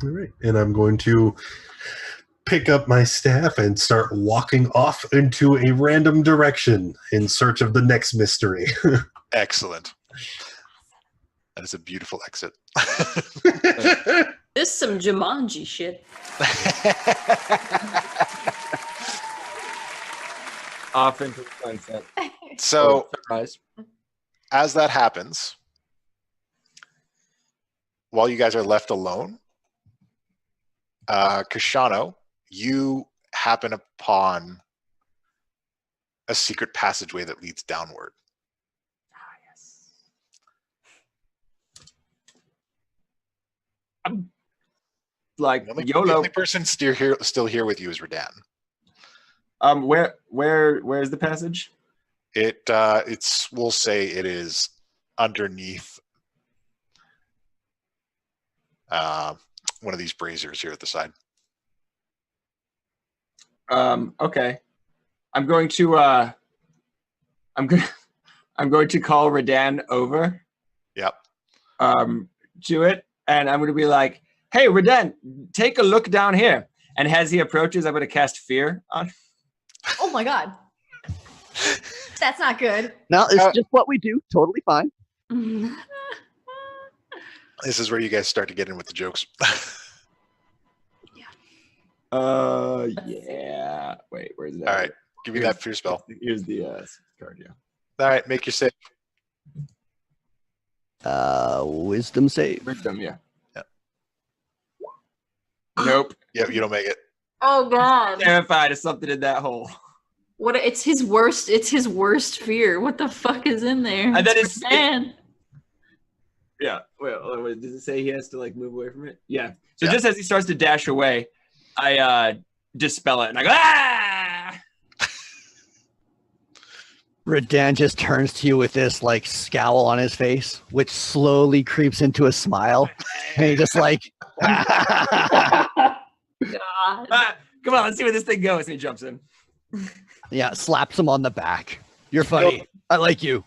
Speaker 6: All right. And I'm going to pick up my staff and start walking off into a random direction in search of the next mystery.
Speaker 1: Excellent. That is a beautiful exit.
Speaker 4: This is some Jumanji shit.
Speaker 2: Off into the sunset.
Speaker 1: So,
Speaker 2: Surprise.
Speaker 1: as that happens, while you guys are left alone, Kashano, you happen upon a secret passageway that leads downward.
Speaker 2: Like
Speaker 1: The only
Speaker 2: YOLO.
Speaker 1: person still here with you is Radan.
Speaker 2: Where's the passage?
Speaker 1: We'll say it is underneath one of these braziers here at the side.
Speaker 2: Okay. I'm going to call Radan over.
Speaker 1: Yep.
Speaker 2: To it, and I'm going to be like, "Hey, Radan, take a look down here." And as he approaches, I'm going to cast fear on.
Speaker 3: Oh my god. That's not good.
Speaker 5: No, it's just what we do. Totally fine.
Speaker 1: This is where you guys start to get in with the jokes.
Speaker 2: Yeah. Wait, where's that?
Speaker 1: All right, give me that fear spell.
Speaker 2: Here's the card. Yeah.
Speaker 1: All right, make your save.
Speaker 5: Wisdom save.
Speaker 2: Wisdom. Yeah.
Speaker 1: Yeah.
Speaker 2: Nope.
Speaker 1: Yep, you don't make it.
Speaker 4: Oh god.
Speaker 2: Terrified of something in that hole.
Speaker 4: It's his worst fear. What the fuck is in there?
Speaker 2: And then it's
Speaker 4: man.
Speaker 2: Yeah. Wait, does it say he has to like move away from it? Yeah. So
Speaker 1: Yeah.
Speaker 2: just as he starts to dash away, I dispel it and I go, ah!
Speaker 5: Redan just turns to you with this like scowl on his face, which slowly creeps into a smile. And he just like,
Speaker 9: God.
Speaker 2: Ah, come on, let's see where this thing goes. And he jumps in.
Speaker 5: yeah, slaps him on the back. You're funny. I like you.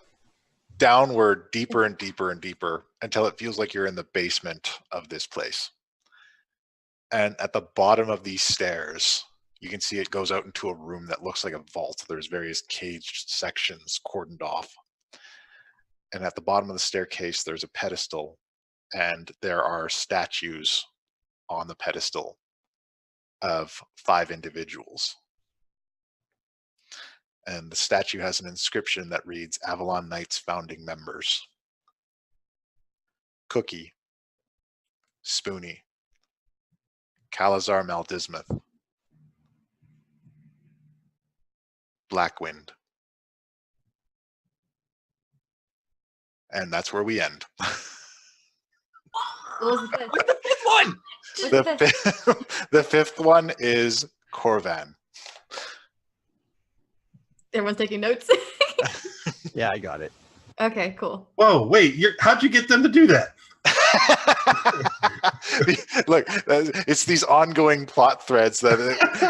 Speaker 1: Downward, deeper and deeper and deeper until it feels like you're in the basement of this place. And at the bottom of these stairs, you can see it goes out into a room that looks like a vault. There's various caged sections cordoned off. And at the bottom of the staircase, there's a pedestal, and there are statues on the pedestal of 5 individuals. And the statue has an inscription that reads, Avalon Knights founding members. Cookie, Spoonie, Calazar Maldismuth, Blackwind. And that's where we end.
Speaker 3: What was the fifth?
Speaker 2: What's the fifth one?
Speaker 3: What's the fifth?
Speaker 1: The fifth one is Corvan.
Speaker 3: Everyone's taking notes.
Speaker 5: Yeah, I got it.
Speaker 3: Okay, cool.
Speaker 6: Whoa, wait! How'd you get them to do that?
Speaker 1: Look, it's these ongoing plot threads that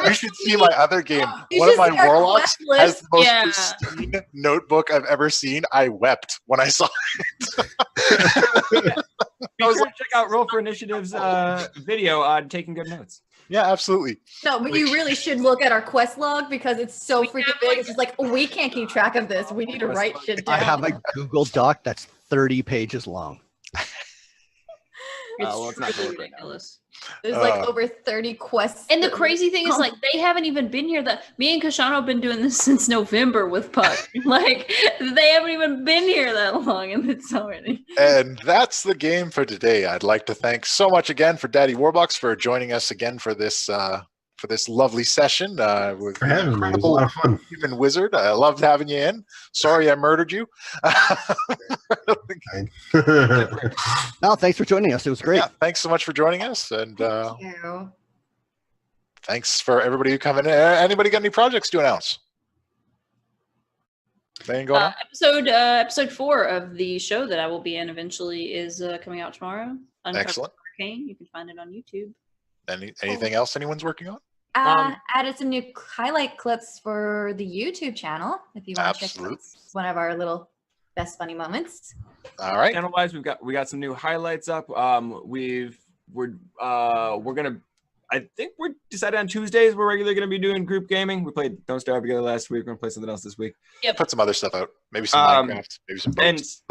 Speaker 1: you should see my other game.
Speaker 3: You
Speaker 1: One of
Speaker 3: should
Speaker 1: my
Speaker 3: see our
Speaker 1: warlocks
Speaker 3: quest
Speaker 1: has
Speaker 3: list.
Speaker 1: the most
Speaker 9: Yeah.
Speaker 1: pristine notebook I've ever seen. I wept when I saw
Speaker 2: Be sure to check out Roll for Initiative's video on taking good notes.
Speaker 1: Yeah, absolutely.
Speaker 3: No, but you really should look at our quest log because it's so freaking big. It's just like, we can't keep track of this. We need to write shit down.
Speaker 5: I have a Google Doc that's 30 pages long.
Speaker 9: It's
Speaker 2: well, it's not
Speaker 9: truly
Speaker 2: really right now.
Speaker 9: ridiculous.
Speaker 3: There's like over 30 quests.
Speaker 9: And the
Speaker 3: that-
Speaker 9: crazy thing is, like, they haven't even been here. Me and Kashano have been doing this since November with Puck. Like, they haven't even been here that long, and it's already.
Speaker 1: And that's the game for today. I'd like to thank so much again for Daddy Warbucks for joining us again for this lovely session. With
Speaker 6: For having me, it was a lot of fun.
Speaker 1: Human Wizard. I loved having you in. Sorry I murdered you.
Speaker 5: No, thanks for joining us. It was great.
Speaker 1: Yeah, thanks so much for joining us, and
Speaker 3: Thank you.
Speaker 1: thanks for everybody who come in. Anybody got any projects to announce? Anything going on?
Speaker 4: Episode 4 of the show that I will be in eventually is coming out tomorrow. Uncover
Speaker 1: Excellent.
Speaker 4: Arcane. You can find it on YouTube.
Speaker 1: Anything else anyone's working on?
Speaker 3: Added some new highlight clips for the YouTube channel if you want to check
Speaker 1: Absolutely.
Speaker 3: out. It's one of our little best funny moments.
Speaker 1: All right.
Speaker 2: Channel wise, we got some new highlights up. We're gonna. I think we're decided on Tuesdays. We're regularly gonna be doing group gaming. We played Don't Starve together last week. We're gonna play something else this week.
Speaker 1: Put some other stuff out. Maybe some Minecraft. Maybe some boats.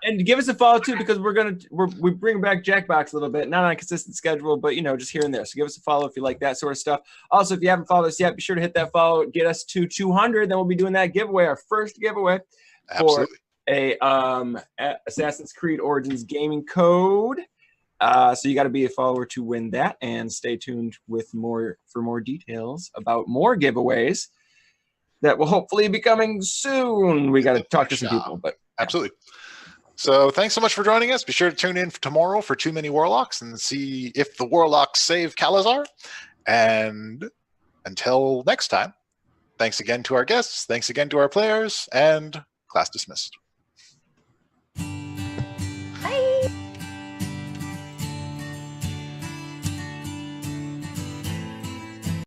Speaker 2: And give us a follow too, because we bring back Jackbox a little bit, not on a consistent schedule, but just here and there. So give us a follow if you like that sort of stuff. Also, if you haven't followed us yet, be sure to hit that follow. Get us to 200. Then we'll be doing that giveaway, our first giveaway for
Speaker 1: Absolutely.
Speaker 2: a Assassin's Creed Origins gaming code. So you got to be a follower to win that, and stay tuned for more details about more giveaways that will hopefully be coming soon. We got to talk to some people, but
Speaker 1: Absolutely. So thanks so much for joining us. Be sure to tune in tomorrow for Too Many Warlocks and see if the Warlocks save Calazar. And until next time, thanks again to our guests, thanks again to our players, and class dismissed.